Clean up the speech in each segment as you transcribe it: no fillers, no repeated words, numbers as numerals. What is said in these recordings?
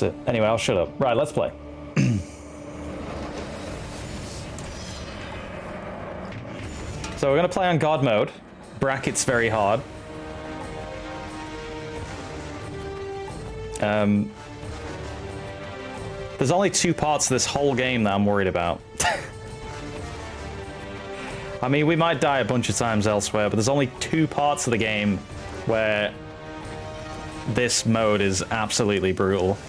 That's it. Anyway, I'll shut up. Right, let's play. So we're going to play on God mode. Brackets very hard. There's only 2 parts of this whole game that I'm worried about. I mean, we might die a bunch of times elsewhere, but there's only 2 parts of the game where this mode is absolutely brutal.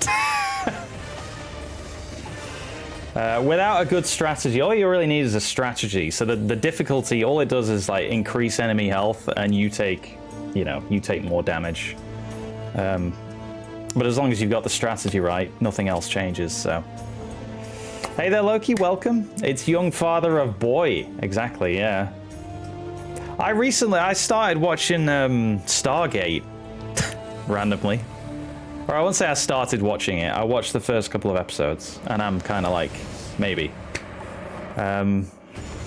Without a good strategy, all you really need is a strategy. So the difficulty, all it does is like increase enemy health, and you take, you know, you take more damage. But as long as you've got the strategy right, nothing else changes. So, hey there, Loki. Welcome. It's young father of boy. Exactly. Yeah. I started watching Stargate randomly. Or I won't say I started watching it. I watched the first couple of episodes, and I'm kind of like, maybe. But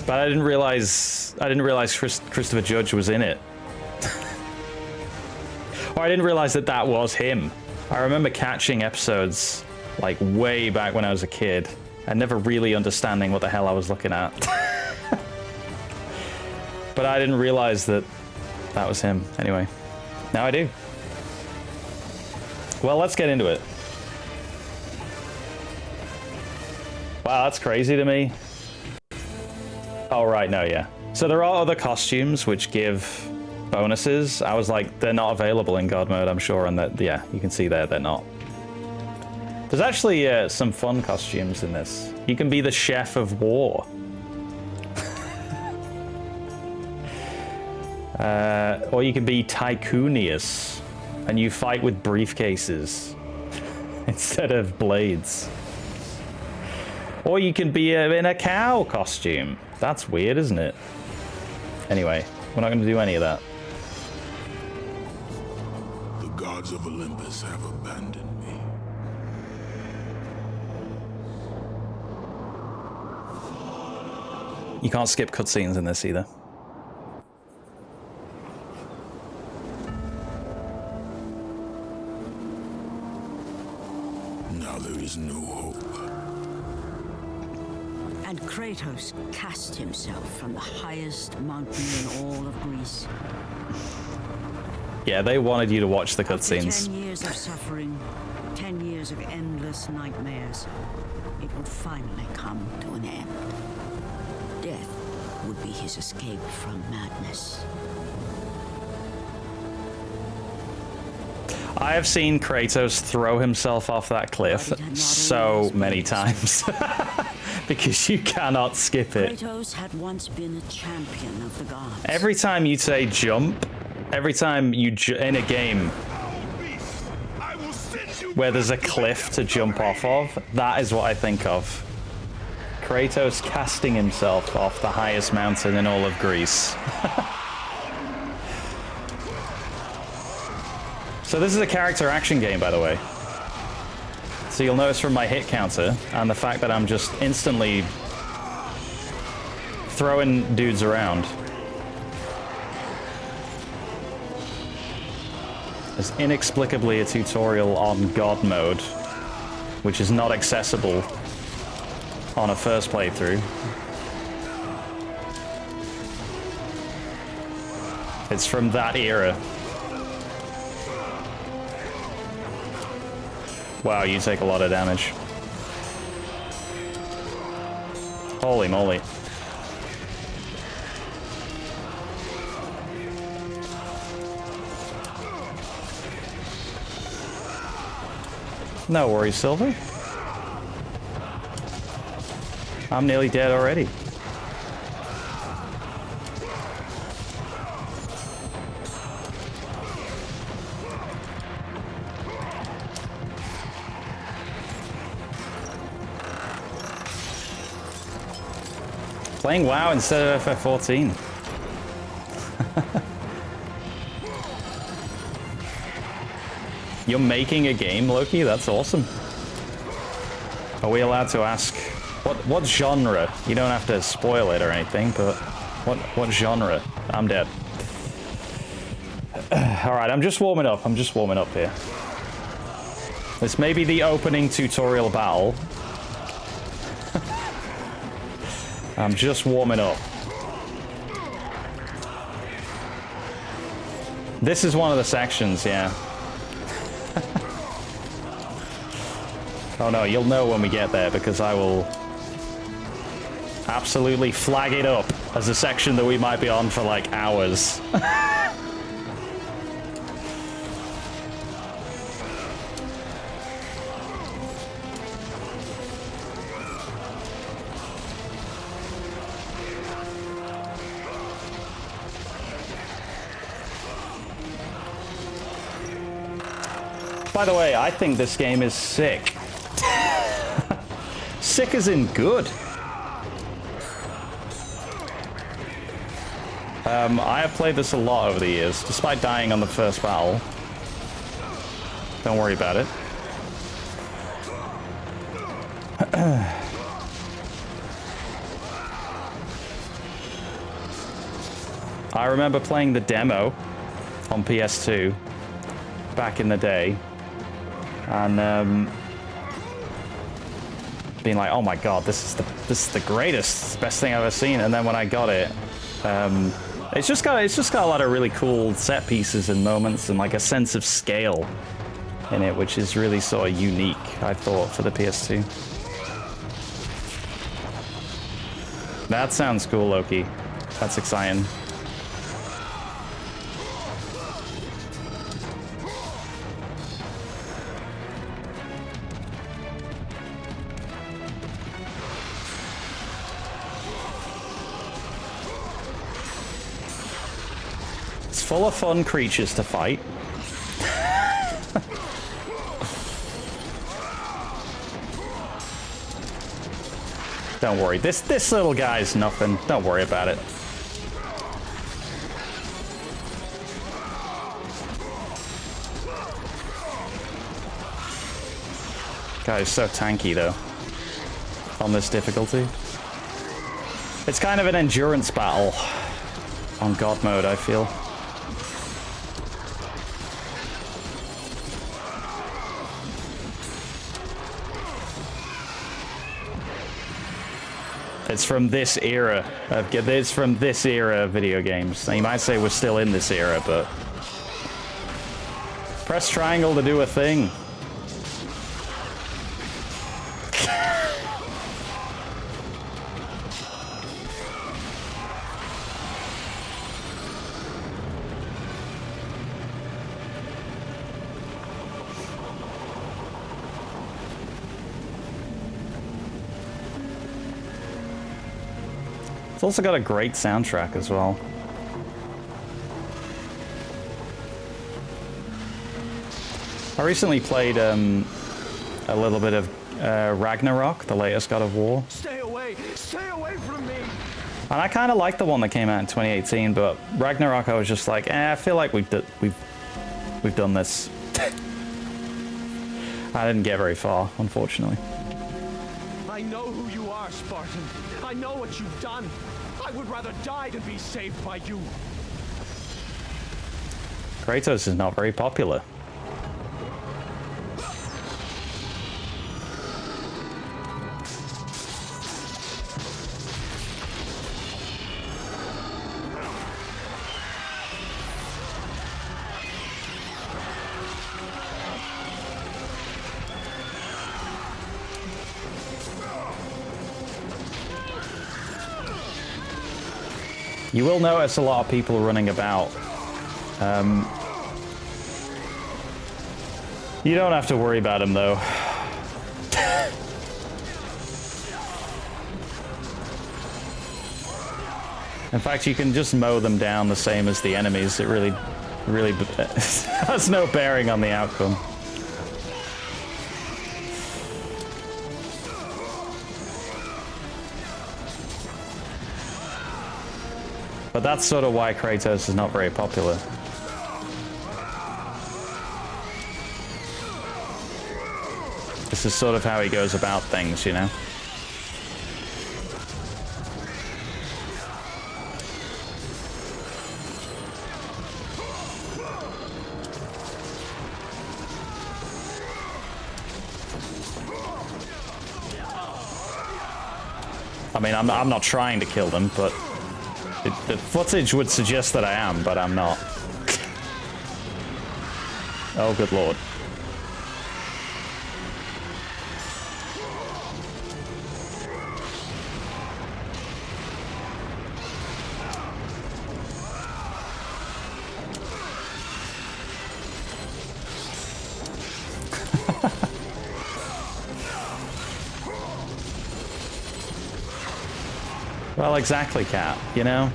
I didn't realize Christopher Judge was in it. Or I didn't realize that was him. I remember catching episodes like way back when I was a kid, and never really understanding what the hell I was looking at. But I didn't realize that was him. Anyway, now I do. Well, let's get into it. Wow, that's crazy to me. Oh, right, no, yeah. So there are other costumes which give bonuses. I was like, they're not available in God mode, I'm sure, and that, yeah, you can see there, they're not. There's actually some fun costumes in this. You can be the chef of war. Or you can be Tycoonius, and you fight with briefcases instead of blades. Or you can be in a cow costume. That's weird, isn't it? Anyway, we're not going to do any of that. The gods of Olympus have abandoned me. You can't skip cutscenes in this either. Now there is no hope. And Kratos cast himself from the highest mountain in all of Greece. Yeah, they wanted you to watch the cutscenes. 10 years of suffering, 10 years of endless nightmares, it would finally come to an end. Death would be his escape from madness. I have seen Kratos throw himself off that cliff so many times. Because you cannot skip it. Kratos had once been a champion of the gods. Every time you say jump, every time you in a game where there's a cliff to jump off of, that is what I think of. Kratos casting himself off the highest mountain in all of Greece. So this is a character action game, by the way. So you'll notice from my hit counter and the fact that I'm just instantly throwing dudes around. There's inexplicably a tutorial on God mode, which is not accessible on a first playthrough. It's from that era. Wow, you take a lot of damage. Holy moly. No worries, Silver. I'm nearly dead already. Playing WoW instead of FF14. You're making a game, Loki? That's awesome. Are we allowed to ask what genre? You don't have to spoil it or anything, but what genre? I'm dead. All right, I'm just warming up. I'm just warming up here. This may be the opening tutorial battle. I'm just warming up. This is one of the sections, yeah. Oh no, you'll know when we get there because I will absolutely flag it up as a section that we might be on for like hours. By the way, I think this game is sick. Sick as in good. I have played this a lot over the years, despite dying on the first battle. Don't worry about it. I remember playing the demo on PS2 back in the day. And being like, oh my god, this is the greatest, best thing I've ever seen. And then when I got it, it's just got a lot of really cool set pieces and moments and like a sense of scale in it, which is really sort of unique, I thought, for the PS2. That sounds cool, Loki. That's exciting. Full of fun creatures to fight. Don't worry, this little guy's nothing. Don't worry about it. God, he's so tanky though on this difficulty. It's kind of an endurance battle on God mode, I feel. It's from this era of video games. Now you might say we're still in this era, but press triangle to do a thing. It's also got a great soundtrack as well. I recently played a little bit of Ragnarok, the latest God of War. Stay away from me! And I kind of liked the one that came out in 2018, but Ragnarok, I was just like, I feel like we've done this. I didn't get very far, unfortunately. I know who you are, Spartan. I know what you've done. I would rather die than be saved by you. Kratos is not very popular. You will notice a lot of people running about. You don't have to worry about them, though. In fact, you can just mow them down the same as the enemies. It really has no bearing on the outcome. But that's sort of why Kratos is not very popular. This is sort of how he goes about things, you know? I mean, I'm not trying to kill them, but the footage would suggest that I am, but I'm not. Oh, good lord. Well, exactly, Cat, you know?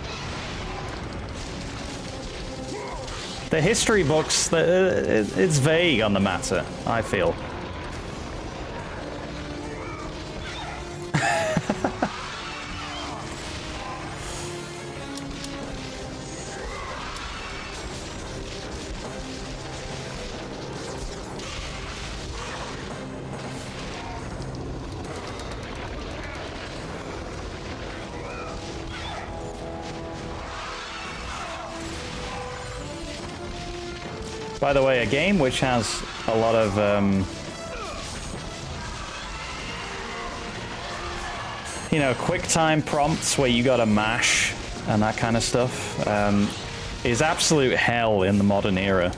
The history books, it's vague on the matter, I feel. By the way, a game which has a lot of you know, quick time prompts where you gotta mash and that kind of stuff is absolute hell in the modern era.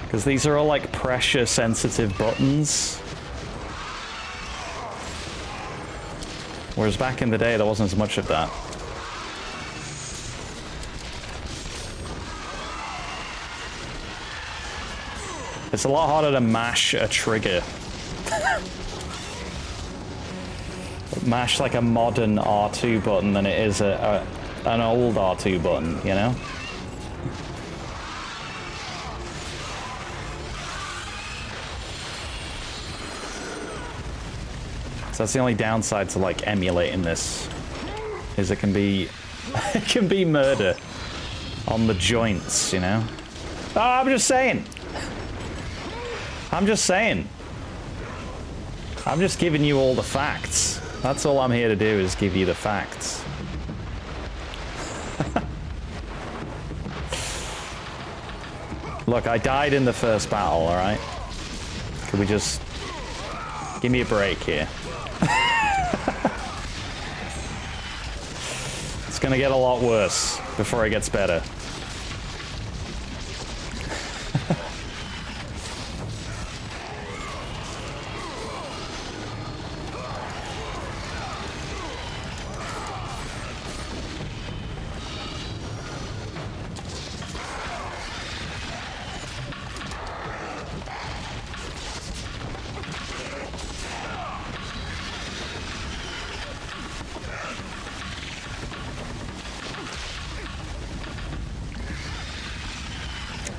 Because these are all like pressure sensitive buttons. Whereas back in the day there wasn't as much of that. It's a lot harder to mash a trigger. Mash like a modern R2 button than it is an old R2 button, you know? So that's the only downside to like emulating this, is it can be it can be murder on the joints, you know? Oh, I'm just saying. I'm just saying. I'm just giving you all the facts. That's all I'm here to do, is give you the facts. Look, I died in the first battle, alright? Can we just... give me a break here? It's gonna get a lot worse before it gets better.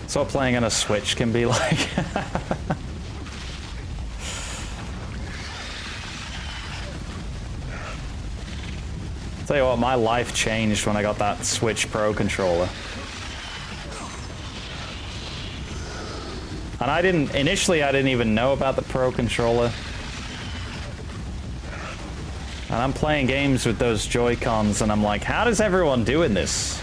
That's what playing on a Switch can be like. Tell you what, my life changed when I got that Switch Pro controller. And initially I didn't even know about the Pro controller. And I'm playing games with those Joy-Cons and I'm like, how does everyone doing this?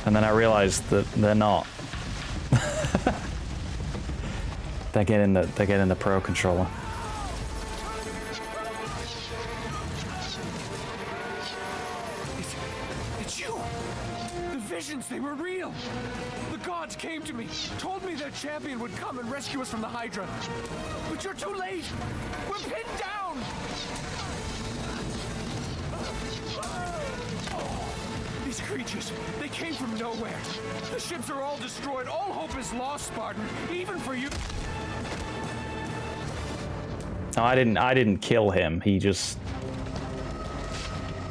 And then I realized that they're not. They're getting the Pro controller. It's you! The visions, they were real! The gods came to me, told me their champion would come and rescue us from the Hydra. But you're too late! We're pinned down! These creatures, they came from nowhere. The ships are all destroyed. All hope is lost, Spartan. Even for you. No, I didn't kill him. He just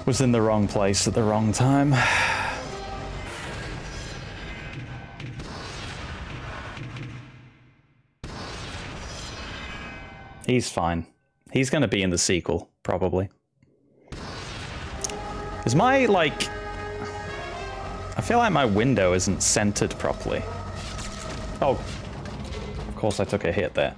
was in the wrong place at the wrong time. He's fine. He's gonna be in the sequel, probably. Is my, like... I feel like my window isn't centered properly. Oh. Of course I took a hit there.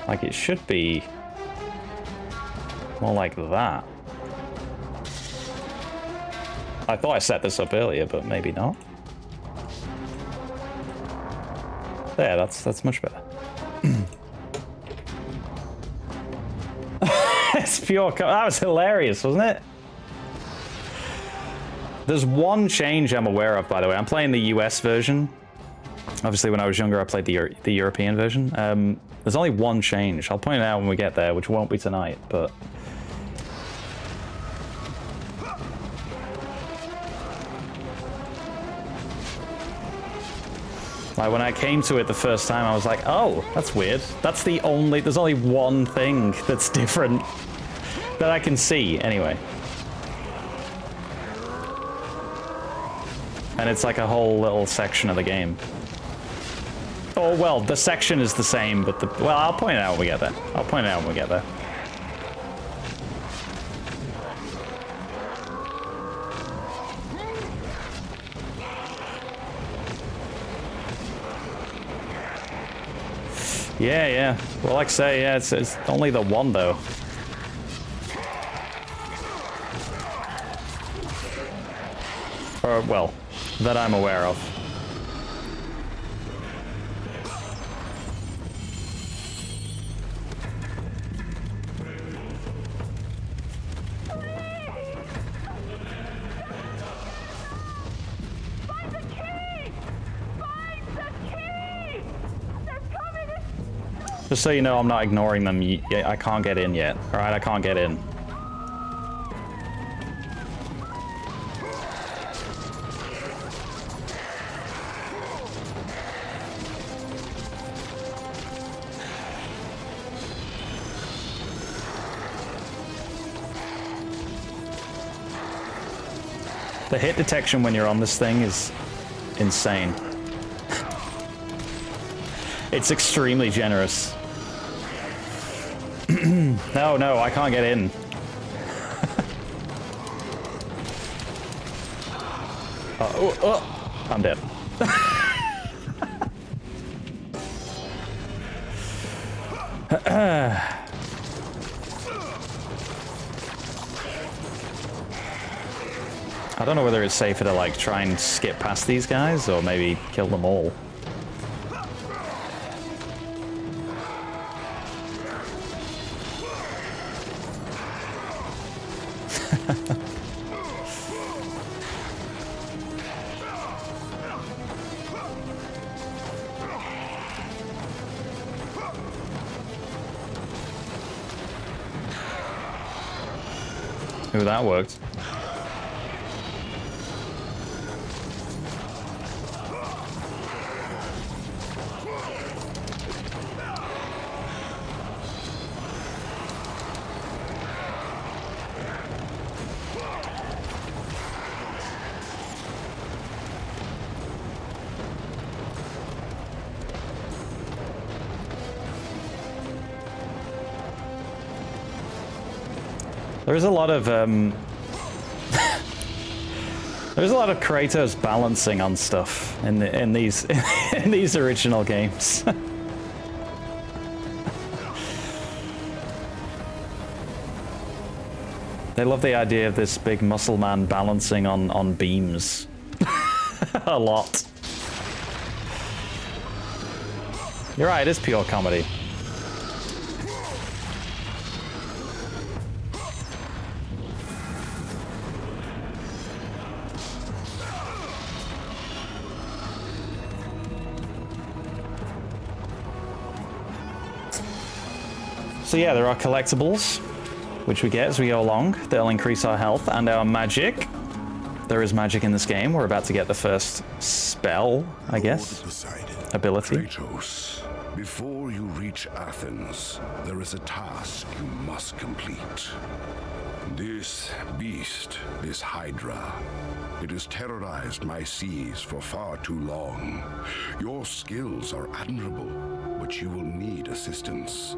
Like, it should be more like that. I thought I set this up earlier, but maybe not. Yeah, that's much better. It's pure. That was hilarious, wasn't it? There's one change I'm aware of, by the way. I'm playing the US version. Obviously, when I was younger, I played the European version. There's only one change. I'll point it out when we get there, which won't be tonight, but... Like, when I came to it the first time, I was like, oh, that's weird. That's the only... There's only one thing that's different that I can see, anyway. And it's like a whole little section of the game. Oh, well, the section is the same, but the... Well, I'll point it out when we get there. I'll point it out when we get there. Yeah, yeah. Well, like I say, yeah, it's only the one, though. Or, well, that I'm aware of. Just so you know, I'm not ignoring them. I can't get in yet. All right, I can't get in. The hit detection when you're on this thing is insane. It's extremely generous. No, no, I can't get in. I'm dead. I don't know whether it's safer to like try and skip past these guys or maybe kill them all. Ooh, that worked. There's a lot of there's a lot of Kratos balancing on stuff in these in these original games. They love the idea of this big muscle man balancing on beams a lot. You're right, it is pure comedy. So yeah, there are collectibles, which we get as we go along. They'll increase our health and our magic. There is magic in this game. We're about to get the first spell, I guess. Ability. Kratos, before you reach Athens, there is a task you must complete. This beast, this Hydra, it has terrorized my seas for far too long. Your skills are admirable, but you will need assistance.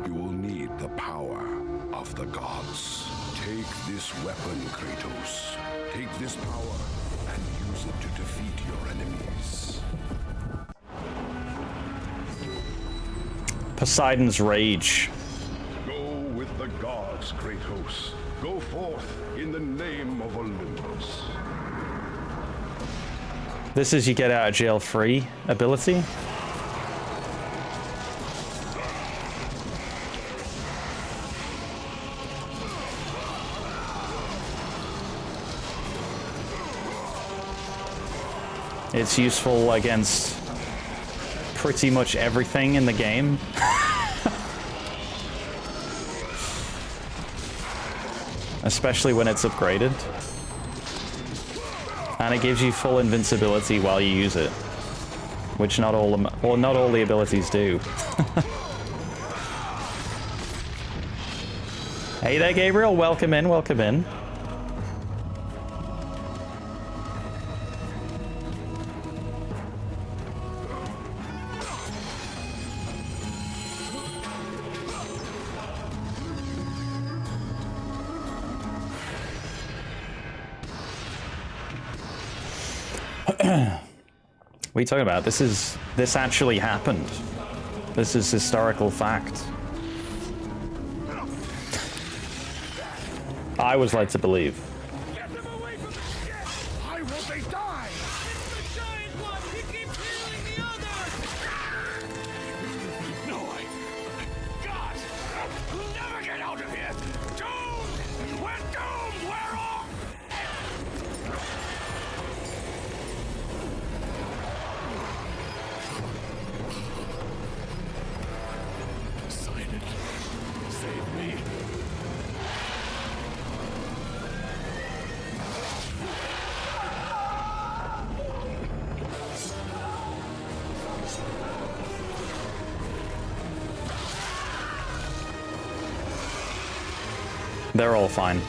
You will need the power of the gods. Take this weapon, Kratos. Take this power and use it to defeat your enemies. Poseidon's Rage. Go with the gods, Kratos. Go forth in the name of Olympus. This is you get out of jail free ability. It's useful against pretty much everything in the game. Especially when it's upgraded. And it gives you full invincibility while you use it. Which not all the abilities do. Hey there, Gabriel. Welcome in, welcome in. What are you talking about? This actually happened. This is historical fact. I was led to believe. Get them away from the ship! Why won't they die? It's the giant one! He keeps healing the others! No, God! We'll never get out of here! Doomed! We're doomed! We're all... Sign it. Save me. They're all fine.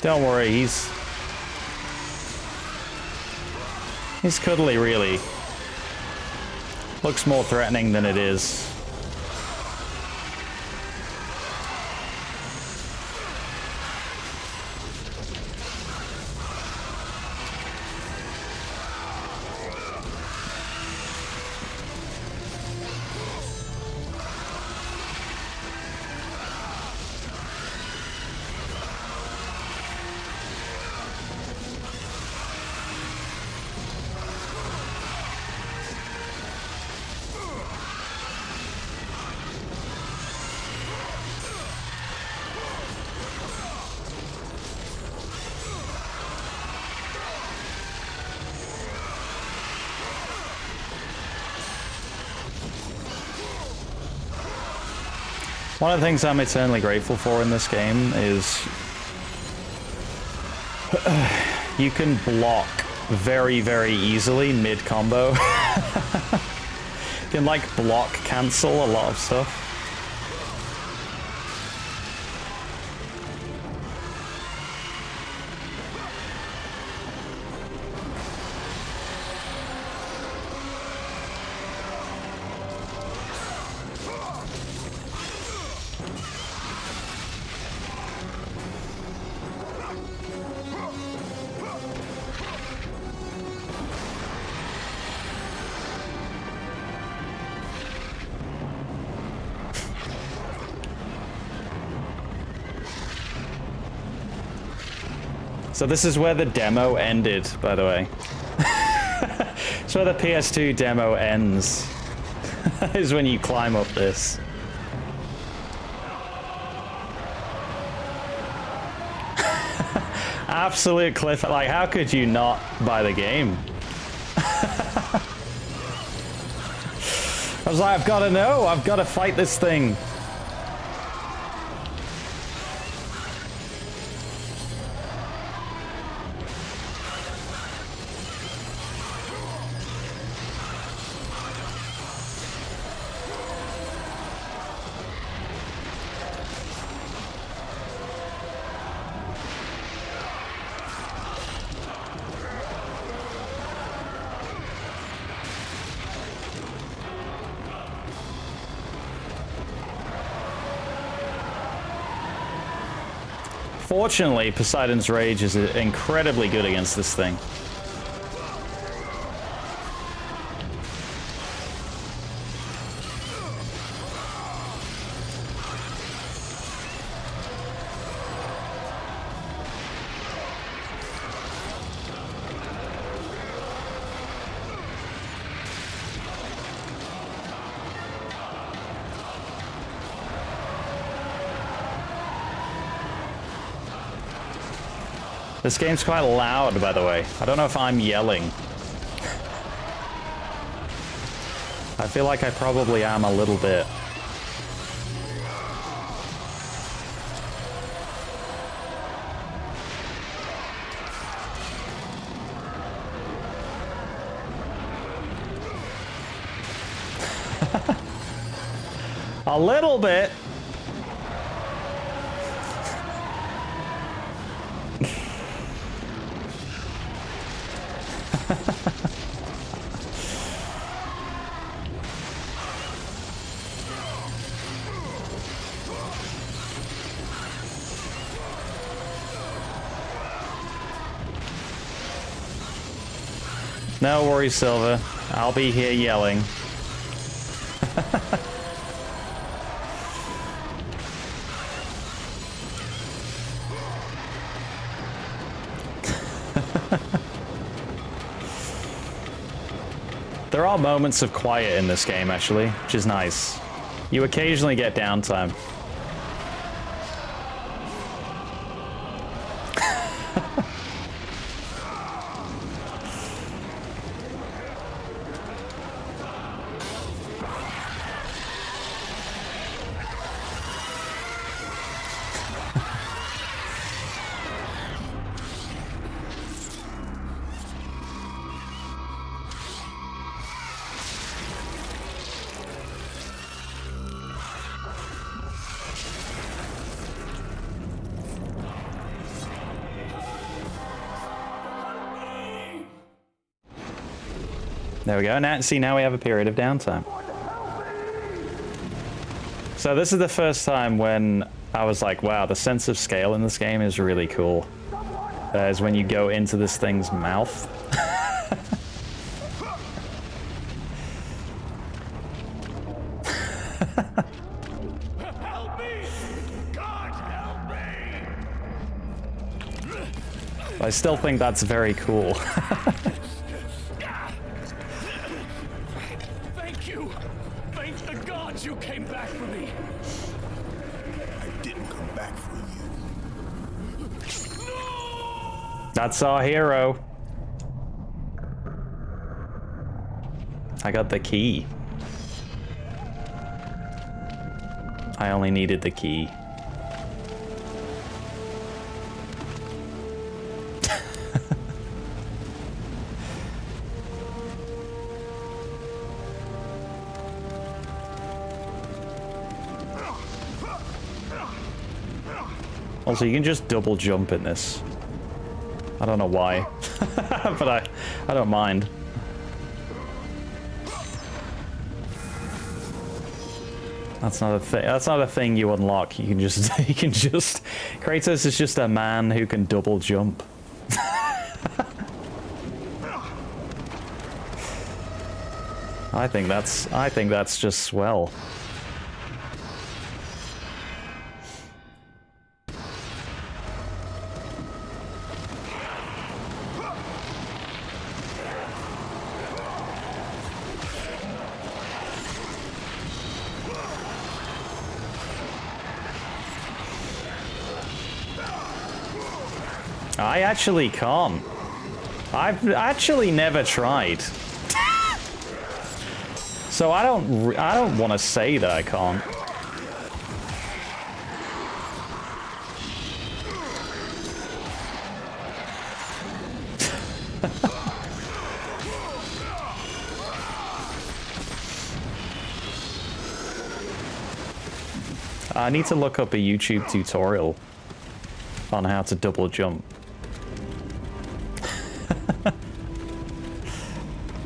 Don't worry, he's cuddly, really. Looks more threatening than it is. One of the things I'm eternally grateful for in this game is you can block very, very easily mid-combo. You can, like, block cancel a lot of stuff. So this is where the demo ended, by the way. It's where the PS2 demo ends. Is when you climb up this. Absolute cliff. Like, how could you not buy the game? I was like, I've got to know. I've got to fight this thing. Fortunately, Poseidon's Rage is incredibly good against this thing. This game's quite loud, by the way. I don't know if I'm yelling. I feel like I probably am a little bit. A little bit. No worries, Silver. I'll be here yelling. There are moments of quiet in this game, actually, which is nice. You occasionally get downtime. There we go. Now, see, now we have a period of downtime. So this is the first time when I was like, wow, the sense of scale in this game is really cool. Is when you go into this thing's mouth. Help me! God, help me! I still think that's very cool. Thank you! Thank the gods you came back for me! I didn't come back for you. That's our hero. I got the key. I only needed the key. Also, you can just double jump in this. I don't know why, but I don't mind. That's not a thing. That's not a thing you unlock. You can just Kratos is just a man who can double jump. I think that's just swell. I actually can't. I've actually never tried. So I don't want to say that I can't. I need to look up a YouTube tutorial on how to double jump.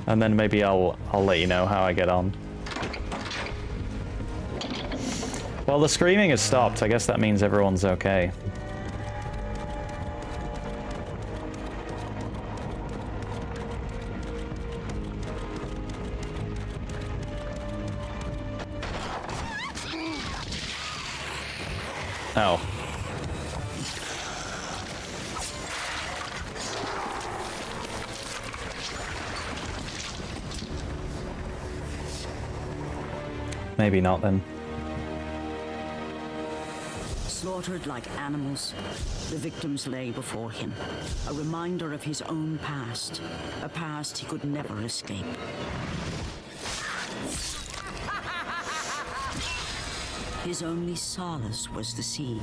And then maybe I'll let you know how I get on. Well, the screaming has stopped. I guess that means everyone's okay. Oh. Maybe not then. Slaughtered like animals, the victims lay before him, a reminder of his own past, a past he could never escape. His only solace was the sea,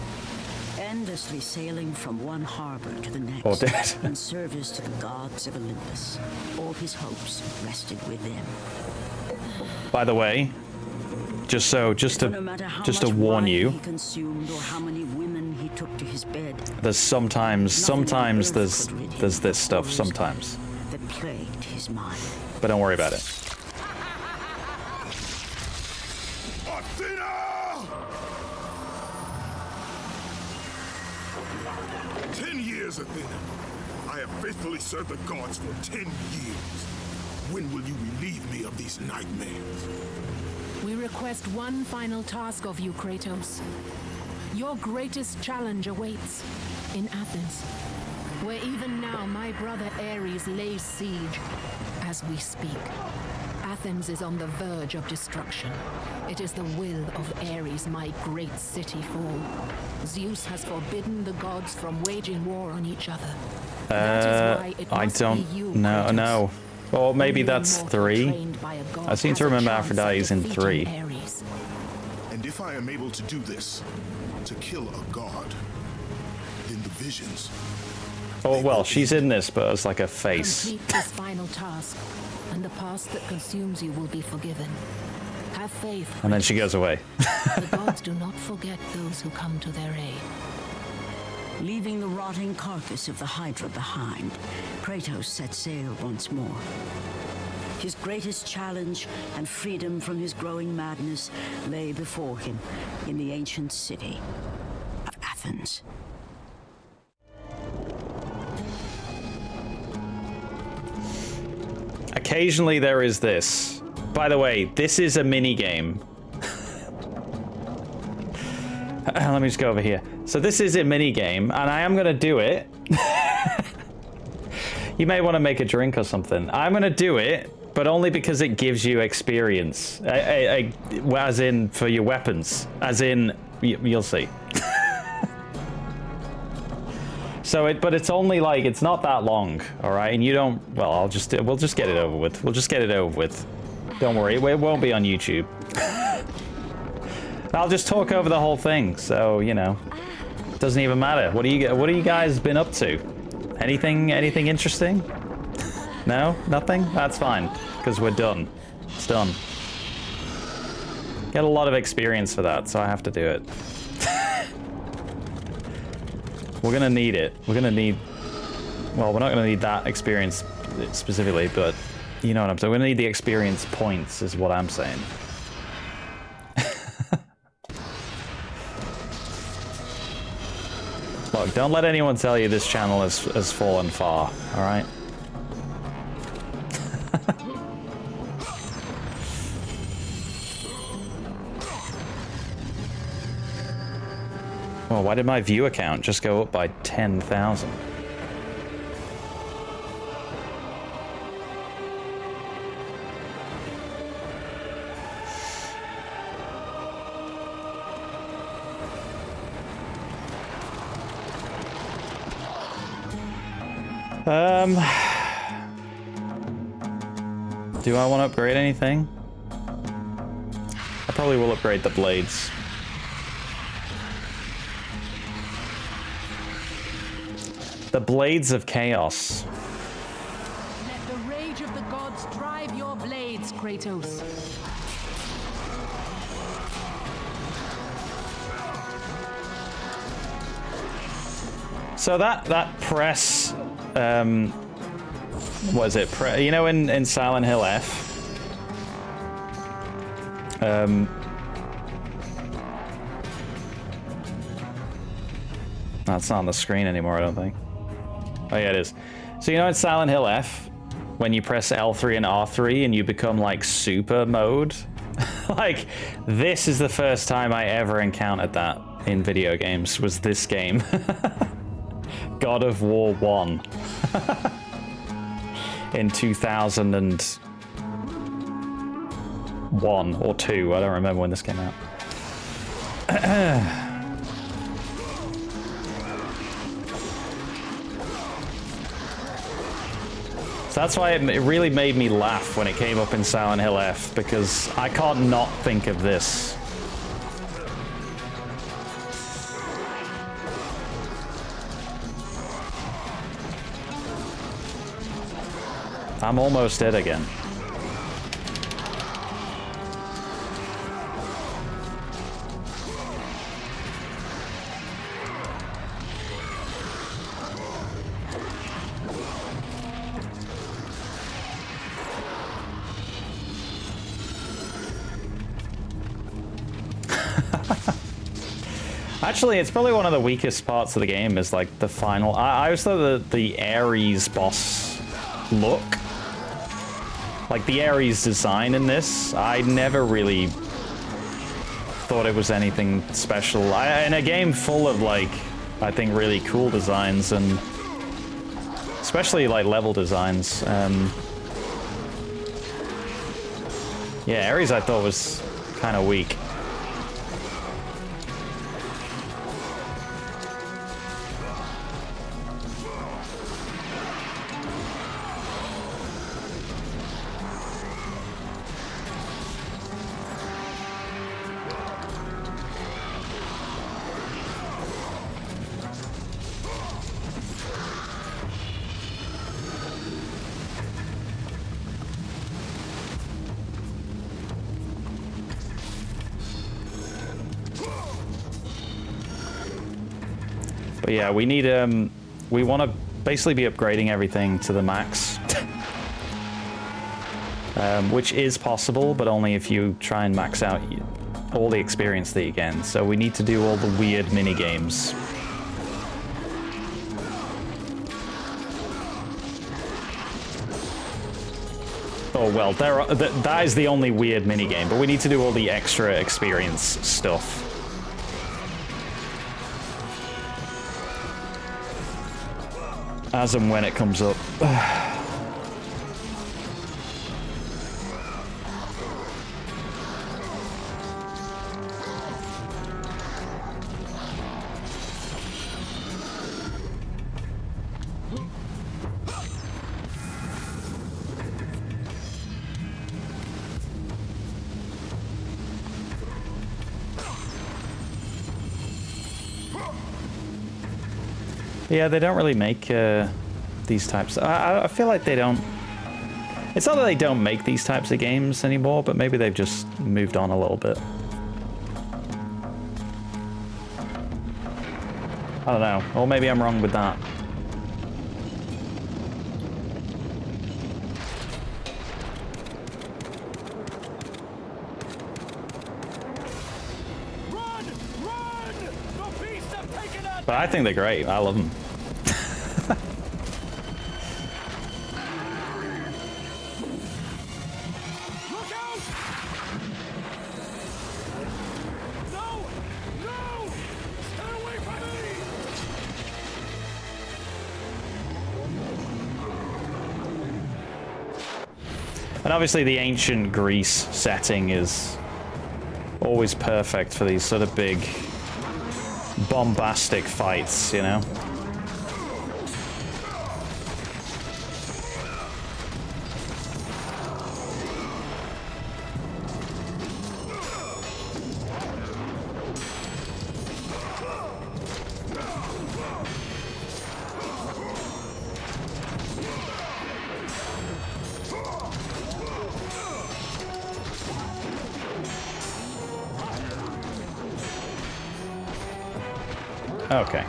endlessly sailing from one harbor to the next, Oh, dead. in service to the gods of Olympus. All his hopes rested with them. By the way, just No to matter how just much to warn wine you, he consumed or how many women he took to his bed, there's sometimes there's this stuff sometimes, that plagued his mind. but don't worry about it. Athena! 10 years, Athena. I have faithfully served the gods for 10 years. When will you relieve me of these nightmares? We request one final task of you, Kratos. Your greatest challenge awaits in Athens, where even now my brother Ares lays siege as we speak. Athens is on the verge of destruction. It is the will of Ares my great city fall. Zeus has forbidden the gods from waging war on each other. That is why it I must don't be you, know. Kratos. No. Or maybe Only a that's mortal 3. trained by a god I seem has to a remember chance of Aphrodite's in defeating 3. Ares. And if I am able to do this, to kill a god, then the visions. Oh well, she's in this, but it's like a face. Complete this final task, and the past that consumes you will be forgiven. Have faith. And then she goes away. The gods do not forget those who come to their aid. Leaving the rotting carcass of the Hydra behind, Kratos set sail once more. His greatest challenge and freedom from his growing madness lay before him in the ancient city of Athens. Occasionally there is this. By the way, this is a mini game. Let me just go over here. So this is a mini game, and I am gonna do it. You may want to make a drink or something. I'm gonna do it, but only because it gives you experience, as in for your weapons, as in you'll see. So but it's only like, it's not that long, all right? And you don't, well, we'll just get it over with. We'll just get it over with. Don't worry, it won't be on YouTube. I'll just talk over the whole thing, so you know, doesn't even matter. What do you guys been up to? Anything interesting? No, nothing. That's fine, because we're done. It's done. Get a lot of experience for that, so I have to do it. We're gonna need it. We're gonna need. Well, we're not gonna need that experience specifically, but you know what I'm saying. We're gonna need the experience points, is what I'm saying. Look, don't let anyone tell you this channel has fallen far, alright? Well, why did my viewer count just go up by 10,000? Do I want to upgrade anything? I probably will upgrade the blades. The Blades of Chaos. Let the rage of the gods drive your blades, Kratos. So that press, what is it? You know, in Silent Hill F, that's not on the screen anymore, I don't think. Oh yeah, it is. So you know in Silent Hill F, when you press L3 and R3 and you become like super mode? Like, this is the first time I ever encountered that in video games, was this game. God of War 1. In 2001 or 2, I don't remember when this came out. So that's why it really made me laugh when it came up in Silent Hill F, because I can't not think of this. I'm almost dead again. Actually, it's probably one of the weakest parts of the game is like the final. I always thought that the Ares boss look, like the Ares design in this, I never really thought it was anything special. In a game full of like, I think really cool designs and especially like level designs. Yeah, Ares I thought was kind of weak. But yeah, we need, we want to basically be upgrading everything to the max. Which is possible, but only if you try and max out all the experience that you get. So we need to do all the weird mini games. Oh well, that is the only weird mini game, but we need to do all the extra experience stuff. As and when it comes up. Yeah, they don't really make these types. I feel like they don't. It's not that they don't make these types of games anymore, but maybe they've just moved on a little bit. I don't know. Or maybe I'm wrong with that. Run! Run! The beasts have taken us! But I think they're great. I love them. Look out! No! No! Stay away from me! And obviously the ancient Greece setting is always perfect for these sort of big bombastic fights, you know? Okay.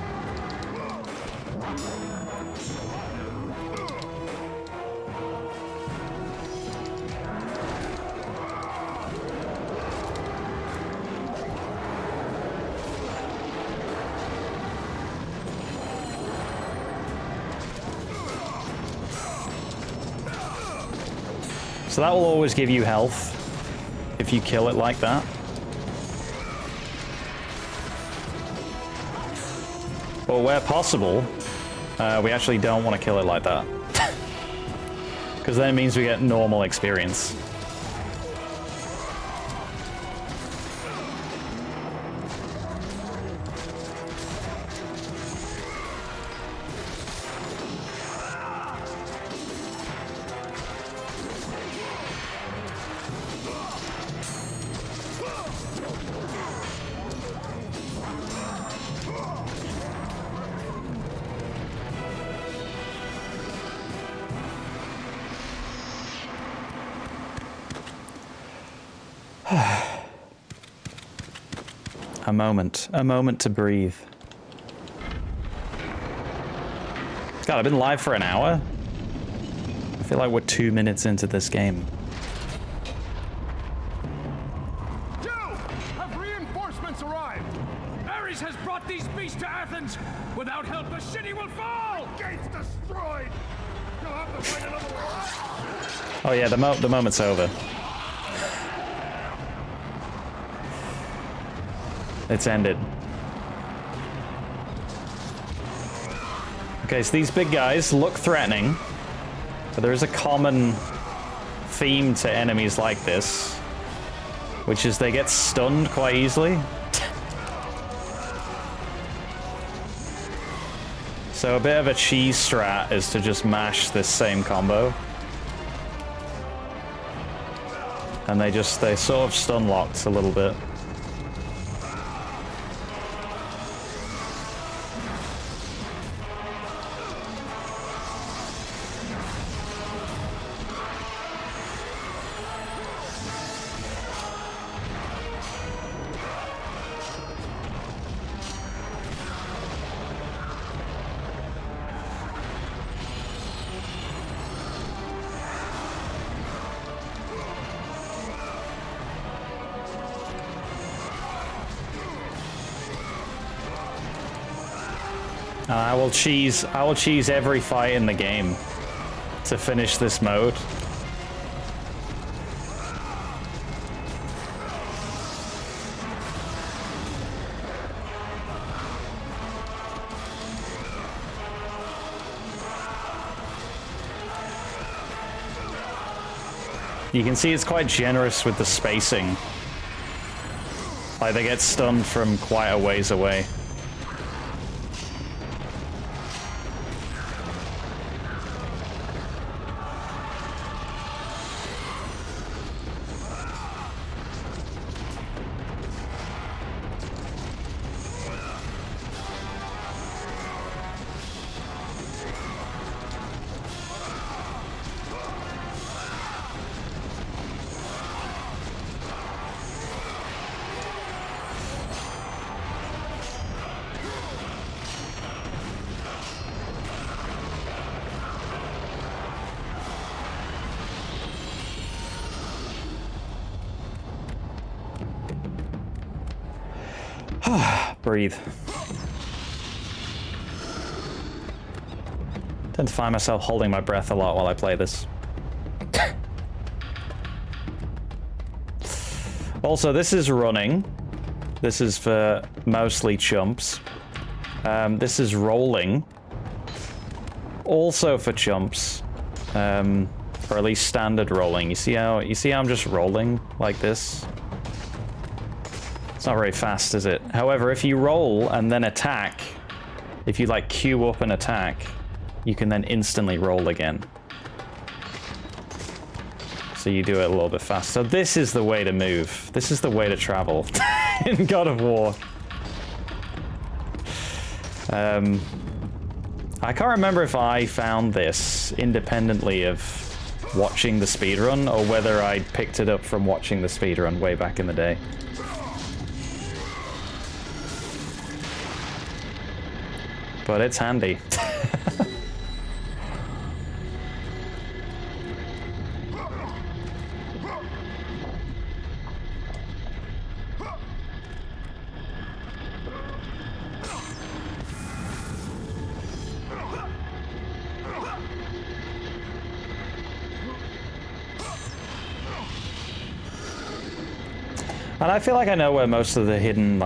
So that will always give you health if you kill it like that. But where possible, we actually don't want to kill it like that. Because then it means we get normal experience. A moment to breathe. God, I've been live for an hour? I feel like we're 2 minutes into this game. Have reinforcements arrived? Ares has brought these beasts to Athens. Without help, the city will fall. Gates destroyed! You'll have to fight another way. Oh yeah, the moment's over. It's ended. Okay, so these big guys look threatening, but there is a common theme to enemies like this, which is they get stunned quite easily. So a bit of a cheese strat is to just mash this same combo. And they sort of stun locked a little bit. I will cheese every fight in the game to finish this mode. You can see it's quite generous with the spacing. Like they get stunned from quite a ways away. Breathe. Tend to find myself holding my breath a lot while I play this. Also, this is running. This is for mostly chumps. This is rolling. Also for chumps. Or at least standard rolling. You see how I'm just rolling like this? It's not very fast, is it? However, if you roll and then attack, if you like queue up an attack, you can then instantly roll again. So you do it a little bit fast. So this is the way to move. This is the way to travel in God of War. I can't remember if I found this independently of watching the speedrun or whether I picked it up from watching the speedrun way back in the day. But it's handy. And I feel like I know where most of the hidden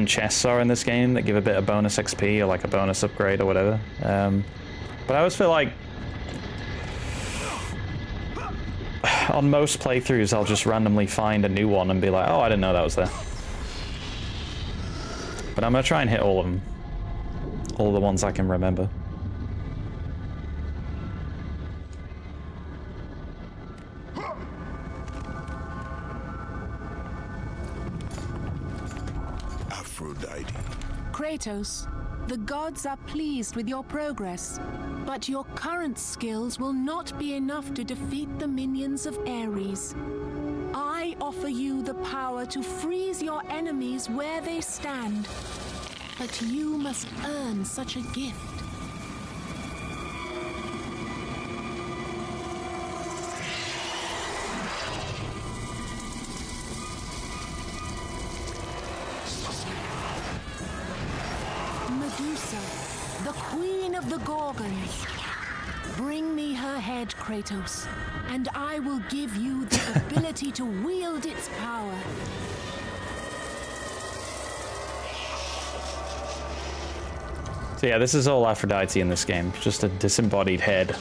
chests are in this game that give a bit of bonus XP or like a bonus upgrade or whatever. But I always feel like on most playthroughs I'll just randomly find a new one and be like, oh, I didn't know that was there. But I'm gonna try and hit all of them. All the ones I can remember. Kratos, the gods are pleased with your progress, but your current skills will not be enough to defeat the minions of Ares. I I offer you the power to freeze your enemies where they stand. But you must earn such a gift. Medusa, the queen of the Gorgons. Bring me her head, Kratos, and I will give you the ability to wield its power. So yeah, this is all Aphrodite in this game. Just a disembodied head.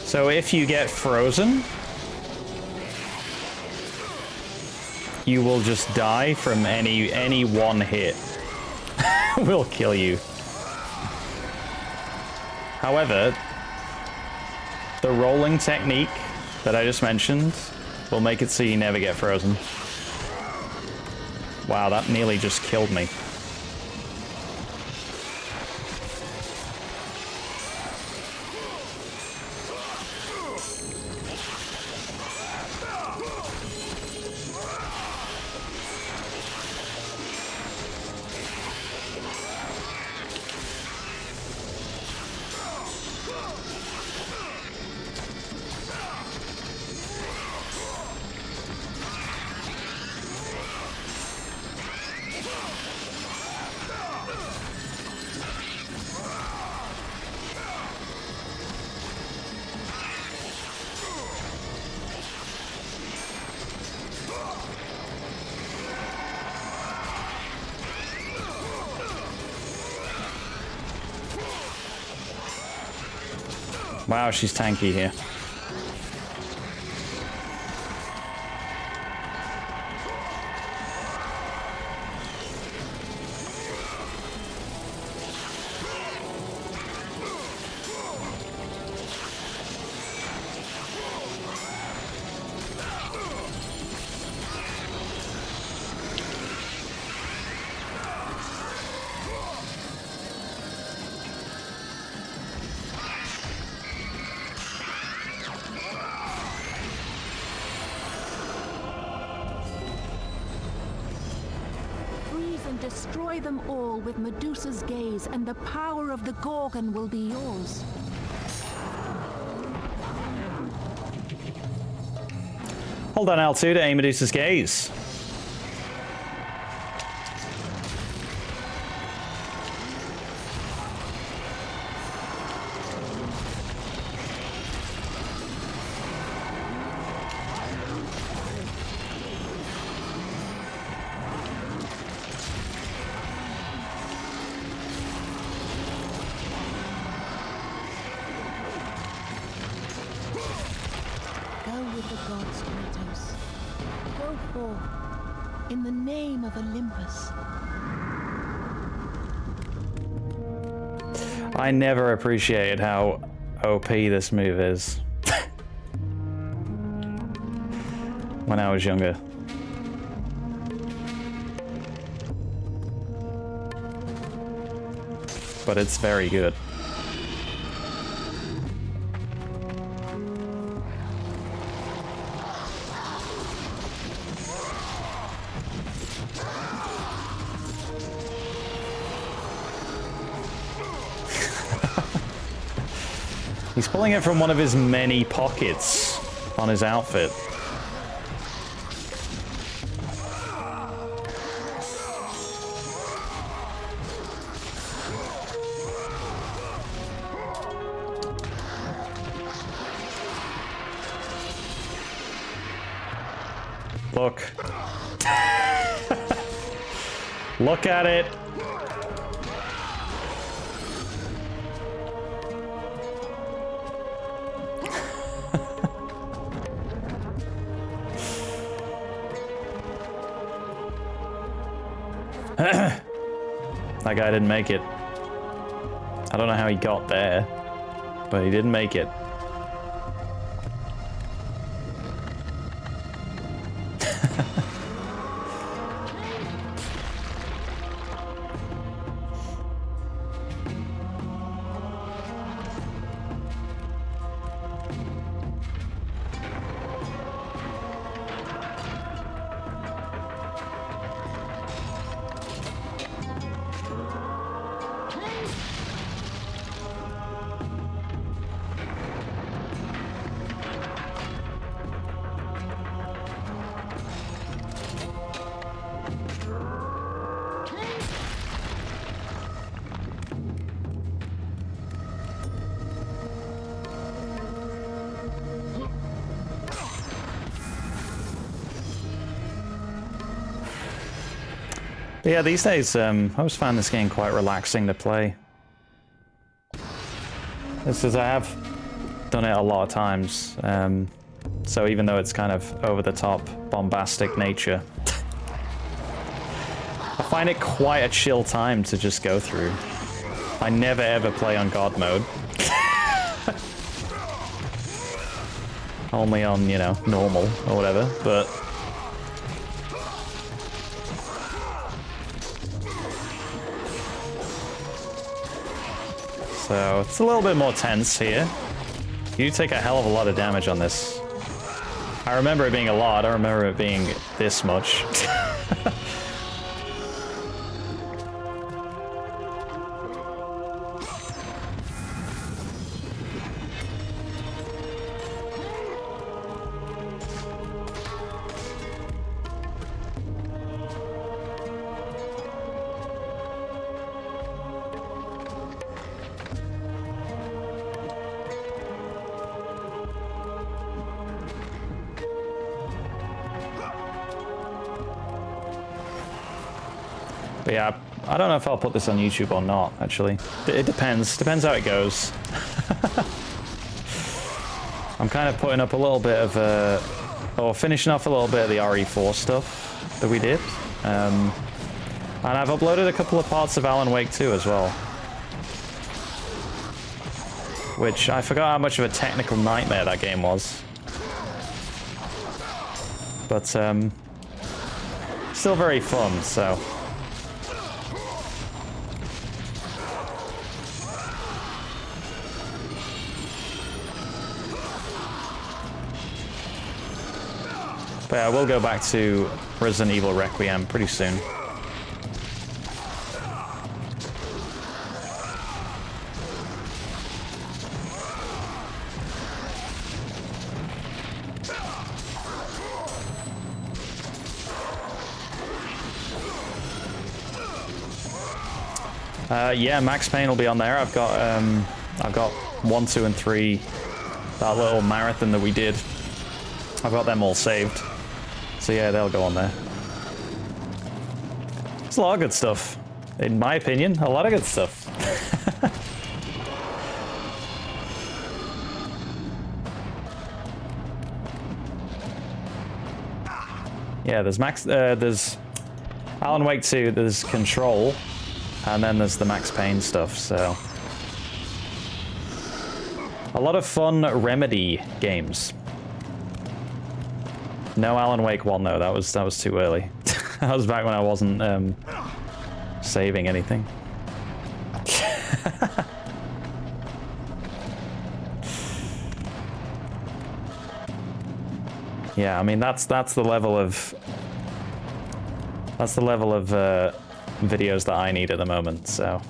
So if you get frozen, you will just die from any one hit. Will kill you. However, the rolling technique that I just mentioned will make it so you never get frozen. Wow, that nearly just killed me. Wow, she's tanky here. Destroy them all with Medusa's gaze, and the power of the Gorgon will be yours. Hold on L2 to aim Medusa's gaze. With the gods, Kratos. Go forth in the name of Olympus. I never appreciated how OP this move is. When I was younger. But it's very good. He's pulling it from one of his many pockets on his outfit. Look. Look at it. That guy didn't make it. I don't know how he got there, but he didn't make it. But yeah, these days, I always found this game quite relaxing to play. This is, I have done it a lot of times, so even though it's kind of over-the-top, bombastic nature, I find it quite a chill time to just go through. I never ever play on God mode. Only on, you know, normal or whatever, but... So, it's a little bit more tense here. You take a hell of a lot of damage on this. I remember it being a lot, I remember it being this much. But yeah, I don't know if I'll put this on YouTube or not, actually. It depends. Depends how it goes. I'm kind of putting up a little bit of, or finishing off a little bit of the RE4 stuff that we did. And I've uploaded a couple of parts of Alan Wake 2 as well. Which, I forgot how much of a technical nightmare that game was. But, still very fun, so... But yeah, we'll go back to Resident Evil Requiem pretty soon. Yeah, Max Payne will be on there. I've got 1, 2, and 3. That little marathon that we did. I've got them all saved. So yeah, they'll go on there. It's a lot of good stuff. In my opinion, a lot of good stuff. Yeah, there's Alan Wake 2, there's Control, and then there's the Max Payne stuff, so... A lot of fun Remedy games. No Alan Wake 1 though, that was too early. That was back when I wasn't saving anything. Yeah, I mean that's the level of videos that I need at the moment, so.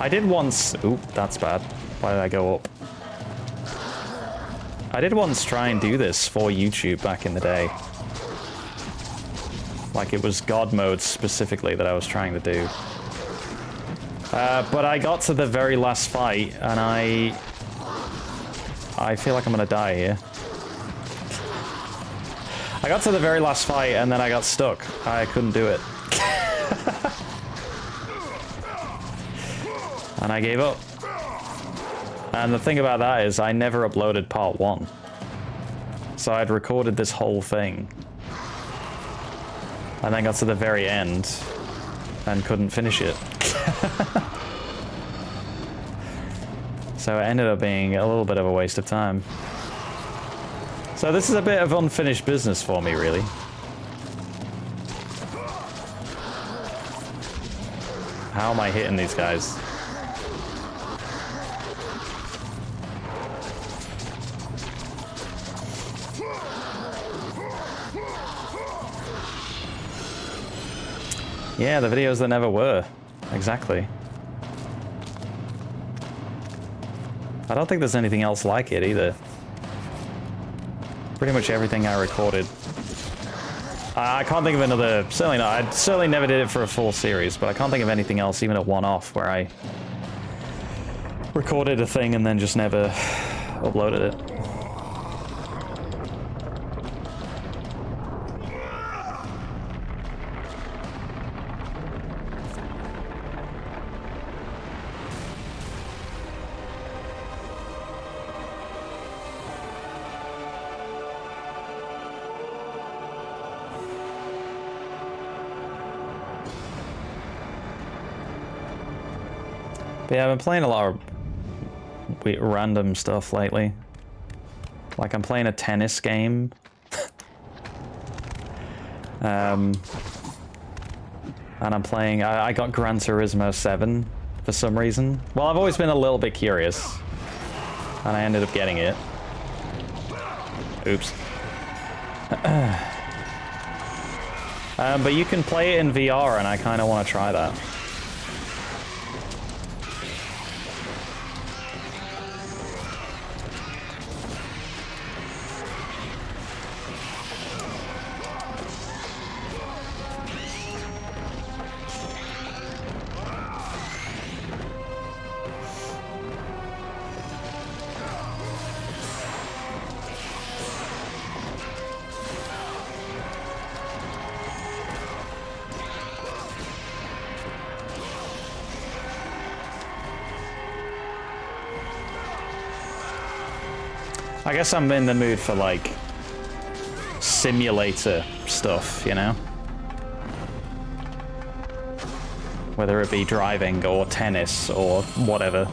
I did once... Oop, that's bad. Why did I go up? I did once try and do this for YouTube back in the day. Like, it was God mode specifically that I was trying to do. But I got to the very last fight, and I feel like I'm gonna die here. I got to the very last fight, and then I got stuck. I couldn't do it. And I gave up. And the thing about that is I never uploaded part 1. So I'd recorded this whole thing. And then got to the very end and couldn't finish it. So it ended up being a little bit of a waste of time. So this is a bit of unfinished business for me, really. How am I hitting these guys? Yeah, the videos that never were. Exactly. I don't think there's anything else like it either. Pretty much everything I recorded. I can't think of another, certainly not, I certainly never did it for a full series, but I can't think of anything else, even a one-off, where I recorded a thing and then just never uploaded it. But yeah, I've been playing a lot of random stuff lately. Like I'm playing a tennis game. And I'm playing, I got Gran Turismo 7 for some reason. Well, I've always been a little bit curious. And I ended up getting it. Oops. But you can play it in VR and I kind of want to try that. I guess I'm in the mood for, like, simulator stuff, you know? Whether it be driving or tennis or whatever.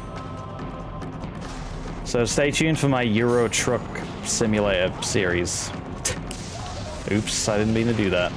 So stay tuned for my Euro Truck Simulator series. Oops, I didn't mean to do that.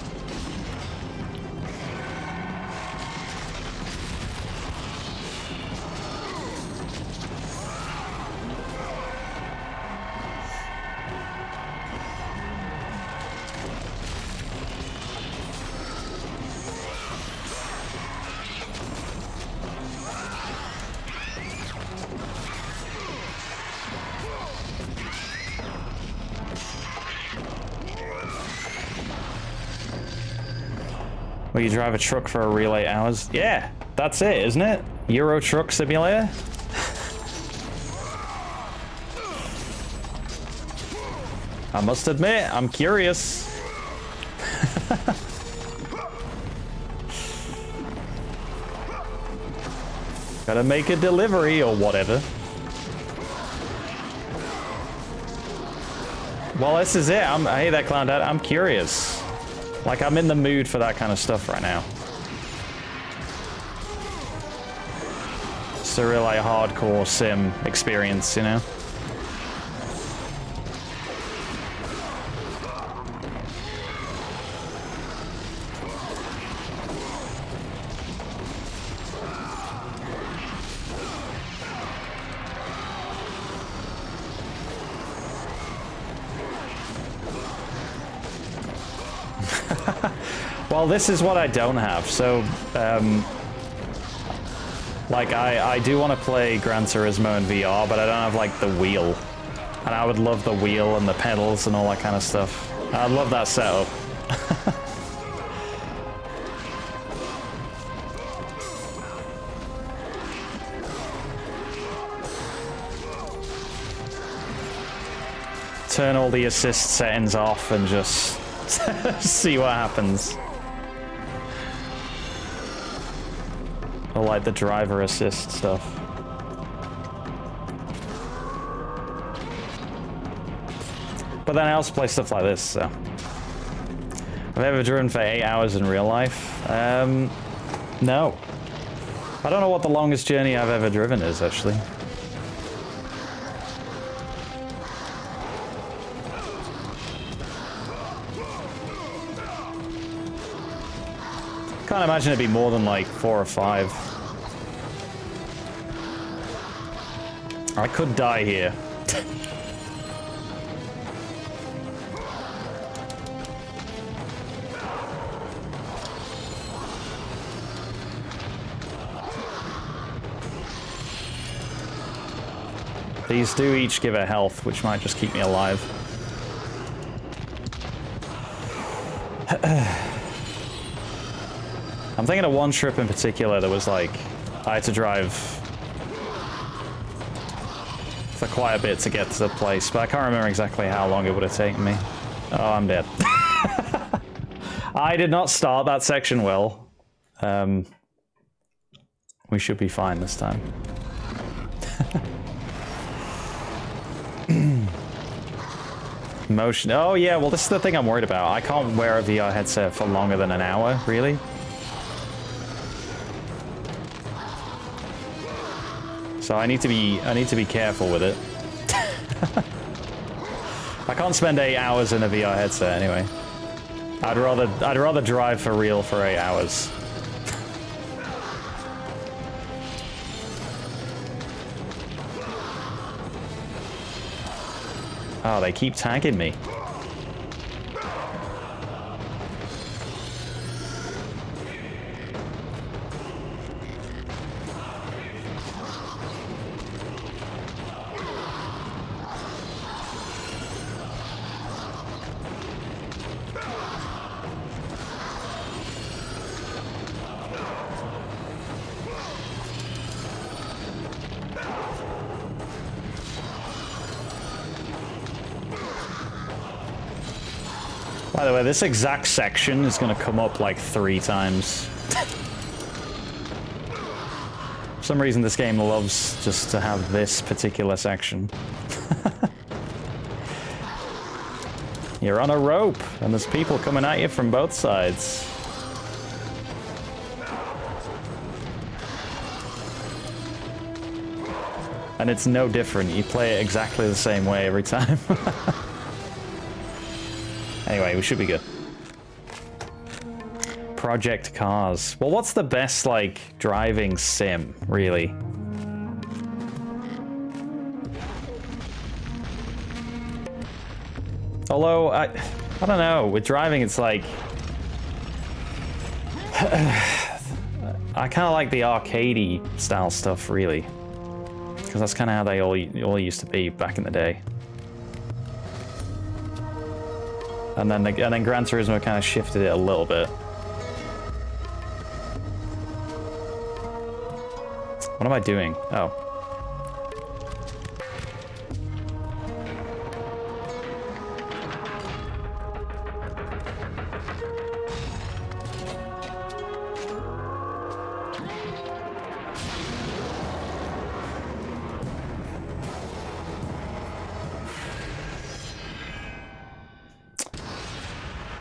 Will you drive a truck for a real 8 hours? Yeah, that's it, isn't it? Euro Truck Simulator? I must admit, I'm curious. Gotta make a delivery or whatever. Well, this is it. Hey there, Clown Dad. I'm curious. Like, I'm in the mood for that kind of stuff right now. It's a real, like, hardcore sim experience, you know? Well, this is what I don't have. So, like, I do want to play Gran Turismo in VR, but I don't have, like, the wheel. And I would love the wheel and the pedals and all that kind of stuff. I'd love that setup. Turn all the assist settings off and just see what happens. Or like the driver assist stuff. But then I also play stuff like this, so. Have I ever driven for 8 hours in real life? No. I don't know what the longest journey I've ever driven is, actually. Can't imagine it'd be more than like 4 or 5. I could die here. These do each give a health, which might just keep me alive. I'm thinking of one trip in particular that was like, I had to drive for quite a bit to get to the place, but I can't remember exactly how long it would have taken me. Oh, I'm dead. I did not start that section well. We should be fine this time. Motion. Oh yeah, well this is the thing I'm worried about. I can't wear a VR headset for longer than an hour, really. So I need to be careful with it. I can't spend 8 hours in a VR headset anyway. I'd rather drive for real for 8 hours. Oh, they keep tagging me. By the way, this exact section is going to come up like 3 times. For some reason, this game loves just to have this particular section. You're on a rope, and there's people coming at you from both sides. And it's no different. You play it exactly the same way every time. Anyway, we should be good. Project Cars. Well, what's the best, like, driving sim, really? Although, I don't know. With driving, it's like... I kind of like the arcadey style stuff, really. Because that's kind of how they all used to be back in the day. And then Gran Turismo kind of shifted it a little bit. What am I doing? Oh.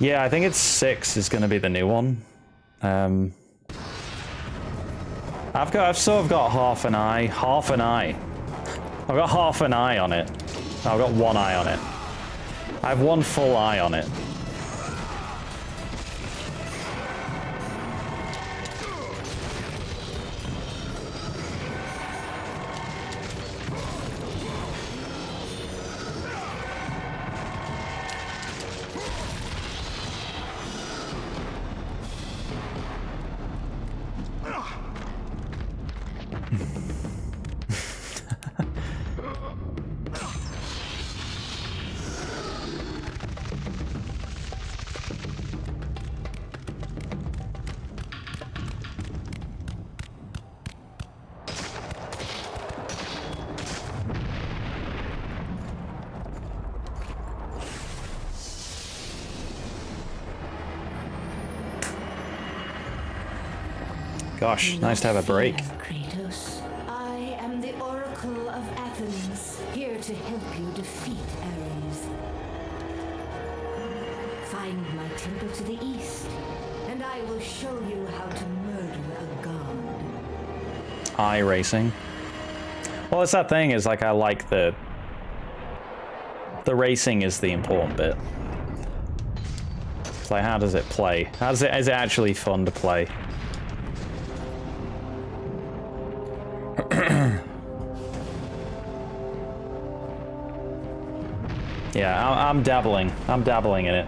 Yeah, I think it's 6 is going to be the new one. I've sort of got half an eye. I've got half an eye on it. I've got one eye on it. I have one full eye on it. Gosh, nice to have a break. Kratos, I am the Oracle of Athens, here to help you defeat Ares. Find my temple to the east, and I will show you how to murder a god. Eye racing. Well, it's that thing, is like I like the racing is the important bit. It's like, how does it play? Is it actually fun to play? Yeah, I'm dabbling. I'm dabbling in it.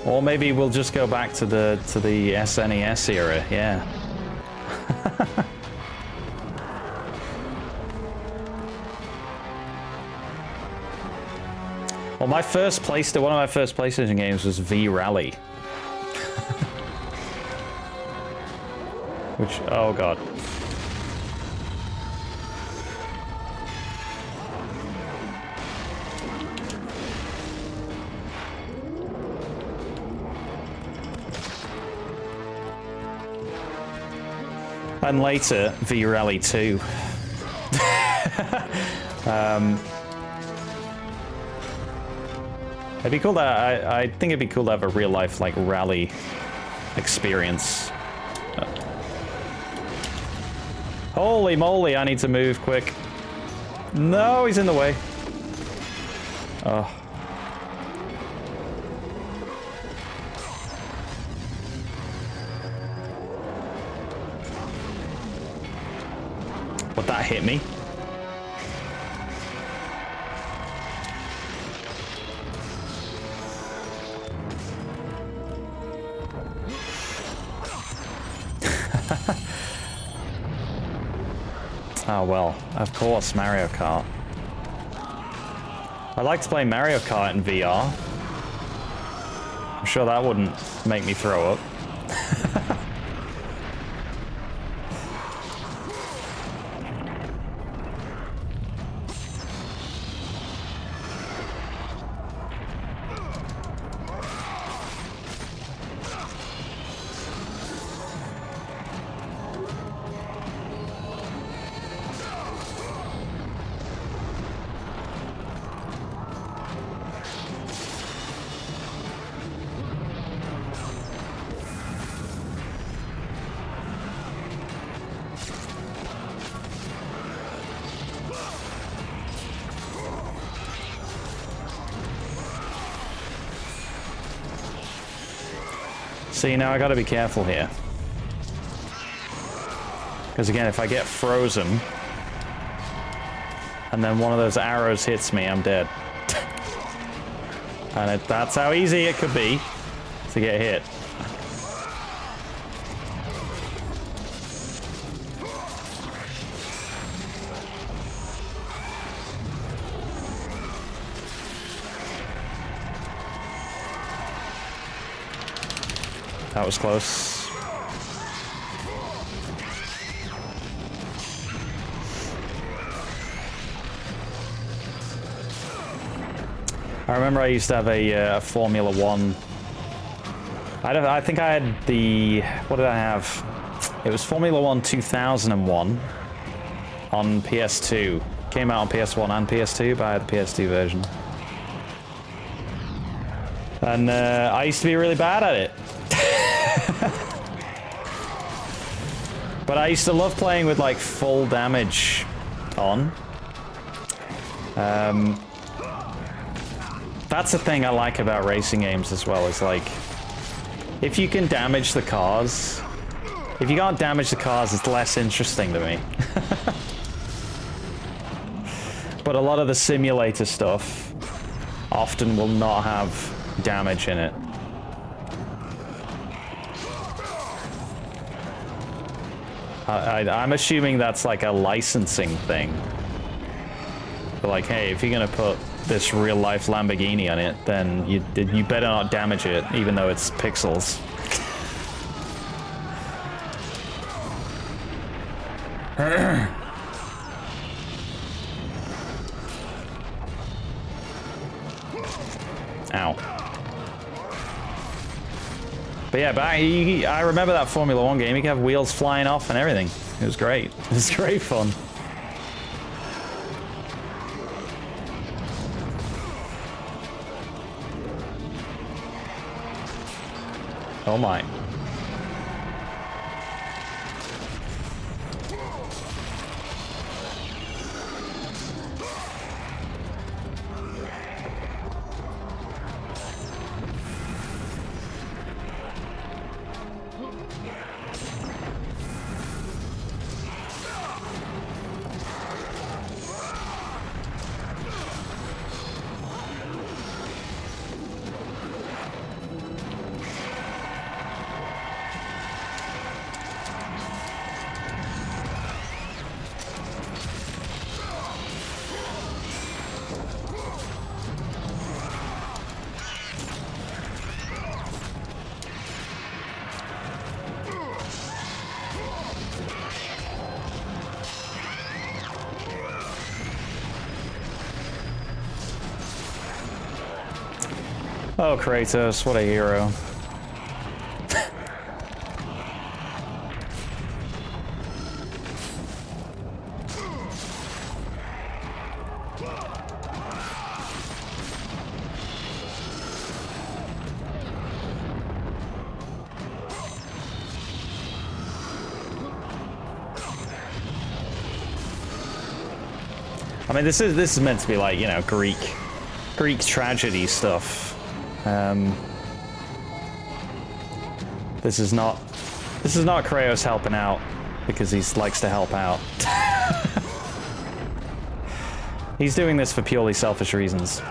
Or maybe we'll just go back to the SNES era, yeah. Well, one of my first PlayStation games was V-Rally. Which, oh god. And later, V-Rally 2. It'd be cool that I think it'd be cool to have a real life like rally experience. Holy moly! I need to move quick. No, he's in the way. Oh. But that hit me. Oh well, of course, Mario Kart. I'd like to play Mario Kart in VR. I'm sure that wouldn't make me throw up. See, now I gotta be careful here. Because again, if I get frozen, and then one of those arrows hits me, I'm dead. And that's how easy it could be to get hit. That was close. I remember I used to have a Formula One. I think I had the... What did I have? It was Formula One 2001 on PS2. Came out on PS1 and PS2, but I had the PS2 version. And I used to be really bad at it. But I used to love playing with like full damage on. That's the thing I like about racing games as well, is like, if you can damage the cars, if you can't damage the cars, it's less interesting to me. But a lot of the simulator stuff often will not have damage in it. I'm assuming that's like a licensing thing. But like, hey, if you're gonna put this real-life Lamborghini on it, then you better not damage it, even though it's pixels. Ow. But yeah, I remember that Formula One game. You could have wheels flying off and everything. It was great. It was great fun. Oh my. Oh, Kratos, what a hero. I mean, this is meant to be like, you know, Greek tragedy stuff. This is not Kratos helping out because he likes to help out. He's doing this for purely selfish reasons.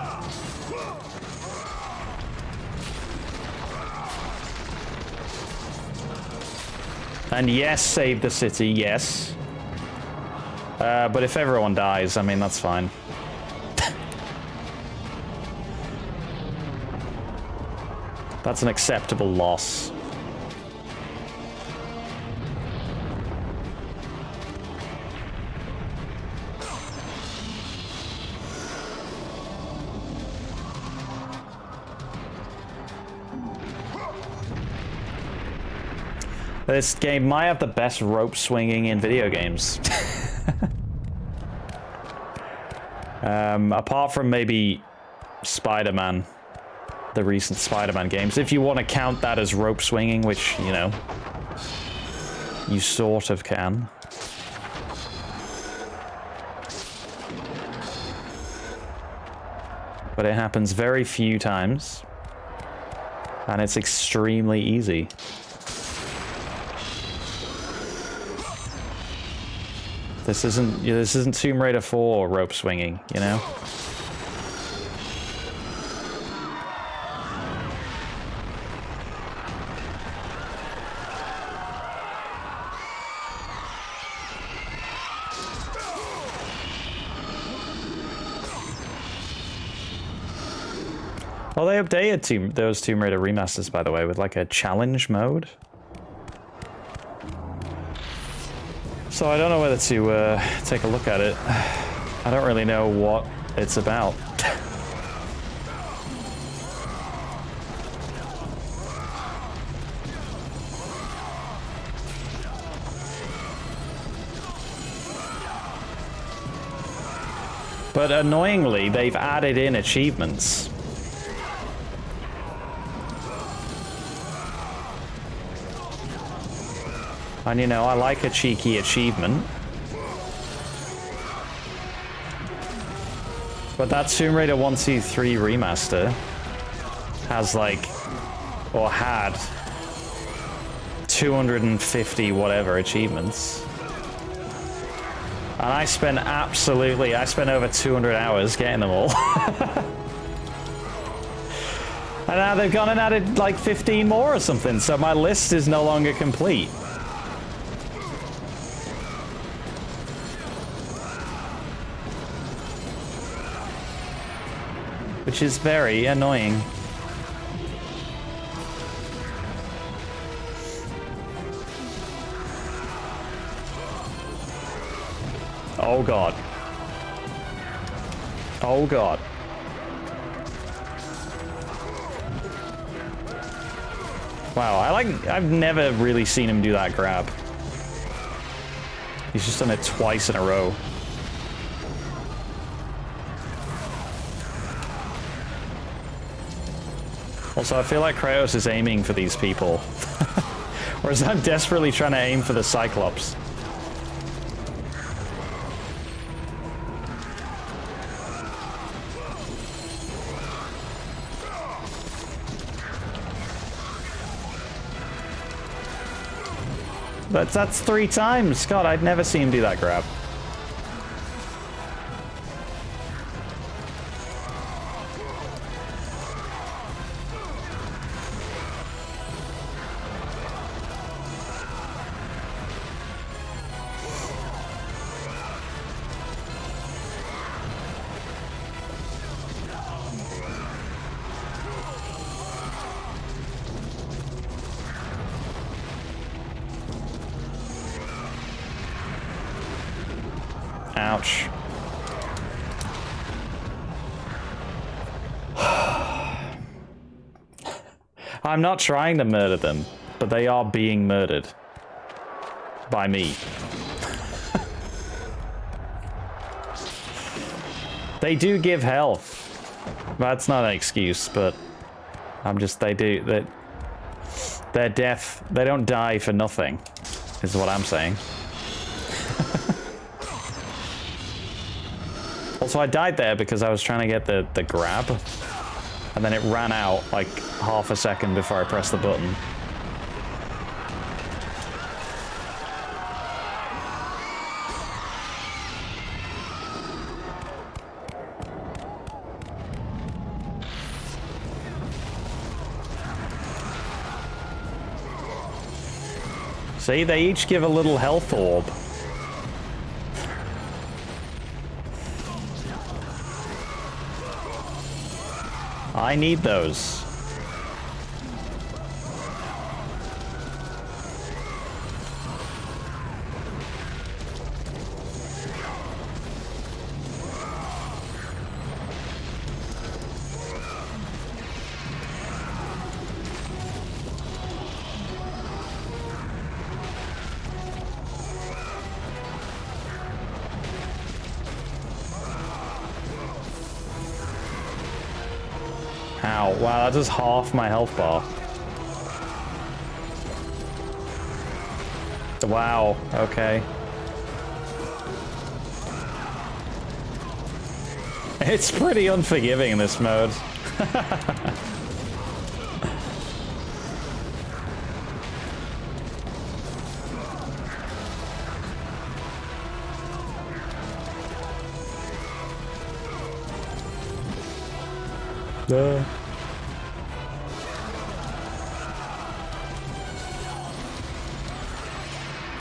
And yes, save the city, yes. But if everyone dies, I mean, that's fine. That's an acceptable loss. This game might have the best rope swinging in video games. Apart from maybe Spider-Man, the recent Spider-Man games, if you want to count that as rope swinging, which, you know, you sort of can. But it happens very few times, and it's extremely easy. This isn't Tomb Raider 4 rope swinging, you know? Well, they updated those Tomb Raider remasters, by the way, with like a challenge mode. So I don't know whether to take a look at it. I don't really know what it's about. But annoyingly, they've added in achievements. And you know, I like a cheeky achievement. But that Tomb Raider 1, 2, 3 remaster has like, or had 250 whatever achievements. And I spent over 200 hours getting them all. And now they've gone and added like 15 more or something, so my list is no longer complete. Which is very annoying. Oh god. Oh god. Wow, I've never really seen him do that grab. He's just done it twice in a row. Also, I feel like Kratos is aiming for these people. Whereas I'm desperately trying to aim for the Cyclops. That's 3 times. God, I'd never seen him do that grab. Ouch. I'm not trying to murder them, but they are being murdered. By me. They do give health. That's not an excuse, but I'm just, their death, they don't die for nothing, is what I'm saying. Also, I died there because I was trying to get the grab, and then it ran out like half a second before I pressed the button. See, they each give a little health orb. I need those. Ow, wow, that does half my health bar. Wow, okay. It's pretty unforgiving in this mode.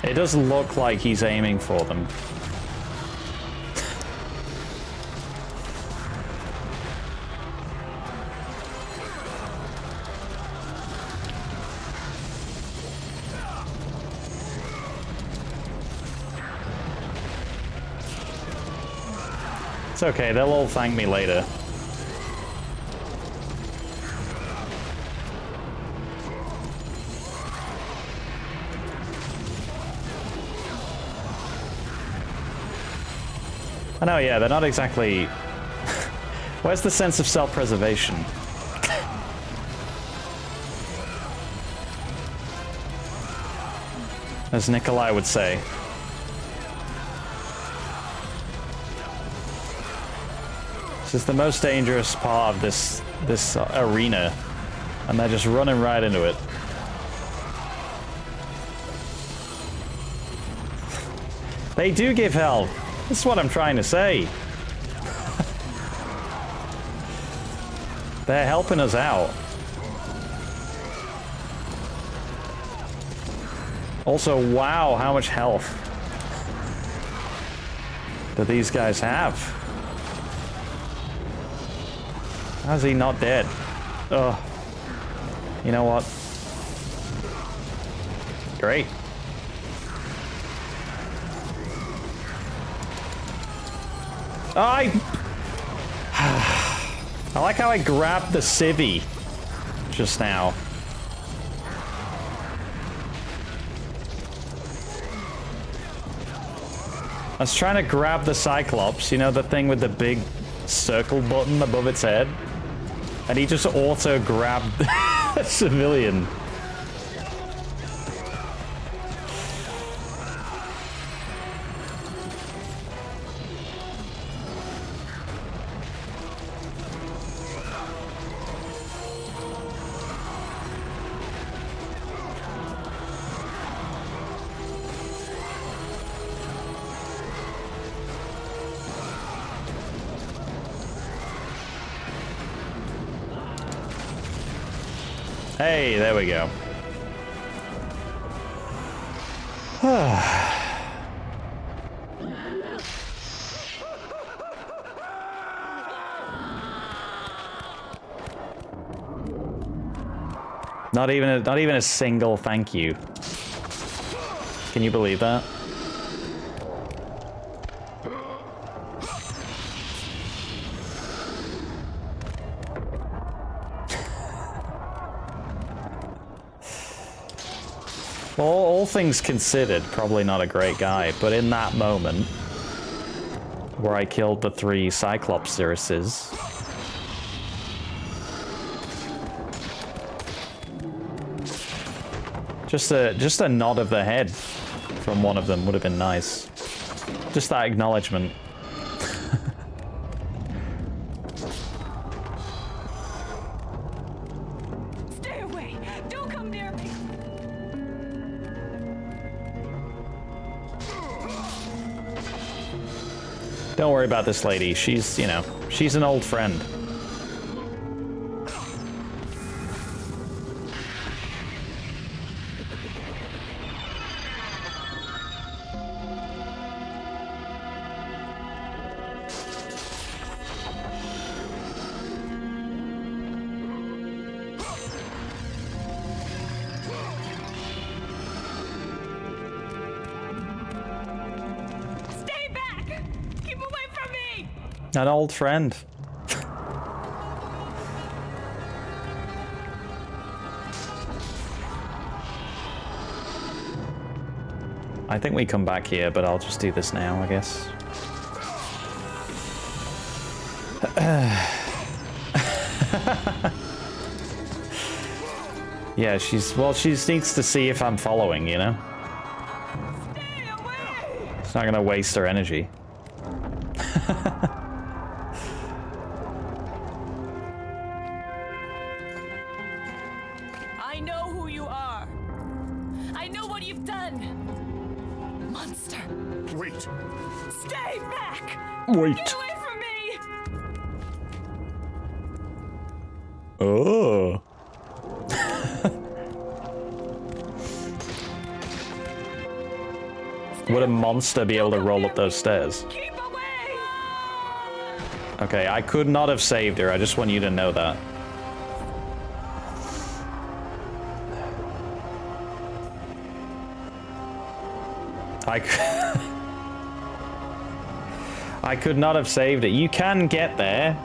It does look like he's aiming for them. It's okay, they'll all thank me later. I know, yeah, they're not exactly... Where's the sense of self-preservation? As Nikolai would say. This is the most dangerous part of this arena, and they're just running right into it. They do give health. That's what I'm trying to say. They're helping us out. Also, wow, how much health do these guys have? How's he not dead? Ugh. You know what? Great. I like how I grabbed the civvy just now. I was trying to grab the Cyclops, you know, the thing with the big circle button above its head, and he just auto-grabbed a civilian. Hey, there we go. Not even a single thank you. Can you believe that? things considered, probably not a great guy, but in that moment where I killed the 3 Cyclops Cirruses, just a nod of the head from one of them would have been nice. Just that acknowledgement. Stay away! Don't come near me! Don't worry about this lady. She's, you know, she's an old friend. An old friend. I think we come back here, but I'll just do this now, I guess. Yeah, well, she needs to see if I'm following, you know? It's not gonna waste her energy. I know who you are. I know what you've done. Monster. Wait. Stay back. Wait. Get away from me. Oh. Would a monster be able to roll up those stairs? Keep away. Okay, I could not have saved her. I just want you to know that. I could not have saved it. You can get there.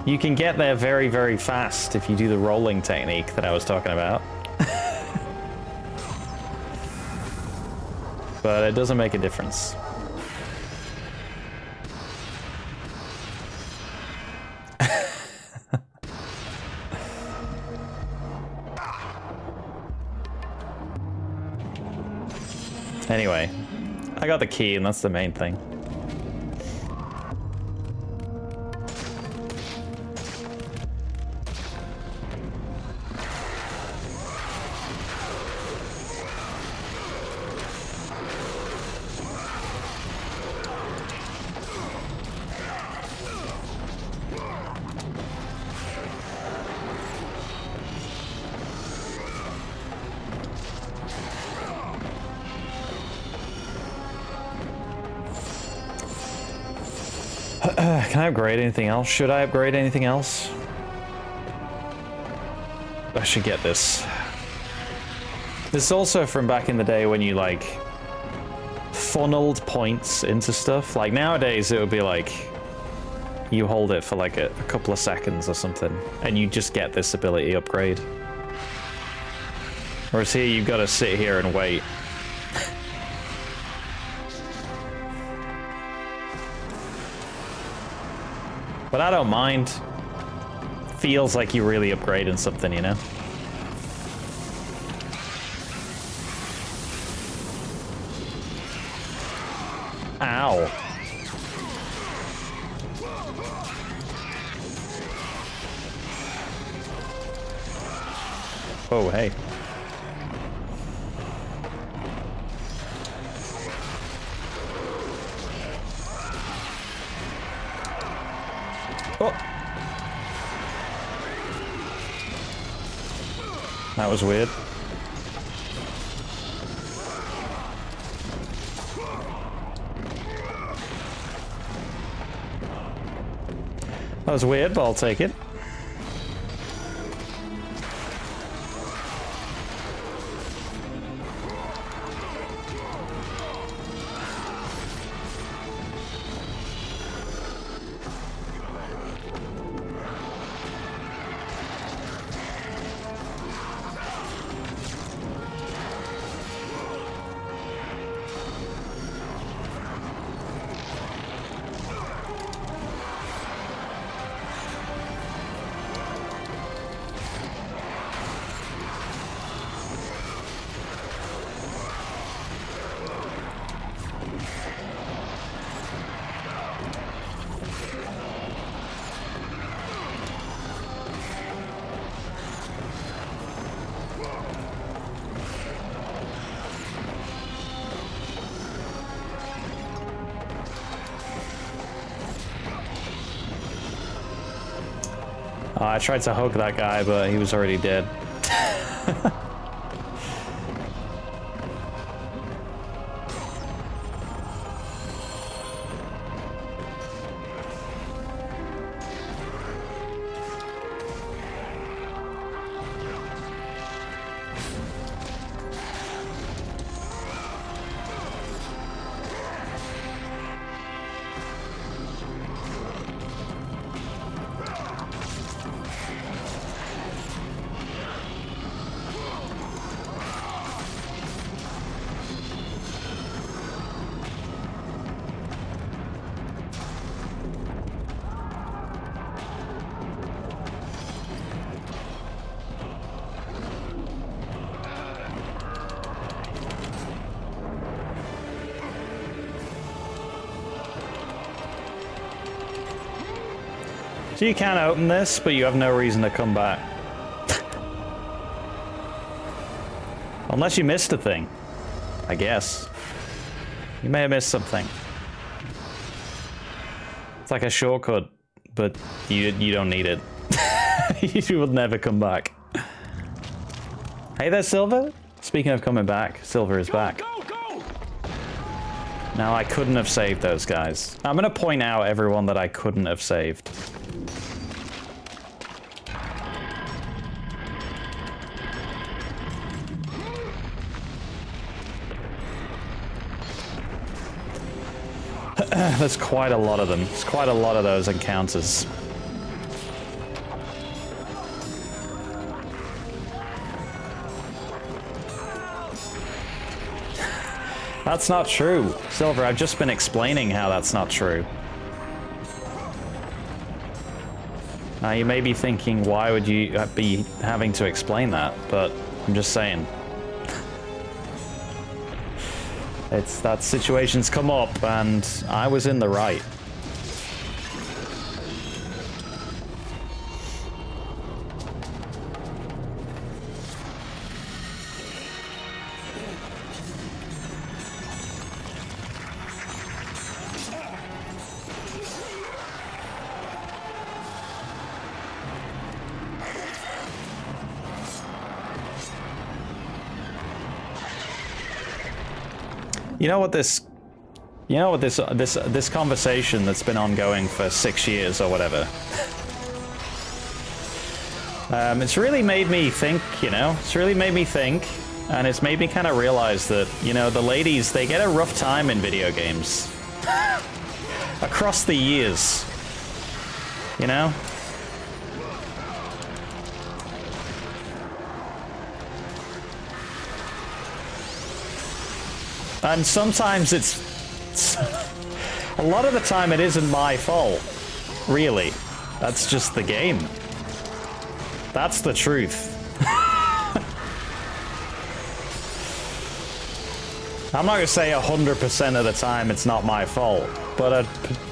You can get there very, very fast if you do the rolling technique that I was talking about. But it doesn't make a difference. Anyway, I got the key and that's the main thing. Can I upgrade anything else? Should I upgrade anything else? I should get this. This is also from back in the day when you, like, funneled points into stuff. Like, nowadays it would be like, you hold it for like a couple of seconds or something, and you just get this ability upgrade. Whereas here, you've got to sit here and wait. But I don't mind. Feels like you're really upgrading something, you know? Ow. Oh, hey. Oh. That was weird. That was weird, but I'll take it. I tried to hug that guy, but he was already dead. So you can open this, but you have no reason to come back. Unless you missed a thing, I guess. You may have missed something. It's like a shortcut, but you don't need it. You will never come back. Hey there, Silver. Speaking of coming back, Silver is back. Go! Now, I couldn't have saved those guys. I'm gonna point out everyone that I couldn't have saved. There's quite a lot of them. There's quite a lot of those encounters. That's not true. Silver, I've just been explaining how that's not true. Now you may be thinking, why would you be having to explain that? But I'm just saying. It's that situations come up, and I was in the right. You know what this conversation that's been ongoing for 6 years or whatever. It's really made me think, you know. It's really made me think, and it's made me kind of realize that, you know, the ladies, they get a rough time in video games. Across the years. You know? And sometimes it's a lot of the time it isn't my fault, really. That's just the game. That's the truth. I'm not gonna say 100% of the time it's not my fault, but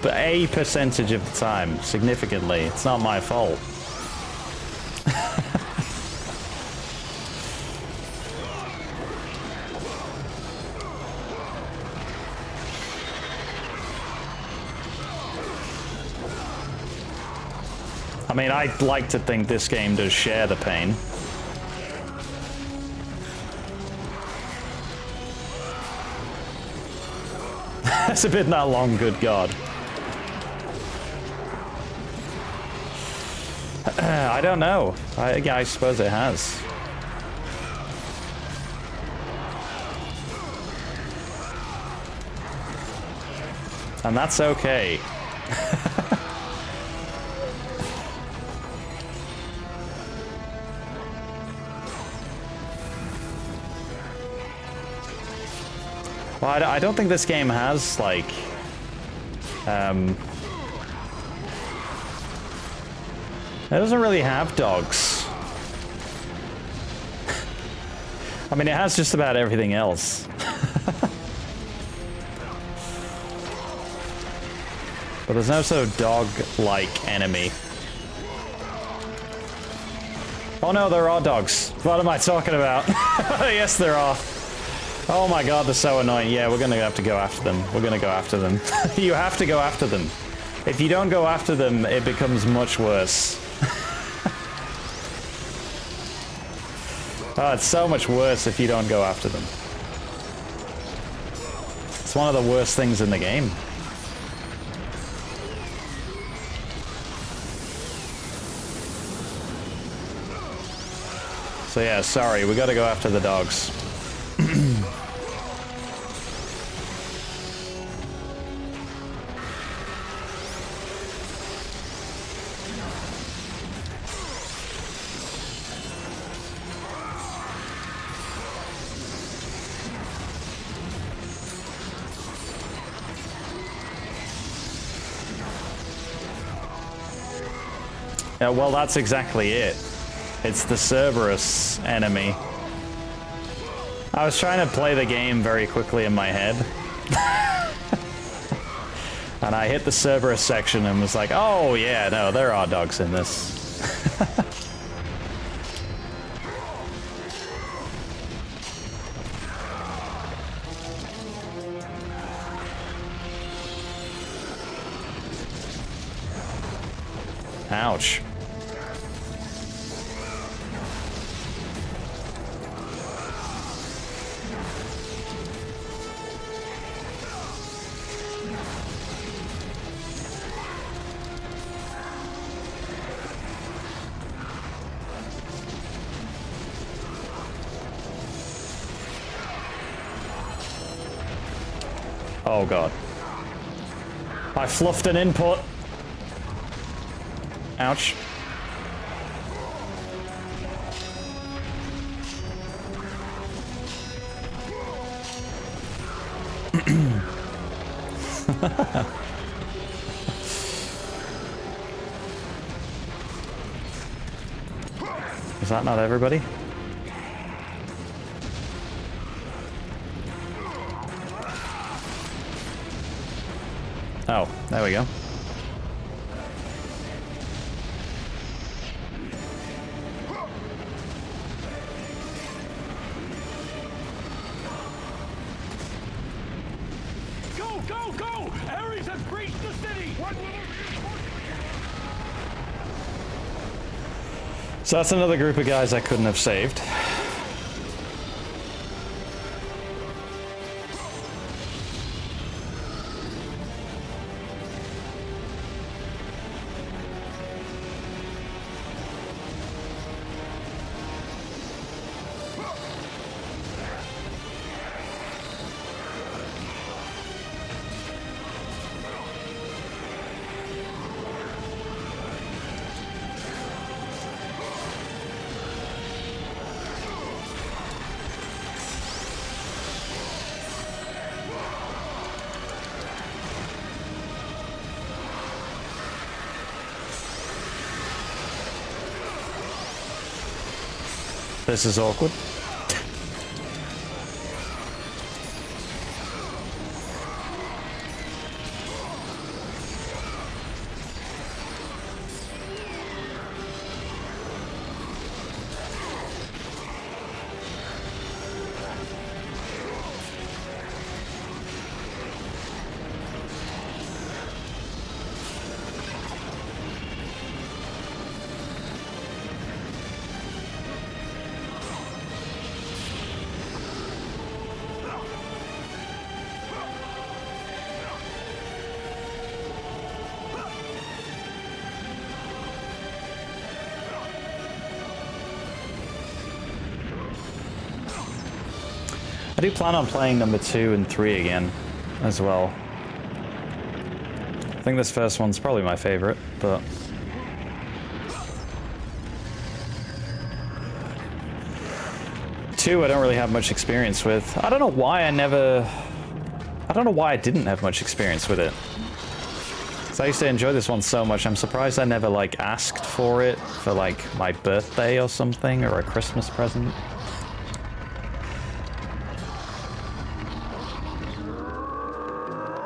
a percentage of the time, significantly, it's not my fault. I mean, I'd like to think this game does share the pain. It's a bit that long, good God. I don't know. I suppose it has. And that's okay. Well, I don't think this game has, like, it doesn't really have dogs. I mean, it has just about everything else. But there's no sort of dog-like enemy. Oh no, there are dogs. What am I talking about? Yes, there are. Oh my God, they're so annoying. Yeah, we're gonna have to go after them. We're gonna go after them. You have to go after them. If you don't go after them, it becomes much worse. Oh, it's so much worse if you don't go after them. It's one of the worst things in the game. So yeah, sorry, we gotta go after the dogs. Yeah, well, that's exactly it. It's the Cerberus enemy. I was trying to play the game very quickly in my head. And I hit the Cerberus section and was like, oh yeah, no, there are dogs in this. Ouch. Oh god. I fluffed an input. Ouch. Is that not everybody? Oh, there we go. Go, go, go! Ares has breached the city! So that's another group of guys I couldn't have saved. This is awkward. I do plan on playing number 2 and 3 again, as well. I think this first one's probably my favorite, but... Two, I don't really have much experience with. I don't know why I didn't have much experience with it. So I used to enjoy this one so much, I'm surprised I never, like, asked for it for, like, my birthday or something, or a Christmas present.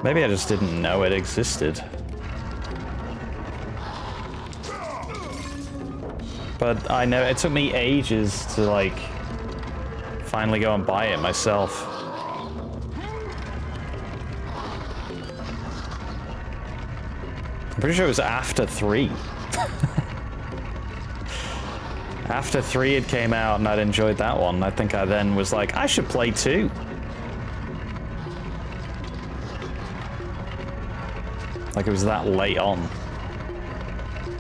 Maybe I just didn't know it existed. But I know it took me ages to, like, finally go and buy it myself. I'm pretty sure it was after 3. After 3 had came out and I'd enjoyed that one, I think I then was like, I should play 2. Like it was that late on.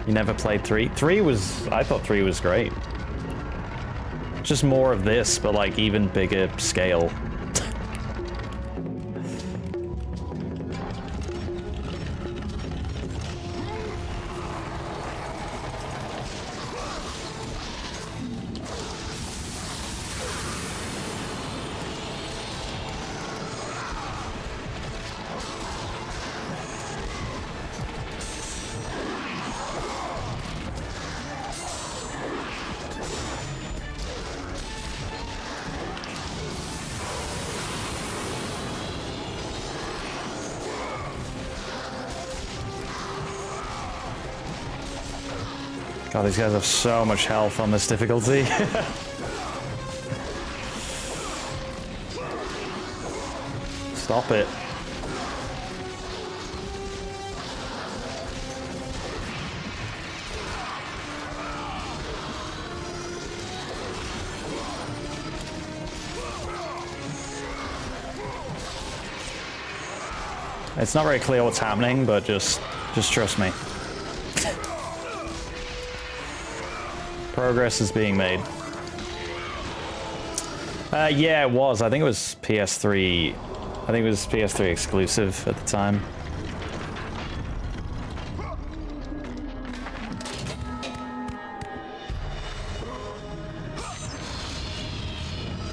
You never played 3? 3 was, I thought 3 was great. Just more of this, but like even bigger scale. God, these guys have so much health on this difficulty. Stop it. It's not very clear what's happening, but just trust me. Progress is being made. Yeah, it was. I think it was PS3. I think it was PS3 exclusive at the time.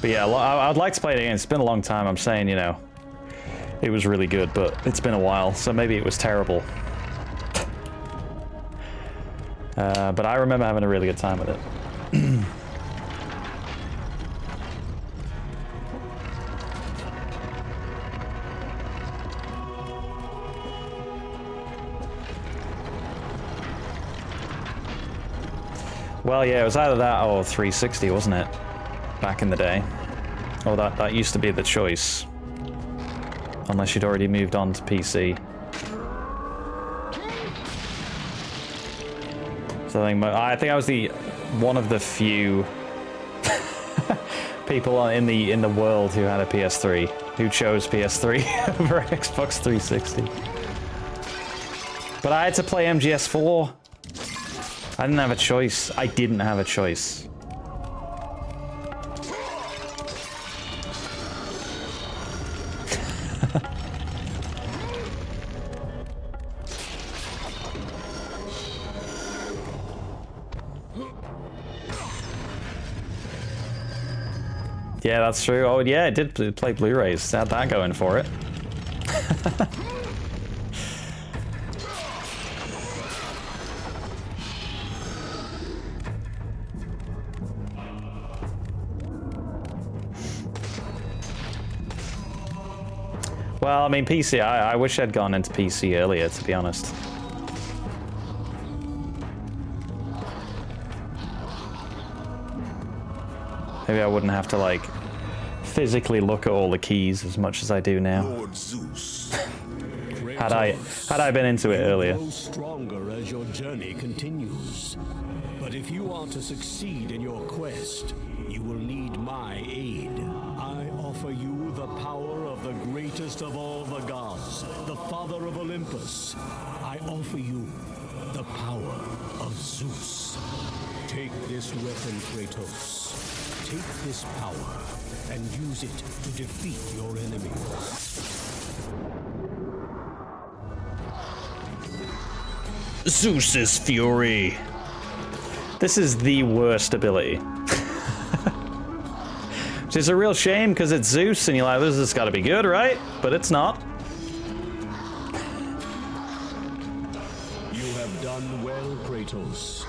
But yeah, I'd like to play it again. It's been a long time. I'm saying, you know, it was really good, but it's been a while, so maybe it was terrible. But I remember having a really good time with it. Well, yeah, it was either that or 360, wasn't it? Back in the day. Oh, that used to be the choice. Unless you'd already moved on to PC. So I think I was one of the few people in the world who had a PS3, who chose PS3 over Xbox 360. But I had to play MGS4. I didn't have a choice. I didn't have a choice. Yeah, that's true. Oh, yeah, it did play Blu-rays. It had that going for it. Well, I mean, PC, I wish I'd gone into PC earlier, to be honest. Maybe I wouldn't have to, like, physically look at all the keys as much as I do now. Lord Zeus. had I been into it earlier. Grow stronger as your journey continues. But if you are to succeed in your quest, you will need my aid. I offer you the power of the greatest of all the gods, the father of Olympus. I offer you the power of Zeus. Take this weapon, Kratos. Take this power and use it to defeat your enemies. Zeus's fury. This is the worst ability. Which is a real shame because it's Zeus and you're like, this has got to be good, right? But it's not. You have done well, Kratos.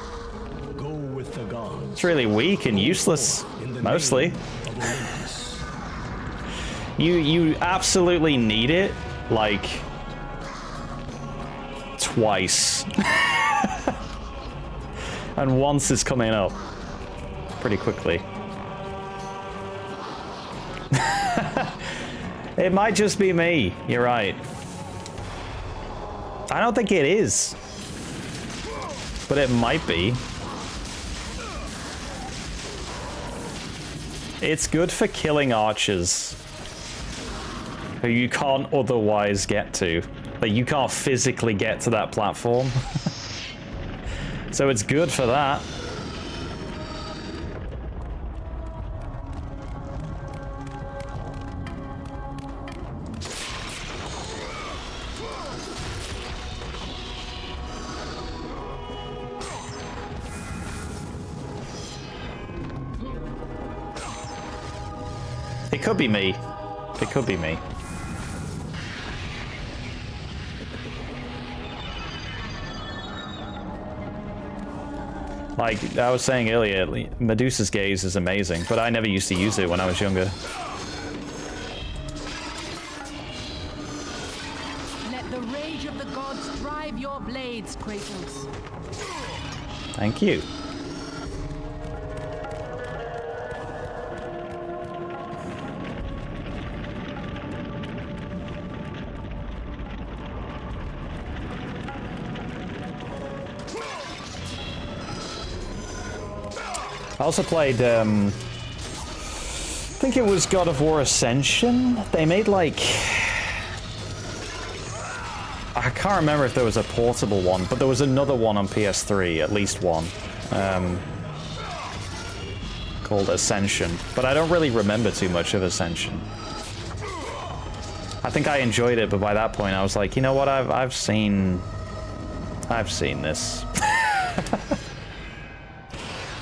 Go with the gods. It's really weak and useless, mostly. You absolutely need it, like, twice. And once it's coming up pretty quickly. It might just be me, you're right. I don't think it is. But it might be. It's good for killing archers who you can't otherwise get to. Like, you can't physically get to that platform. So it's good for that. It could be me. It could be me. Like I was saying earlier, Medusa's gaze is amazing, but I never used to use it when I was younger. Let the rage of the gods drive your blades, Kratos. Thank you. I also played, I think it was God of War Ascension. They made like, I can't remember if there was a portable one, but there was another one on PS3, at least one, called Ascension. But I don't really remember too much of Ascension. I think I enjoyed it, but by that point I was like, you know what, I've seen this.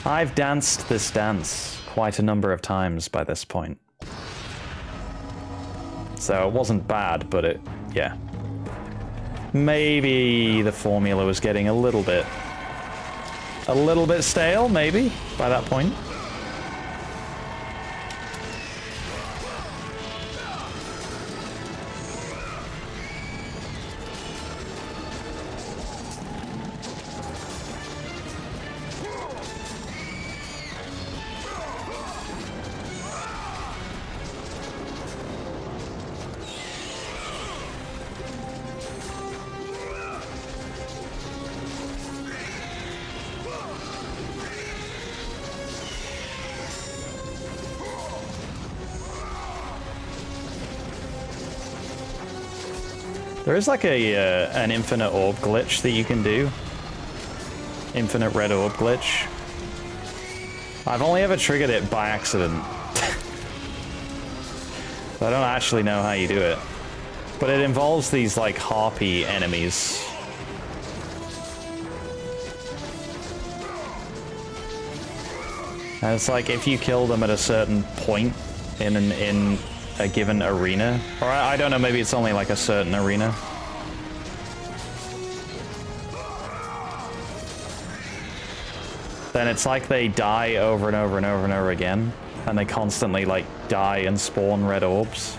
I've danced this dance quite a number of times by this point. So it wasn't bad, but it, yeah. Maybe the formula was getting a little bit stale, maybe, by that point. There is like an infinite orb glitch that you can do. Infinite red orb glitch. I've only ever triggered it by accident. I don't actually know how you do it. But it involves these like harpy enemies. And it's like if you kill them at a certain point in a given arena, or I don't know, maybe it's only like a certain arena. Then it's like they die over and over and over and over again, and they constantly like die and spawn red orbs.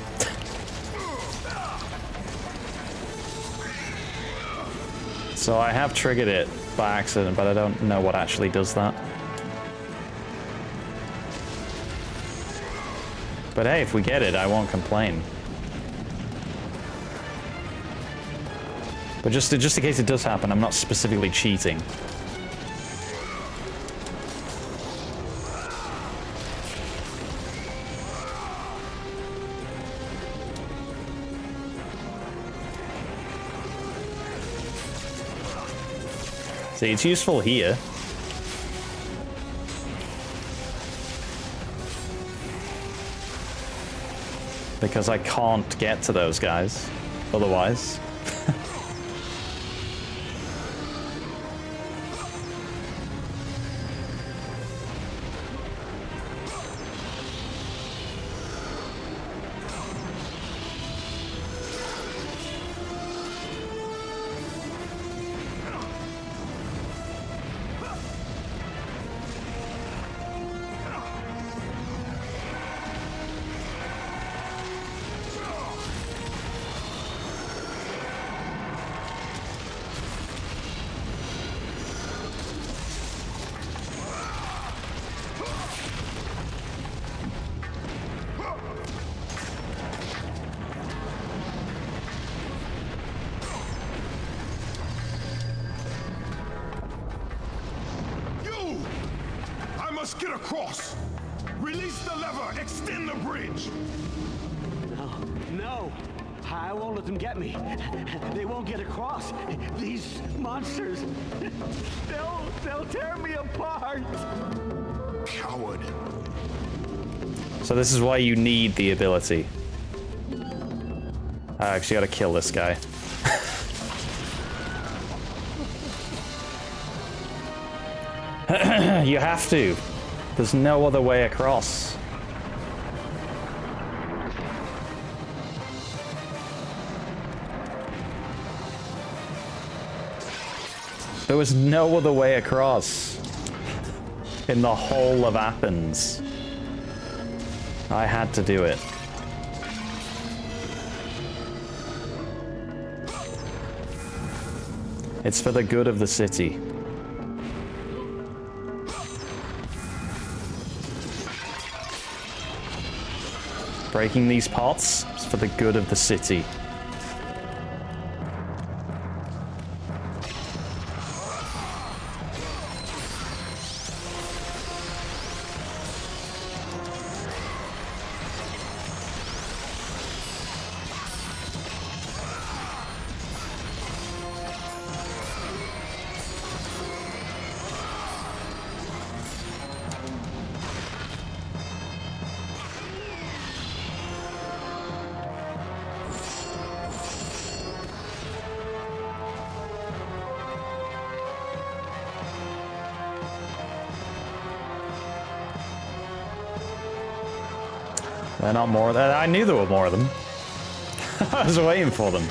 So I have triggered it by accident, but I don't know what actually does that. But hey, if we get it, I won't complain. But just in case it does happen, I'm not specifically cheating. See, it's useful here. Because I can't get to those guys otherwise. Get across! Release the lever! Extend the bridge! No! I won't let them get me. They won't get across. These monsters, they'll tear me apart. Coward. So this is why you need the ability. I actually gotta kill this guy. You have to. There's no other way across. There was no other way across in the whole of Athens. I had to do it. It's for the good of the city. Breaking these pots is for the good of the city. They're not more. I knew there were more of them. I was waiting for them.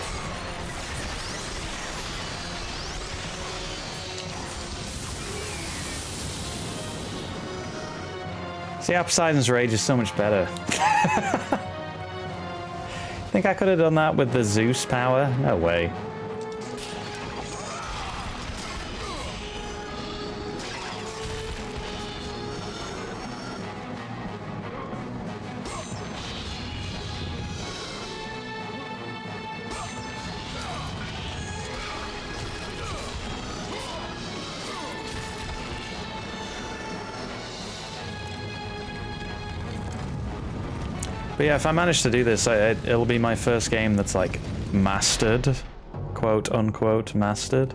See how Poseidon's Rage is so much better. Think I could have done that with the Zeus power? No way. But yeah, if I manage to do this, it'll be my first game that's like mastered, quote unquote mastered,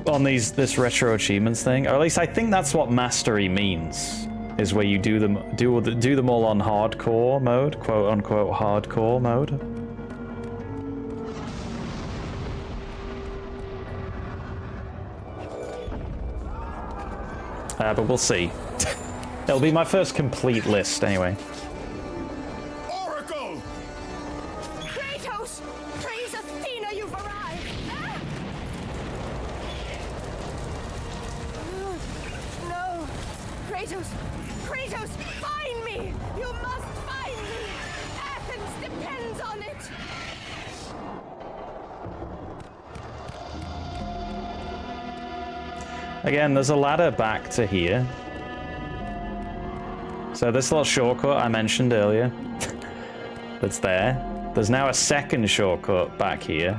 on this retro achievements thing. Or at least I think that's what mastery means, is where you do them all on hardcore mode, quote unquote hardcore mode. But we'll see. It'll be my first complete list anyway. Kratos, find me! You must find me! Athens depends on it! Again, there's a ladder back to here. So this little shortcut I mentioned earlier, that's there. There's now a second shortcut back here.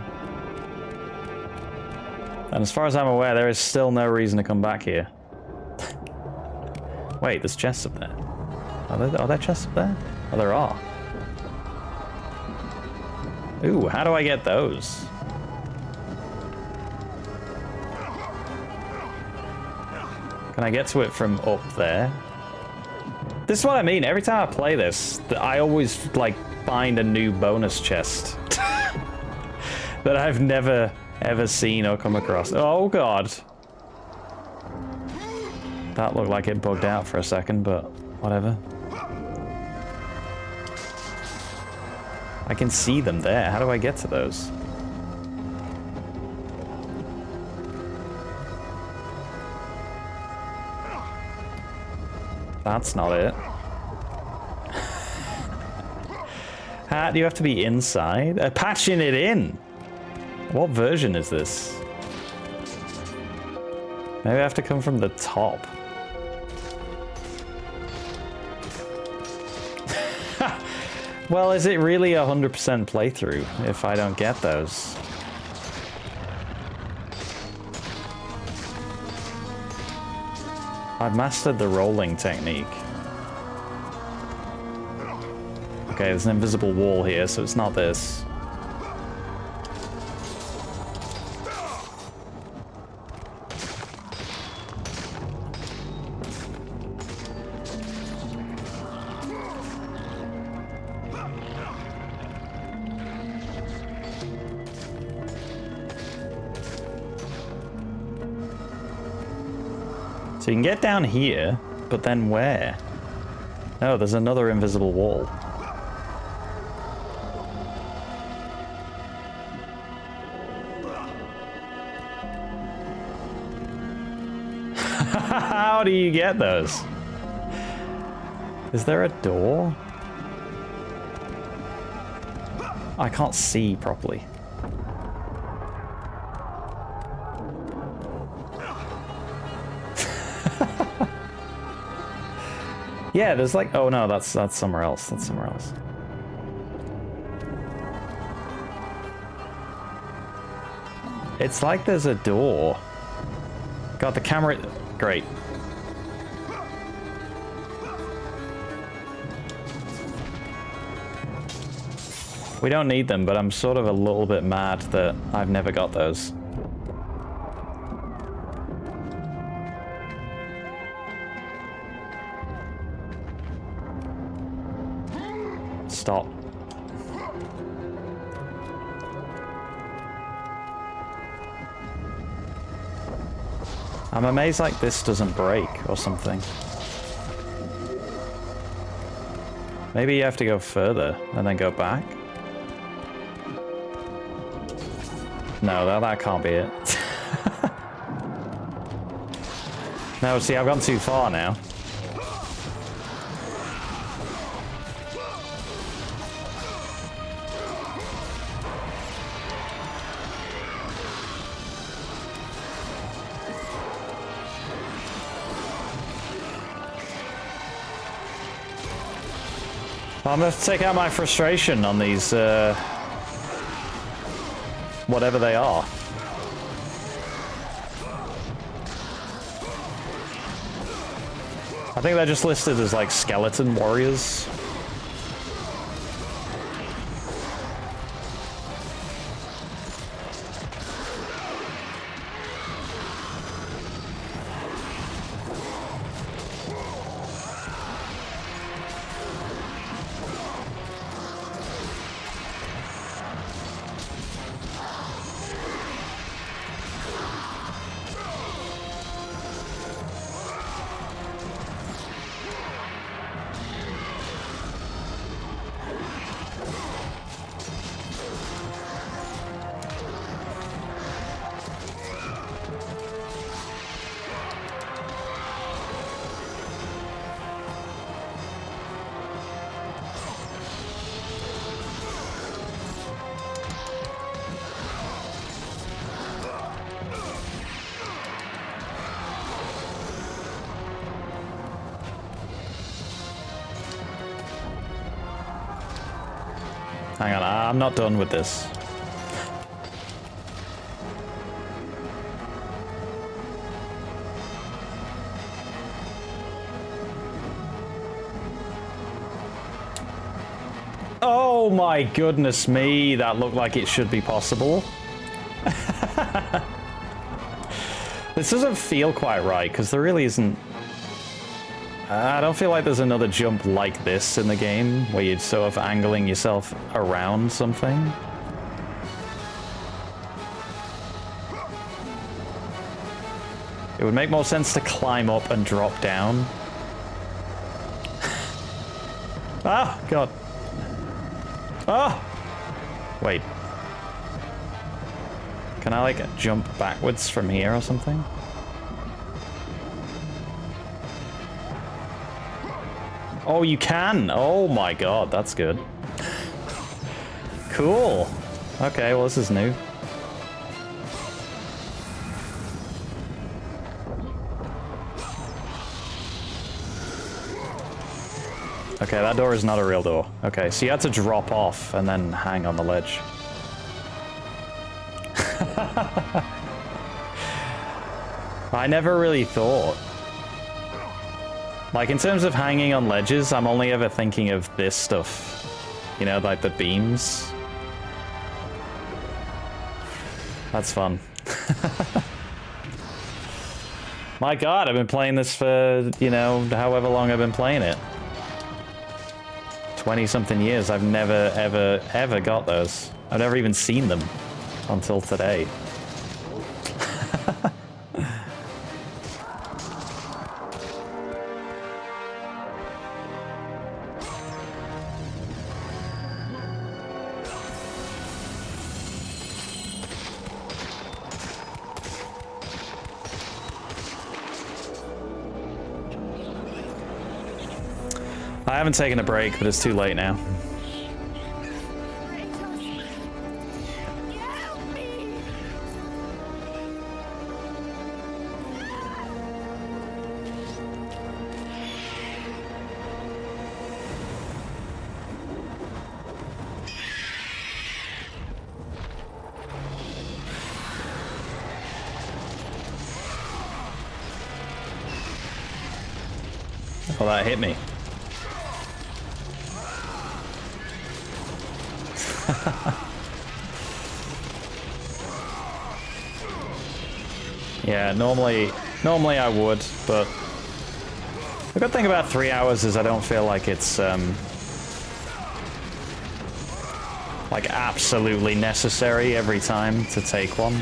And as far as I'm aware, there is still no reason to come back here. Wait, there's chests up there. Are there chests up there? Oh, there are. Ooh, how do I get those? Can I get to it from up there? This is what I mean. Every time I play this, I always, like, find a new bonus chest that I've never, ever seen or come across. Oh, God. That looked like it bugged out for a second, but whatever. I can see them there. How do I get to those? That's not it. How do you have to be inside? Patching it in! What version is this? Maybe I have to come from the top. Well, is it really 100% playthrough if I don't get those? I've mastered the rolling technique. Okay, there's an invisible wall here, so it's not this. So you can get down here, but then where? Oh, there's another invisible wall. How do you get those? Is there a door? I can't see properly. Yeah, there's like, oh no, that's somewhere else. That's somewhere else. It's like there's a door. God, the camera, great. We don't need them, but I'm sort of a little bit mad that I've never got those. Stop. I'm amazed like this doesn't break or something. Maybe you have to go further and then go back. No, that can't be it. No, see, I've gone too far now. I'm gonna have to take out my frustration on these, whatever they are. I think they're just listed as like skeleton warriors. Hang on, I'm not done with this. Oh my goodness me, that looked like it should be possible. This doesn't feel quite right, because there really isn't... I don't feel like there's another jump like this in the game, where you're sort of angling yourself around something. It would make more sense to climb up and drop down. Ah, God. Ah! Wait. Can I, like, jump backwards from here or something? Oh, you can! Oh my God, that's good. Cool. Okay, well, this is new. Okay, that door is not a real door. Okay, so you had to drop off and then hang on the ledge. I never really thought. Like, in terms of hanging on ledges, I'm only ever thinking of this stuff. You know, like the beams. That's fun. My god, I've been playing this for, you know, however long I've been playing it. 20-something years. I've never, ever got those. I've never even seen them until today. I haven't taken a break, but it's too late now. Oh, that hit me. Yeah, normally I would, but the good thing about 3 hours is I don't feel like it's like absolutely necessary every time to take one.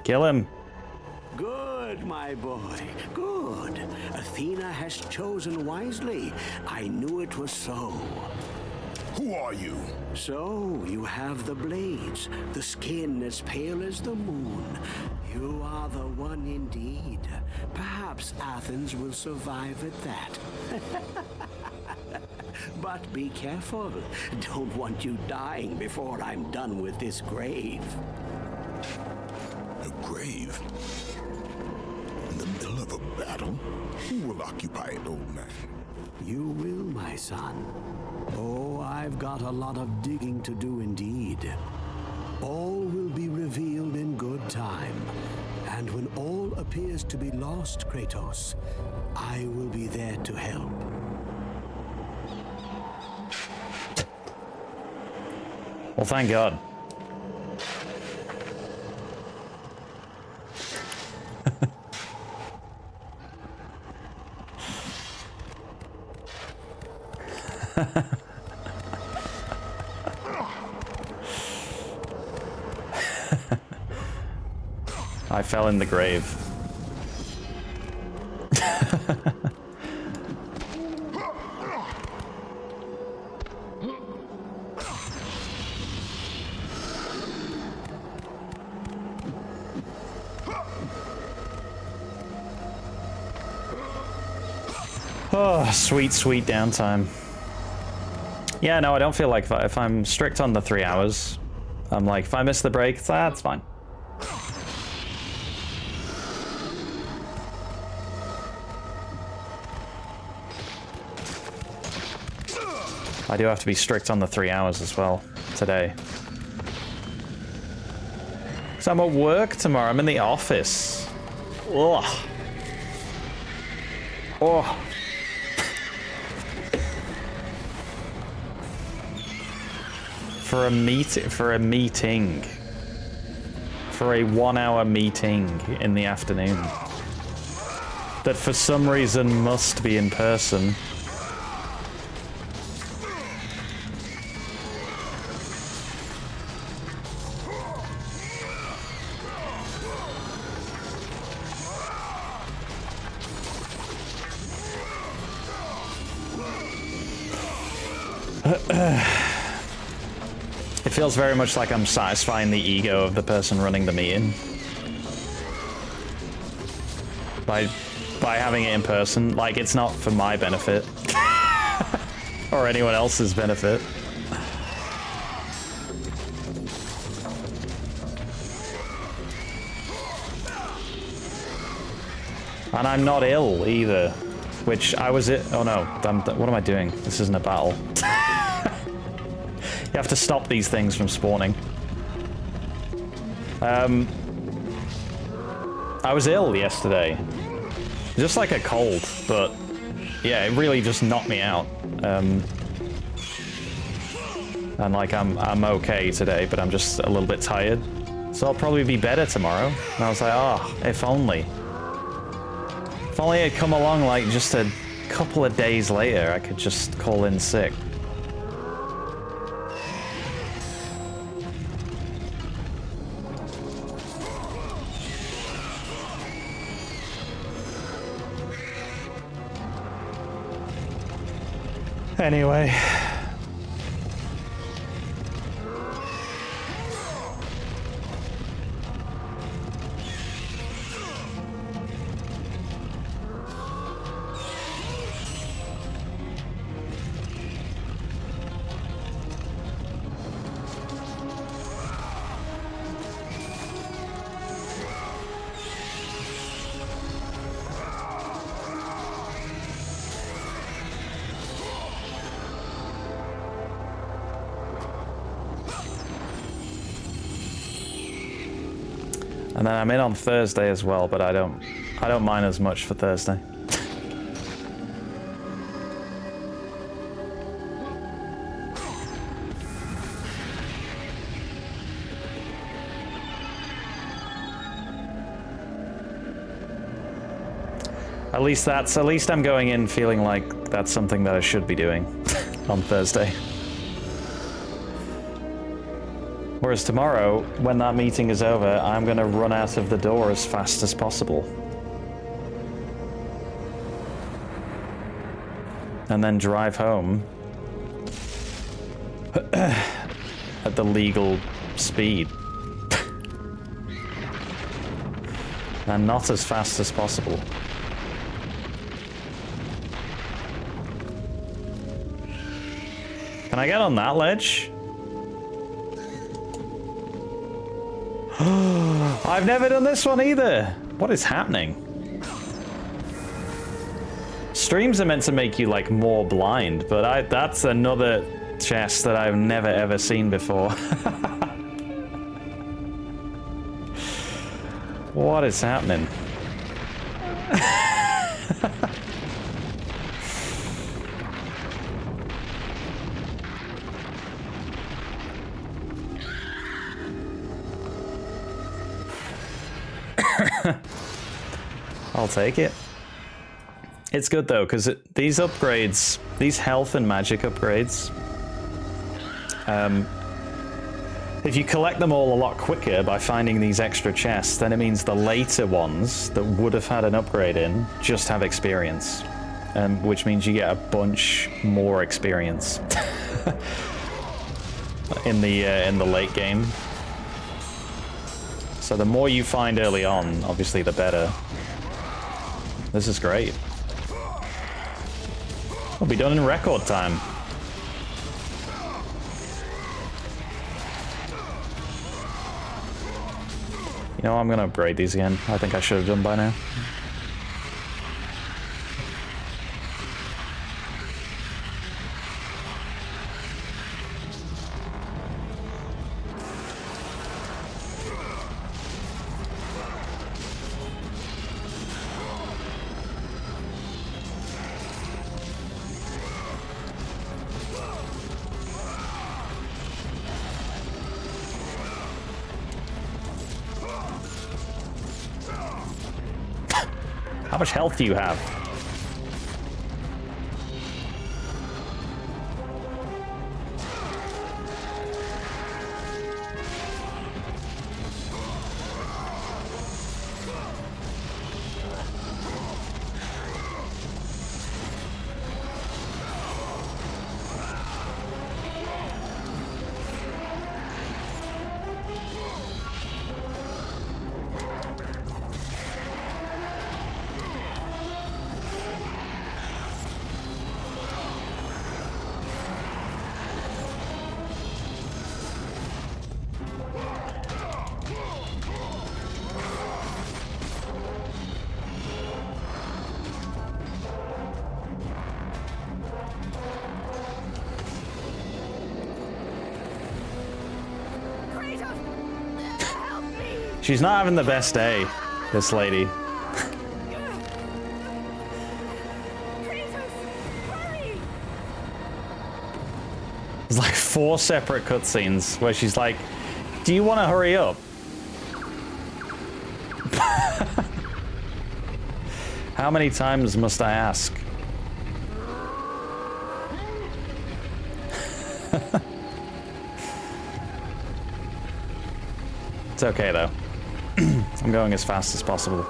Kill him. Good, my boy. Good. Athena has chosen wisely. I knew it was so. Who are you? So, you have the blades, the skin as pale as the moon. You are the one indeed. Perhaps Athens will survive at that. But be careful. Don't want you dying before I'm done with this grave. A grave? In the middle of a battle? Who will occupy it, old man? You will, my son. Oh, I've got a lot of digging to do indeed. All will be revealed in good time. And when all appears to be lost, Kratos, I will be there to help. Well, thank God. I fell in the grave. Oh, sweet, sweet downtime. Yeah, no, I don't feel like if I'm strict on the 3 hours, I'm like, if I miss the break, that's fine. I do have to be strict on the 3 hours as well today. So I'm at work tomorrow. I'm in the office. Ugh. Oh. For a meeting. For a 1 hour meeting in the afternoon. That for some reason must be in person. It feels very much like I'm satisfying the ego of the person running the meeting. By having it in person. Like, it's not for my benefit. Or anyone else's benefit. And I'm not ill either. Which I was it. Oh no, what am I doing? This isn't a battle. You have to stop these things from spawning. I was ill yesterday. Just like a cold, but yeah, it really just knocked me out. And like I'm okay today, but I'm just a little bit tired. So I'll probably be better tomorrow. And I was like, oh, if only. If only it had come along like just a couple of days later, I could just call in sick. Anyway. And then I'm in on Thursday as well, but I don't mind as much for Thursday. At least I'm going in feeling like that's something that I should be doing on Thursday. Whereas tomorrow, when that meeting is over, I'm going to run out of the door as fast as possible. And then drive home at the legal speed. And not as fast as possible. Can I get on that ledge? I've never done this one either. What is happening? Streams are meant to make you like more blind, but that's another chest that I've never ever seen before. What is happening? I'll take it. It's good though, because these upgrades, these health and magic upgrades, if you collect them all a lot quicker by finding these extra chests, then it means the later ones that would have had an upgrade in just have experience, which means you get a bunch more experience in the late game. So the more you find early on, obviously the better. This is great. We'll be done in record time. You know, I'm gonna upgrade these again. I think I should have done by now. How much health do you have? She's not having the best day, this lady. There's like 4 separate cutscenes where she's like, do you want to hurry up? How many times must I ask? It's okay though. I'm going as fast as possible.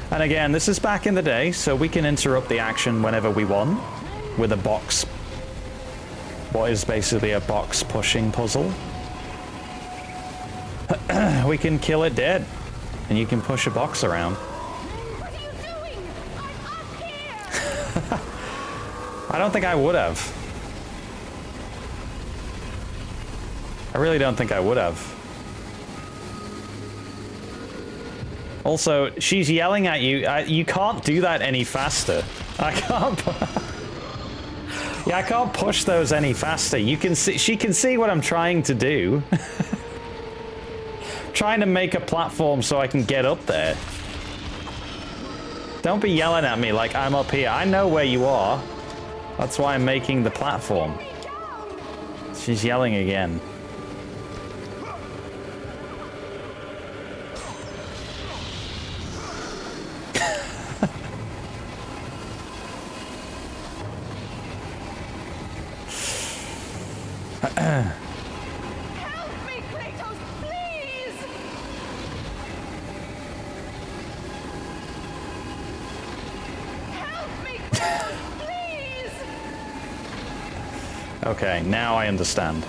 And again, this is back in the day, so we can interrupt the action whenever we want with a box. What is basically a box pushing puzzle. We can kill it dead, and you can push a box around. What are you doing? I'm up here! I don't think I would have. I really don't think I would have. Also, she's yelling at you. You can't do that any faster. I can't. Yeah, I can't push those any faster. You can see. She can see what I'm trying to do. Trying to make a platform so I can get up there. Don't be yelling at me like I'm up here. I know where you are. That's why I'm making the platform. She's yelling again. Help me, Kratos, please! Help me, Kratos, please! Okay, now I understand.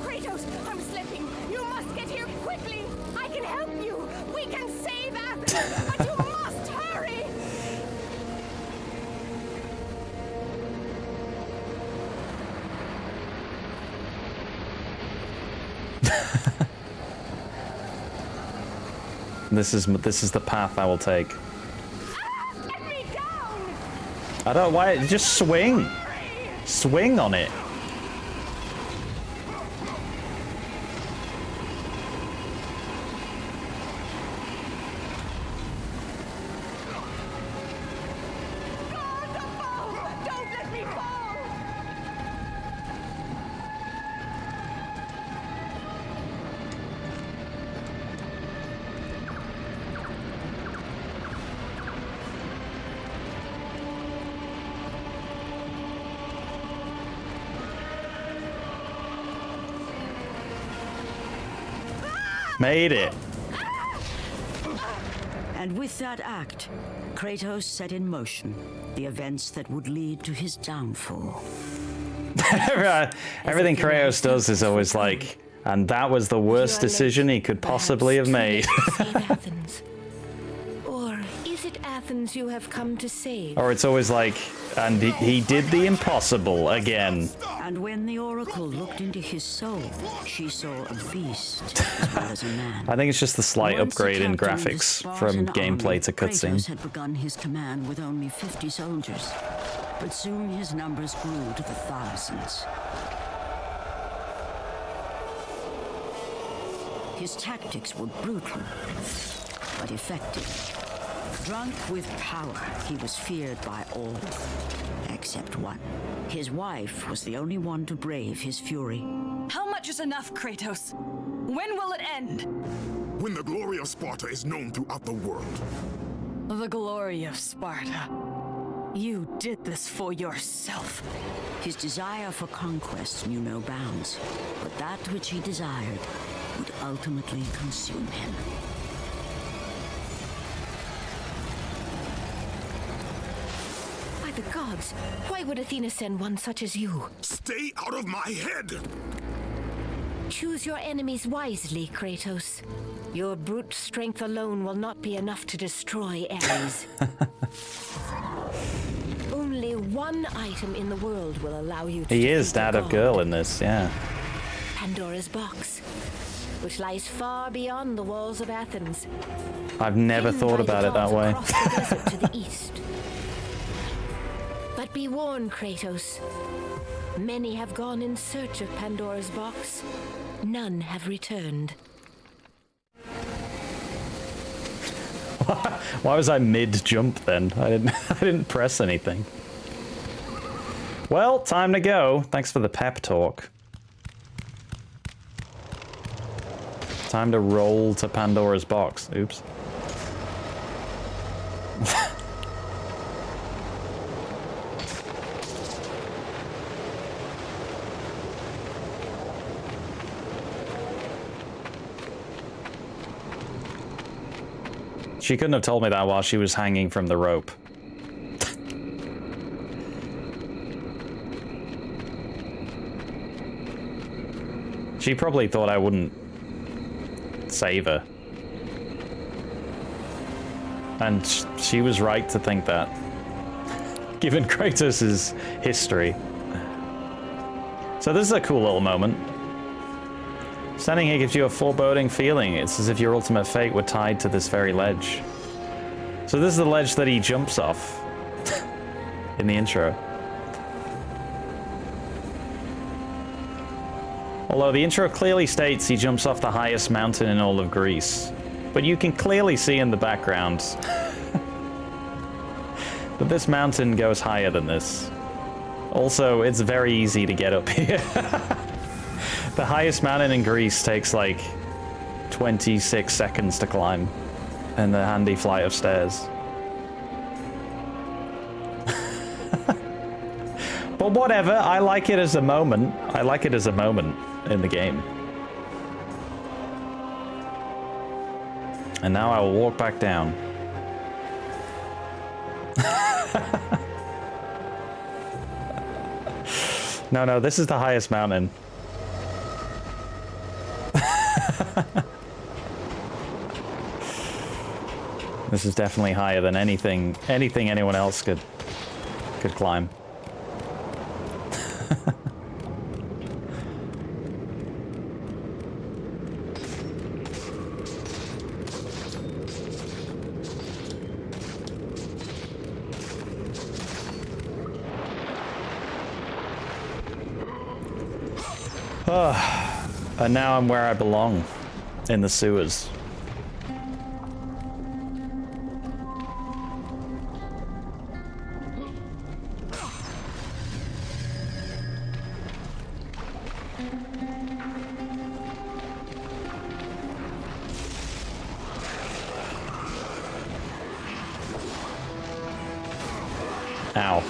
Kratos, I'm slipping. You must get here quickly. I can help you. We can save Athens, but you must hurry. This is the path I will take. Let me down. I don't why just swing. Swing on it. God above, don't let me fall. Made it. And with that act, Kratos set in motion the events that would lead to his downfall. Everything Kratos does is always like, and that was the worst decision he could possibly have made. Save Athens. Or is it Athens you have come to save? Or it's always like, and he did the impossible again. And when the Oracle looked into his soul, she saw a beast as well as a man. I think it's just the slight Once upgrade in captain of the graphics Spartan from gameplay army, to cutscene. Kratos had begun his command with only 50 soldiers. But soon his numbers grew to the thousands. His tactics were brutal, but effective. Drunk with power, he was feared by all, except one. His wife was the only one to brave his fury. How much is enough, Kratos? When will it end? When the glory of Sparta is known throughout the world. The glory of Sparta. You did this for yourself. His desire for conquest knew no bounds, but that which he desired would ultimately consume him. By the gods, why would Athena send one such as you? Stay out of my head! Choose your enemies wisely, Kratos. Your brute strength alone will not be enough to destroy Ares. Only one item in the world will allow you to He is dad of girl in this, yeah. Pandora's box, which lies far beyond the walls of Athens. I've never thought about it that way. Across the desert to the east. But be warned, Kratos. Many have gone in search of Pandora's box. None have returned. Why was I mid-jump then? I didn't press anything. Well, time to go. Thanks for the pep talk. Time to roll to Pandora's box. Oops. She couldn't have told me that while she was hanging from the rope. She probably thought I wouldn't save her. And she was right to think that, given Kratos' history. So this is a cool little moment. Standing here gives you a foreboding feeling. It's as if your ultimate fate were tied to this very ledge. So this is the ledge that he jumps off in the intro. Although the intro clearly states he jumps off the highest mountain in all of Greece. But you can clearly see in the background that this mountain goes higher than this. Also, it's very easy to get up here. The highest mountain in Greece takes like 26 seconds to climb, and a handy flight of stairs. But whatever, I like it as a moment. I like it as a moment in the game. And now I will walk back down. No, this is the highest mountain. This is definitely higher than anything anyone else could climb. And now I'm where I belong, in the sewers. Ow.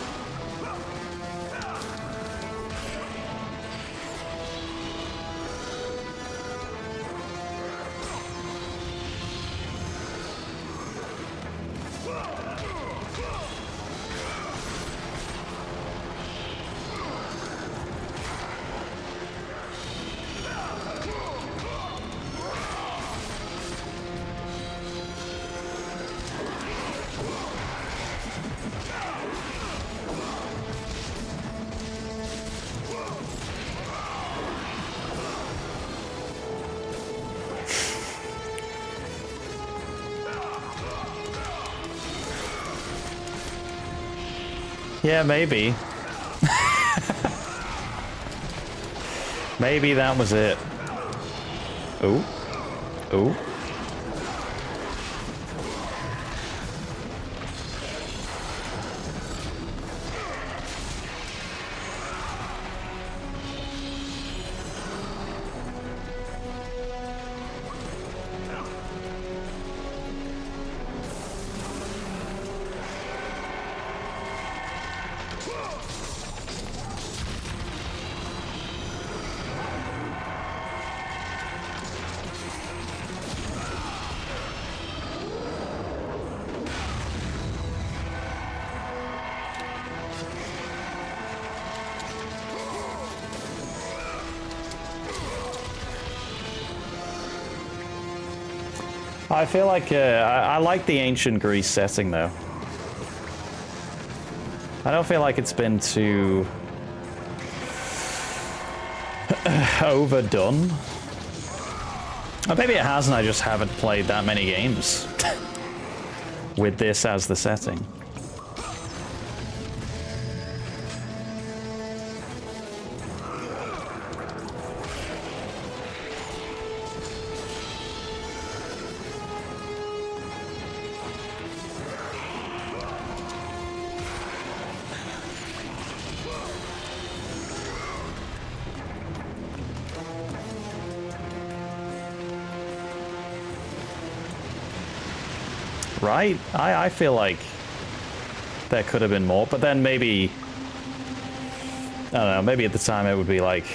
Yeah, maybe. Maybe that was it. Ooh. Ooh. I feel like I like the ancient Greece setting though. I don't feel like it's been too overdone. Or maybe it has and I just haven't played that many games with this as the setting. Right? I feel like there could have been more, but then maybe, I don't know, maybe at the time it would be like,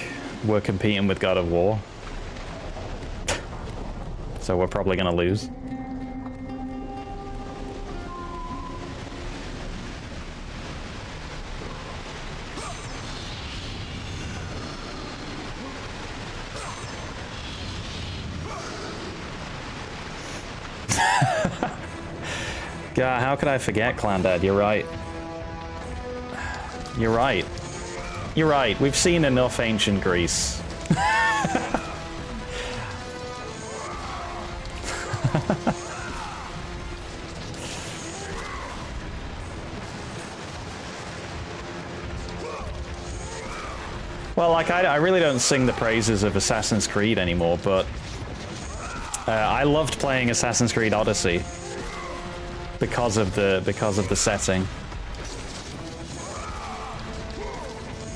we're competing with God of War. So we're probably gonna lose. God, how could I forget Clan Dad? You're right. You're right. You're right. We've seen enough ancient Greece. Well, like, I really don't sing the praises of Assassin's Creed anymore, but I loved playing Assassin's Creed Odyssey. Because of the setting.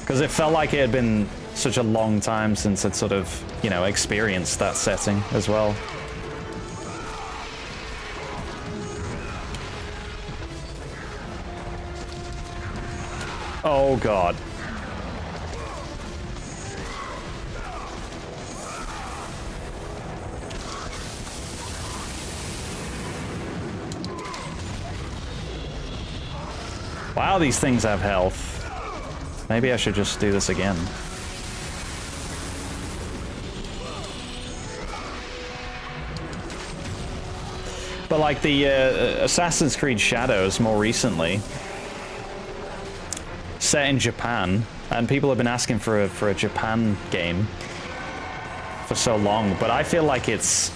Because it felt like it had been such a long time since I'd sort of, you know, experienced that setting as well. Oh god. Wow, these things have health. Maybe I should just do this again. But like the Assassin's Creed Shadows more recently, set in Japan, and people have been asking for a Japan game for so long, but I feel like it's...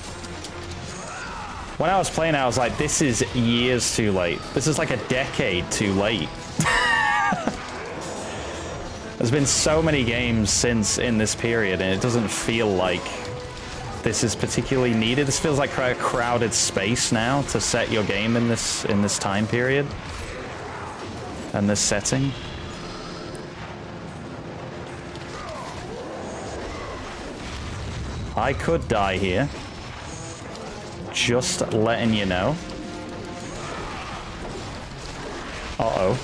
When I was playing, I was like, this is years too late. This is like a decade too late. There's been so many games since in this period, and it doesn't feel like this is particularly needed. This feels like a crowded space now to set your game in this time period and this setting. I could die here. Just letting you know. Uh-oh.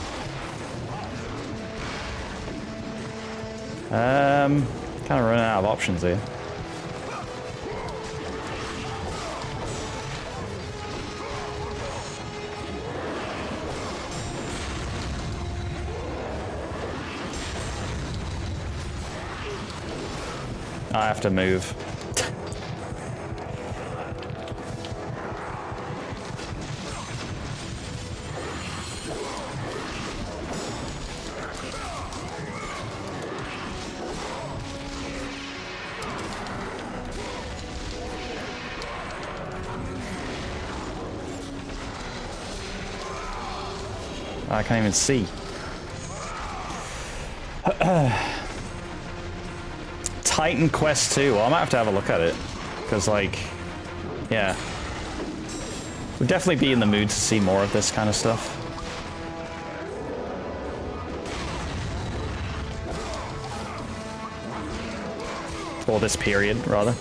Kind of running out of options here. I have to move. I can't even see. Titan Quest 2. Well, I might have to have a look at it. Because, like, yeah. We'd definitely be in the mood to see more of this kind of stuff. Or this period, rather.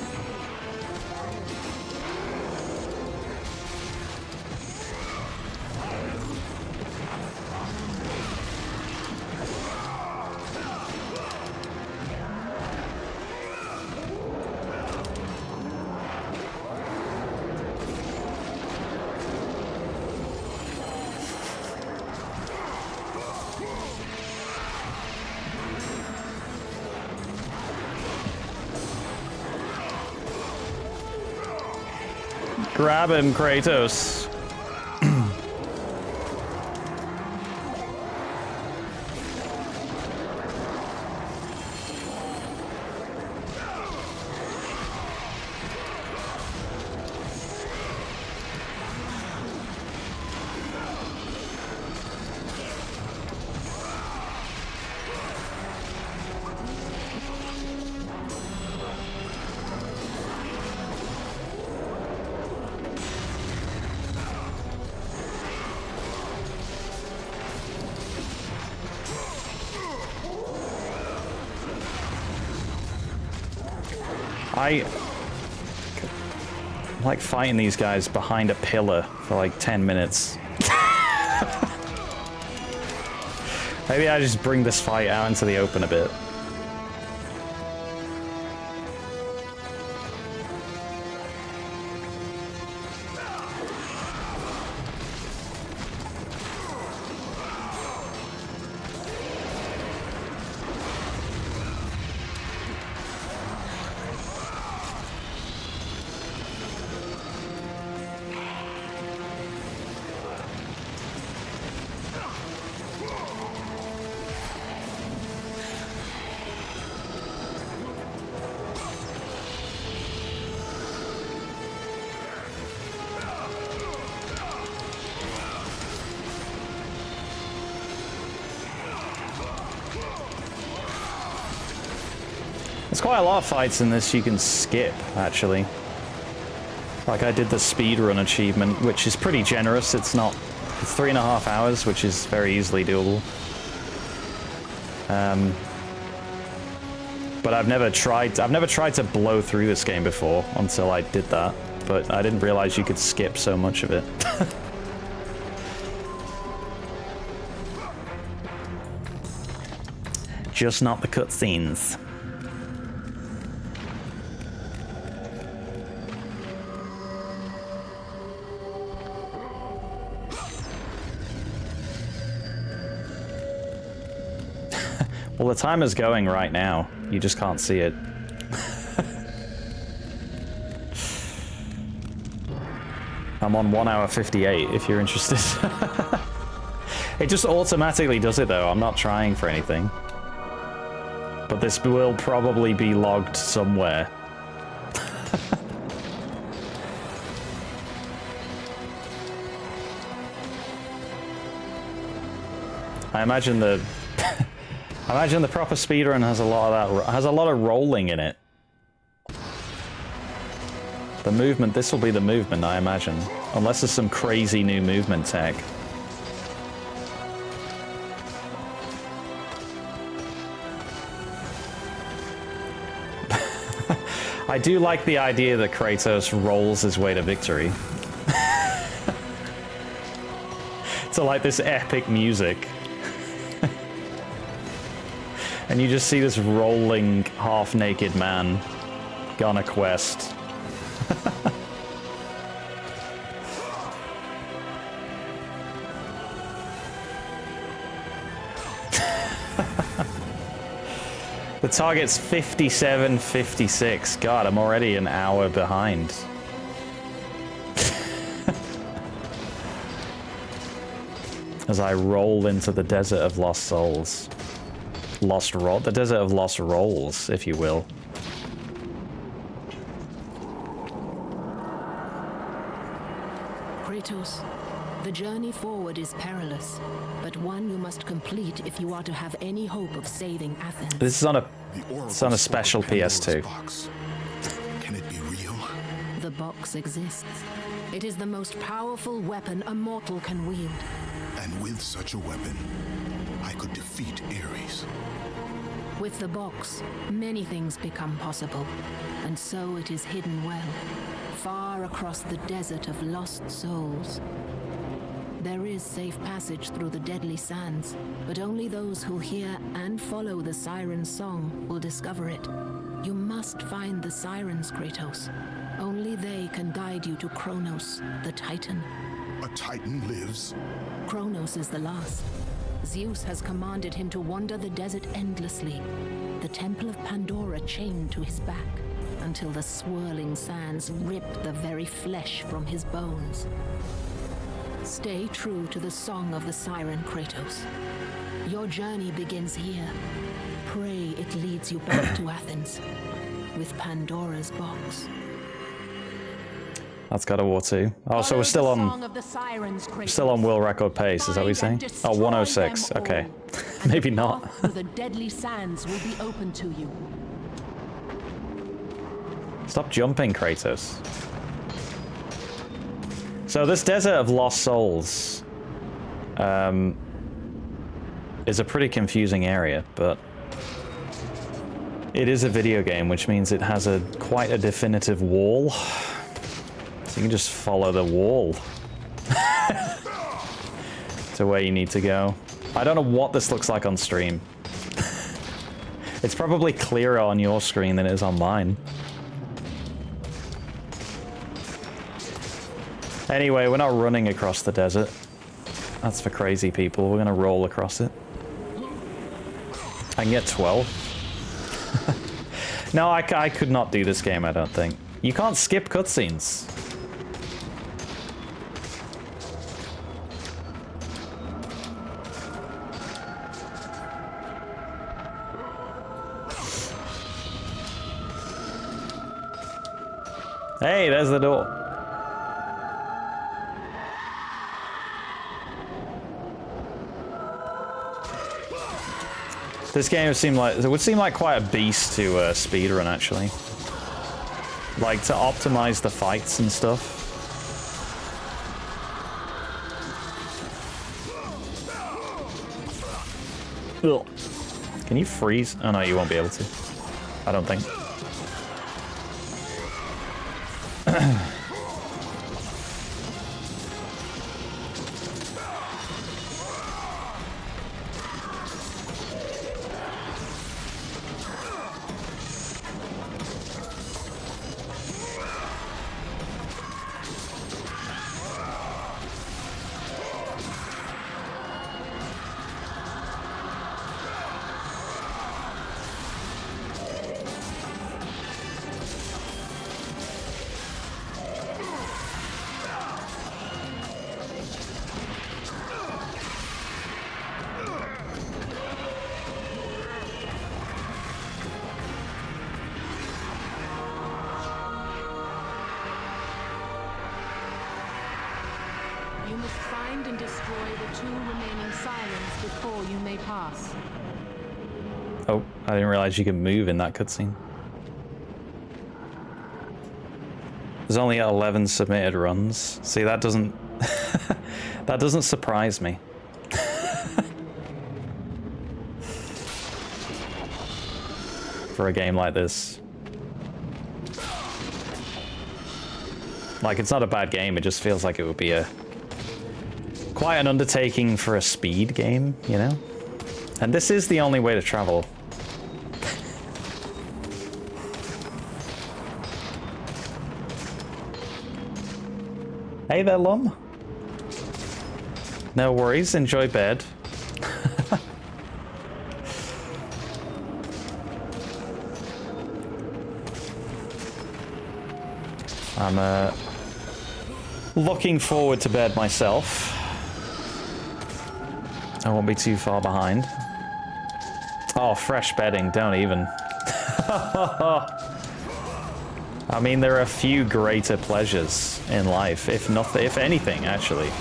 Grab him, Kratos. I like fighting these guys behind a pillar for like 10 minutes. Maybe I just bring this fight out into the open a bit. There's quite a lot of fights in this you can skip, actually. Like I did the speedrun achievement, which is pretty generous. It's 3.5 hours, which is very easily doable. But I've never tried to blow through this game before until I did that. But I didn't realize you could skip so much of it. Just not the cutscenes. Well, the timer's going right now. You just can't see it. I'm on 1 hour 58, if you're interested. It just automatically does it, though. I'm not trying for anything. But this will probably be logged somewhere. I imagine the proper speedrun has a lot of that, has a lot of rolling in it. The movement, this will be the movement, I imagine. Unless there's some crazy new movement tech. I do like the idea that Kratos rolls his way to victory. So like this epic music. And you just see this rolling, half-naked man go on a quest. The target's 57:56. God, I'm already an hour behind. As I roll into the Desert of Lost Souls. The Desert of Lost Rolls, if you will. Kratos, The journey forward is perilous, but one you must complete if you are to have any hope of saving Athens. This is on a special PS2. Box. Can it be real? The box exists. It is the most powerful weapon a mortal can wield. And with such a weapon, I could defeat Ares. With the box, many things become possible, and so it is hidden well, far across the desert of lost souls. There is safe passage through the deadly sands, but only those who hear and follow the siren's song will discover it. You must find the sirens, Kratos. Only they can guide you to Kronos, the Titan. A Titan lives? Kronos is the last. Zeus has commanded him to wander the desert endlessly, the Temple of Pandora chained to his back, until the swirling sands rip the very flesh from his bones. Stay true to the song of the siren, Kratos. Your journey begins here. Pray it leads you back to Athens, with Pandora's box. That's God of War 2. Oh, so we're still on world record pace, is that what you're saying? Oh, 106, okay. Maybe not. The deadly sands will be open to you. Stop jumping, Kratos. So this Desert of Lost Souls is a pretty confusing area, but it is a video game, which means it has quite a definitive wall. So you can just follow the wall to where you need to go. I don't know what this looks like on stream. It's probably clearer on your screen than it is on mine. Anyway, we're not running across the desert. That's for crazy people. We're gonna roll across it. I can get 12. No, I could not do this game, I don't think. You can't skip cutscenes. Hey, there's the door. This game would seem like quite a beast to speedrun, actually. Like, to optimize the fights and stuff. Ugh. Can you freeze? Oh no, you won't be able to. I don't think. Oh, I didn't realize you could move in that cutscene. There's only 11 submitted runs. See, that doesn't that doesn't surprise me. For a game like this. Like, it's not a bad game, it just feels like it would be quite an undertaking for a speed game, you know? And this is the only way to travel. Hey there, Lum. No worries, enjoy bed. I'm looking forward to bed myself. I won't be too far behind. Oh, fresh bedding, don't even. I mean, there are a few greater pleasures in life, if anything, actually.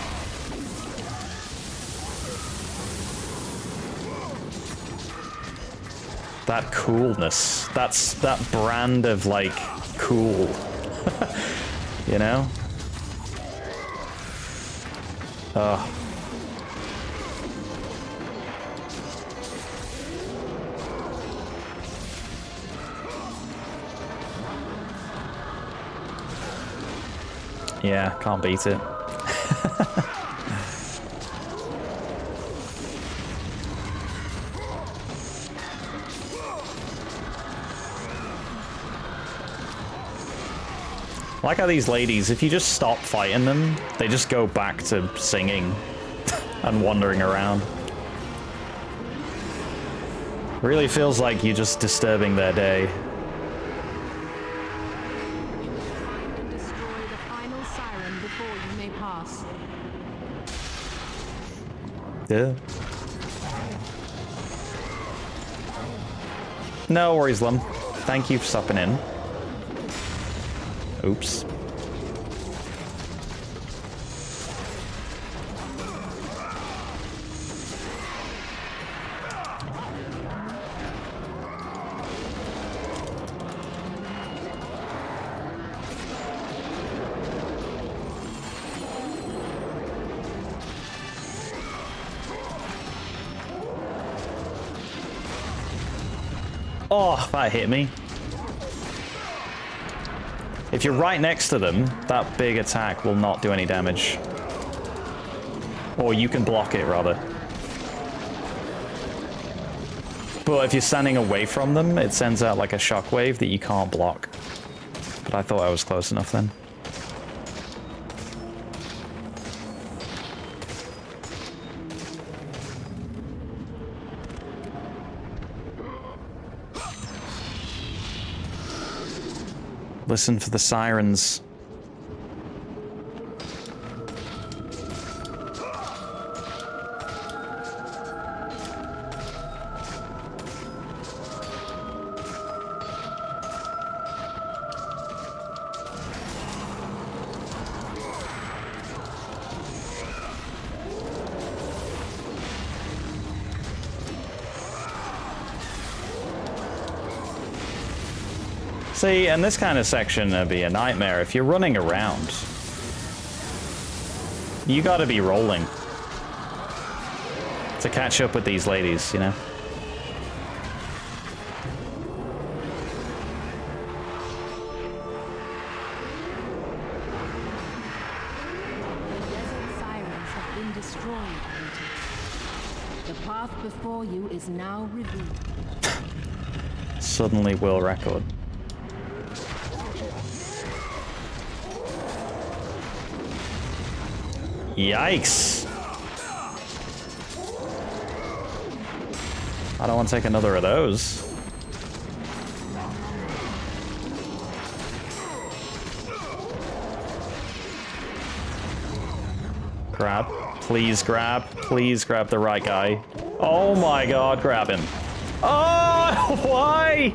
That coolness. That's that brand of, like, cool. You know? Ugh. Yeah, can't beat it. I like how these ladies, if you just stop fighting them, they just go back to singing and wandering around. Really feels like you're just disturbing their day. Find and destroy the final siren before you may pass. Yeah. No worries, Lum. Thank you for stopping in. Oops. Oh, that hit me. If you're right next to them, that big attack will not do any damage. Or you can block it, rather. But if you're standing away from them, it sends out like a shockwave that you can't block. But I thought I was close enough then. Listen for the sirens. See, and this kind of section would be a nightmare. If you're running around, you gotta be rolling to catch up with these ladies, you know? Desert sirens have been destroyed, Hunter. The path before you is now revealed. Suddenly will record. Yikes! I don't want to take another of those. Grab. Please grab. Please grab the right guy. Oh my god, grab him. Oh, why?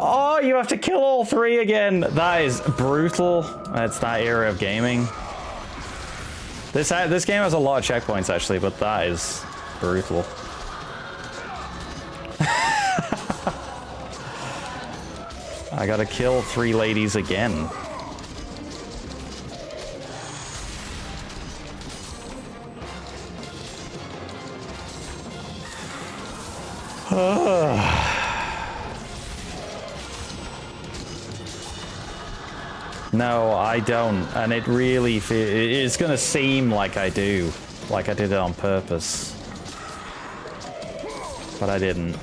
Oh, you have to kill all three again. That is brutal. It's that era of gaming. This game has a lot of checkpoints, actually, but that is brutal. I gotta kill 3 ladies again. No, I don't, and it really it's gonna seem like I do, like I did it on purpose, but I didn't.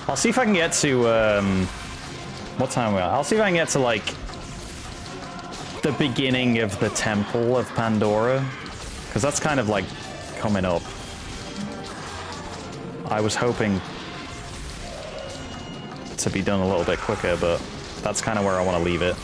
I'll see if I can get to what time are we at? I'll see if I can get to like the beginning of the Temple of Pandora, because that's kind of like coming up. I was hoping to be done a little bit quicker, but that's kind of where I want to leave it.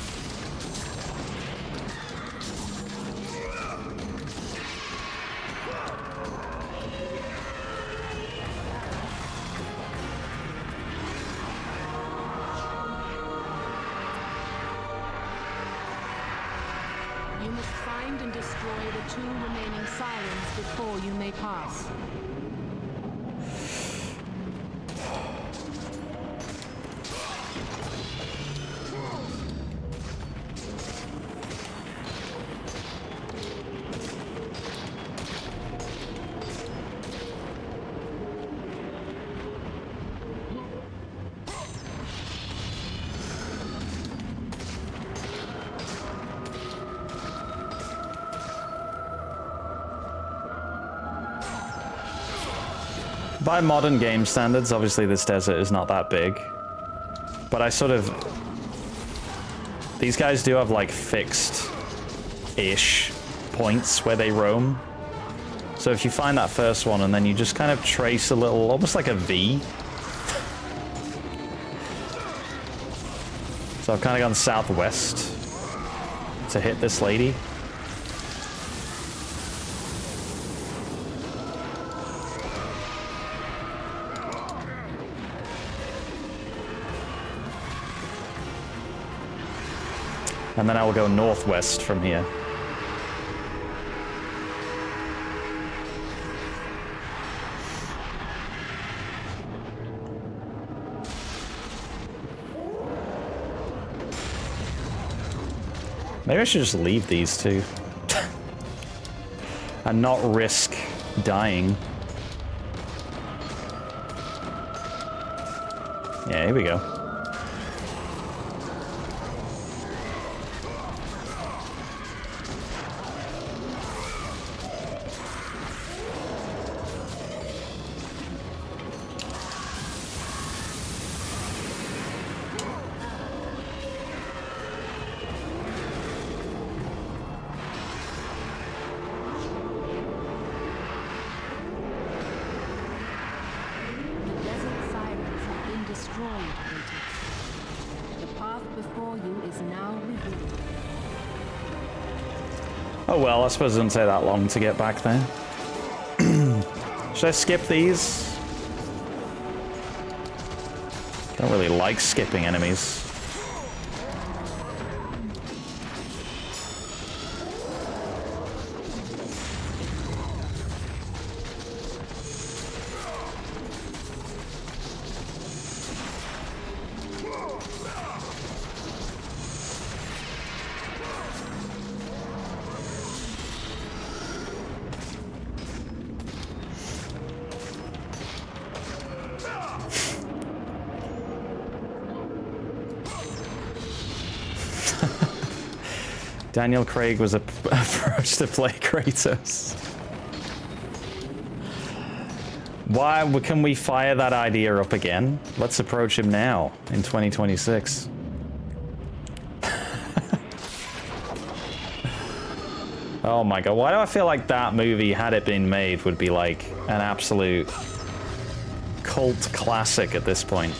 You must find and destroy the 2 remaining sirens before you may pass. By modern game standards, obviously this desert is not that big. But I sort of... These guys do have like fixed-ish points where they roam. So if you find that first one and then you just kind of trace a little, almost like a V. So I've kind of gone southwest to hit this lady. And then I will go northwest from here. Maybe I should just leave these two. And not risk dying. Yeah, here we go. Oh well, I suppose it doesn't take that long to get back there. Should I skip these? Don't really like skipping enemies. Daniel Craig was approached to play Kratos. Why can we fire that idea up again? Let's approach him now in 2026. Oh my god, why do I feel like that movie, had it been made, would be like an absolute cult classic at this point?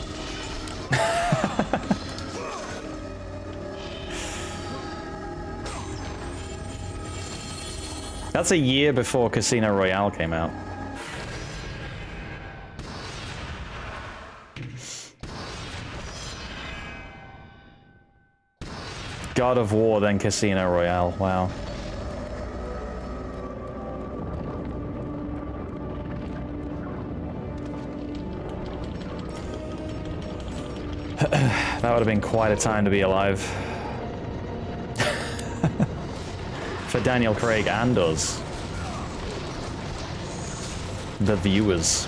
That's a year before Casino Royale came out. God of War, then Casino Royale. Wow. That would have been quite a time to be alive. For Daniel Craig and us. The viewers.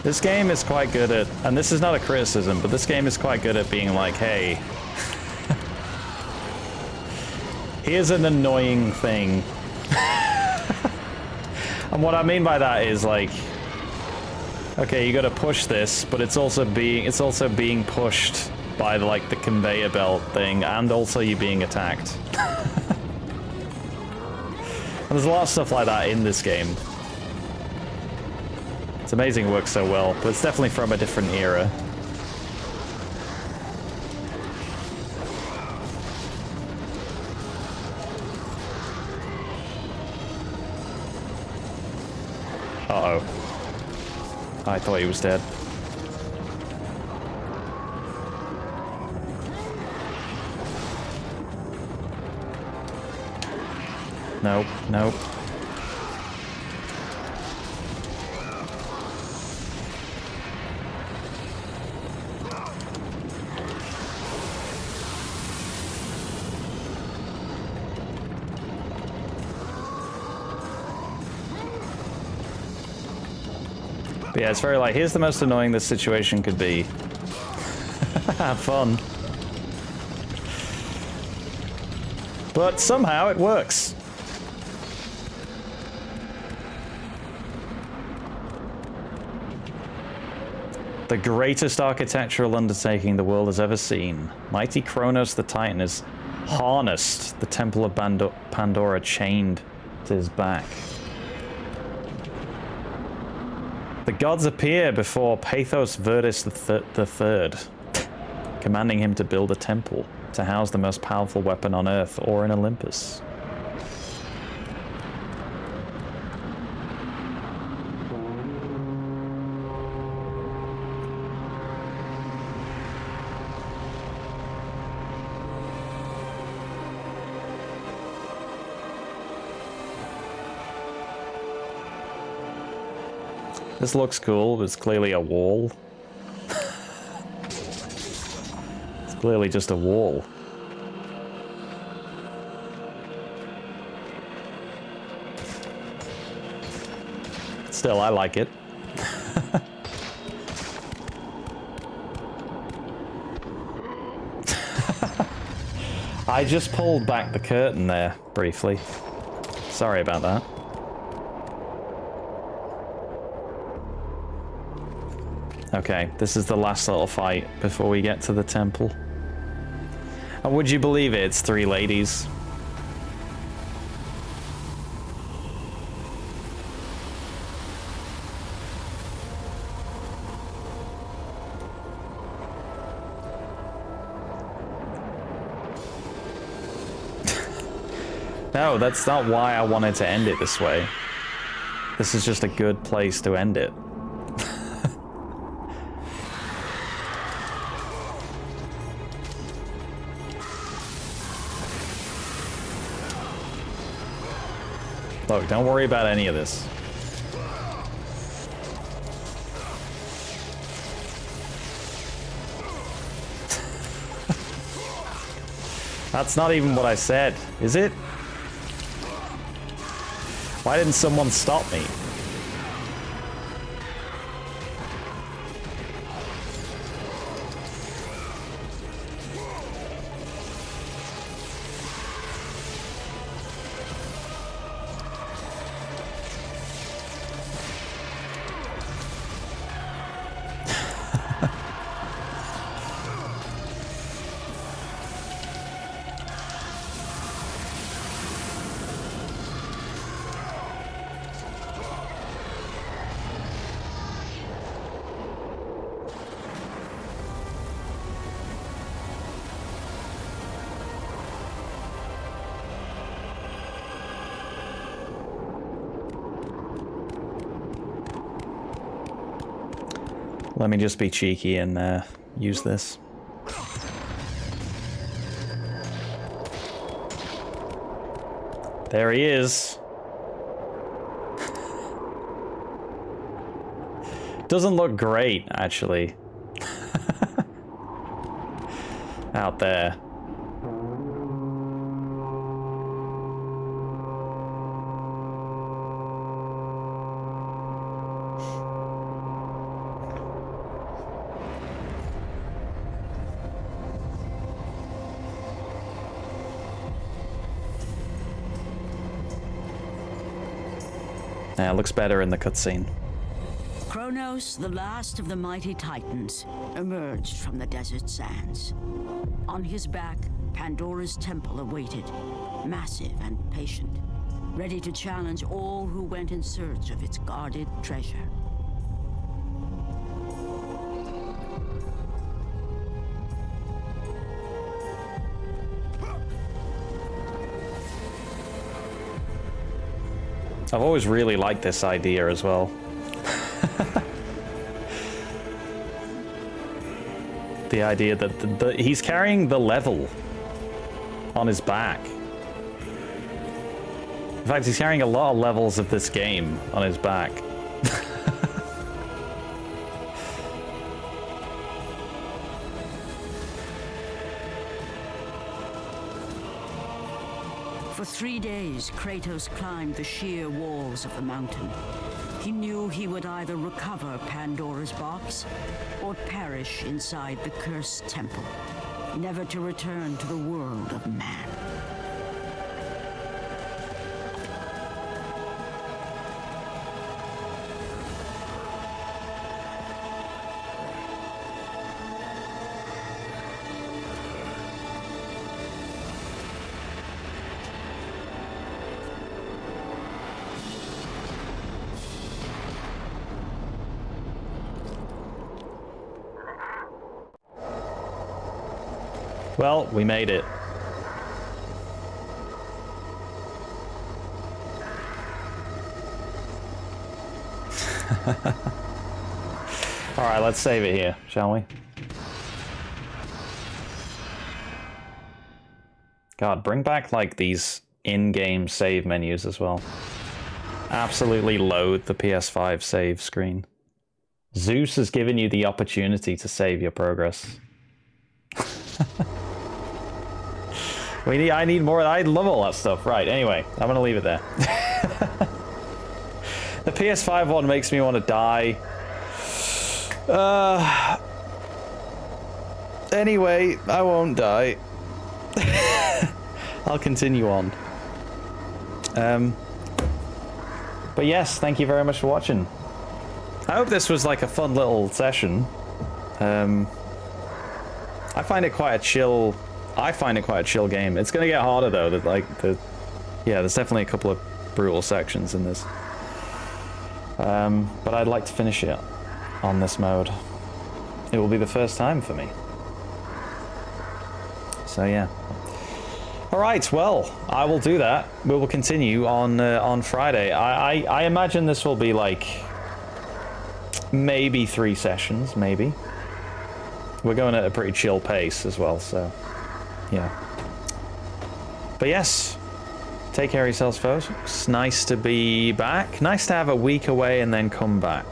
This game is quite good at, and this is not a criticism, but this game is quite good at being like, hey, here's an annoying thing. And what I mean by that is like, okay, you gotta push this, but it's also being pushed by like the conveyor belt thing, and also you being attacked. And there's a lot of stuff like that in this game. It's amazing it works so well, but it's definitely from a different era. Uh-oh. I thought he was dead. Nope, nope. But yeah, it's very like, here's the most annoying this situation could be. Have fun. But somehow it works. The greatest architectural undertaking the world has ever seen. Mighty Kronos the Titan has harnessed the Temple of Pandora chained to his back. The gods appear before Pathos Verdis III, commanding him to build a temple to house the most powerful weapon on Earth or in Olympus. This looks cool, but it's clearly a wall. It's clearly just a wall. Still, I like it. I just pulled back the curtain there, briefly. Sorry about that. Okay, this is the last little fight before we get to the temple. And would you believe it? It's 3 ladies. No, that's not why I wanted to end it this way. This is just a good place to end it. Look, don't worry about any of this. That's not even what I said, is it? Why didn't someone stop me? Let me just be cheeky and use this. There he is. Doesn't look great, actually. Out there. Yeah, it looks better in the cutscene. Kronos, the last of the mighty titans, emerged from the desert sands. On his back, Pandora's temple awaited, massive and patient. ready to challenge all who went in search of its guarded treasure. I've always really liked this idea as well. The idea that he's carrying the level on his back. In fact, he's carrying a lot of levels of this game on his back. For 3 days, Kratos climbed the sheer walls of the mountain. He knew he would either recover Pandora's box or perish inside the cursed temple, never to return to the world of man. Well, we made it. Alright, let's save it here, shall we? God, bring back, like, these in-game save menus as well. Absolutely load the PS5 save screen. Zeus has given you the opportunity to save your progress. I need more. I love all that stuff. Right, anyway, I'm gonna leave it there. The PS5 one makes me want to die. Anyway, I won't die. I'll continue on. But yes, thank you very much for watching. I hope this was like a fun little session. I find it quite a chill game. It's gonna get harder though. Yeah, there's definitely a couple of brutal sections in this. But I'd like to finish it on this mode. It will be the first time for me. So yeah. All right, well, I will do that. We will continue on Friday. I imagine this will be like maybe 3 sessions, maybe. We're going at a pretty chill pace as well, so yeah. But yes, take care of yourselves, folks. It's nice to be back. Nice to have a week away and then come back.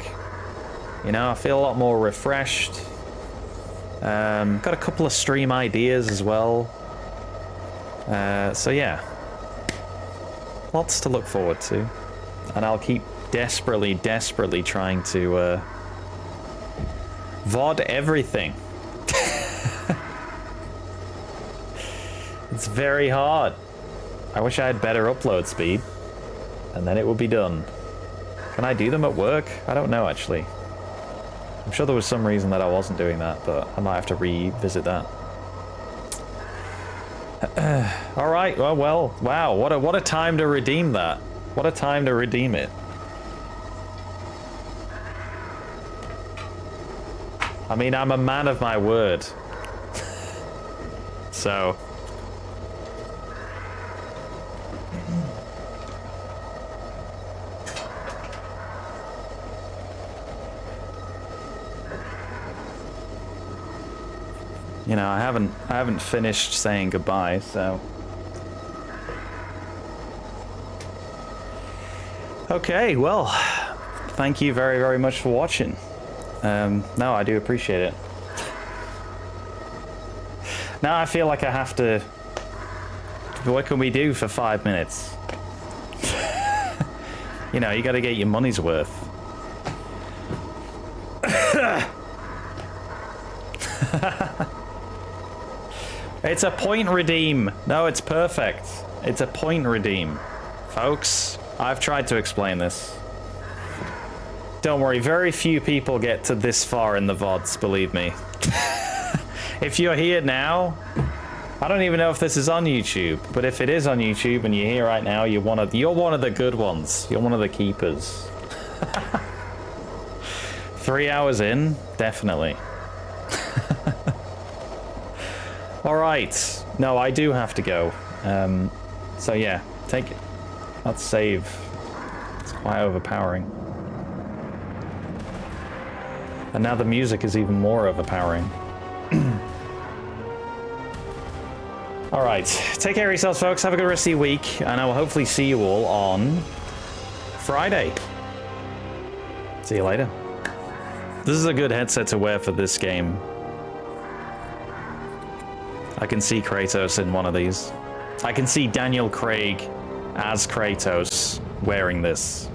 You know, I feel a lot more refreshed. Got a couple of stream ideas as well. So yeah, lots to look forward to. And I'll keep desperately trying to VOD everything. It's very hard. I wish I had better upload speed, and then it would be done. Can I do them at work? I don't know, actually. I'm sure there was some reason that I wasn't doing that, but I might have to revisit that. All right. Well. Wow. What a time to redeem that. What a time to redeem it. I mean, I'm a man of my word. So. You know, I haven't finished saying goodbye, so. Okay, well, thank you very much for watching. No, I do appreciate it. Now I feel like I have to. What can we do for 5 minutes? You know, you got to get your money's worth. It's a point redeem. No, it's perfect. It's a point redeem. Folks, I've tried to explain this. Don't worry, very few people get to this far in the VODs, believe me. If you're here now, I don't even know if this is on YouTube, but if it is on YouTube and you're here right now, you're one of the good ones. You're one of the keepers. 3 hours in, definitely. All right. No, I do have to go. So yeah, take it. Let's save. It's quite overpowering. And now the music is even more overpowering. All right, take care of yourselves, folks. Have a good rest of your week, and I will hopefully see you all on Friday. See you later. This is a good headset to wear for this game. I can see Kratos in one of these. I can see Daniel Craig as Kratos wearing this.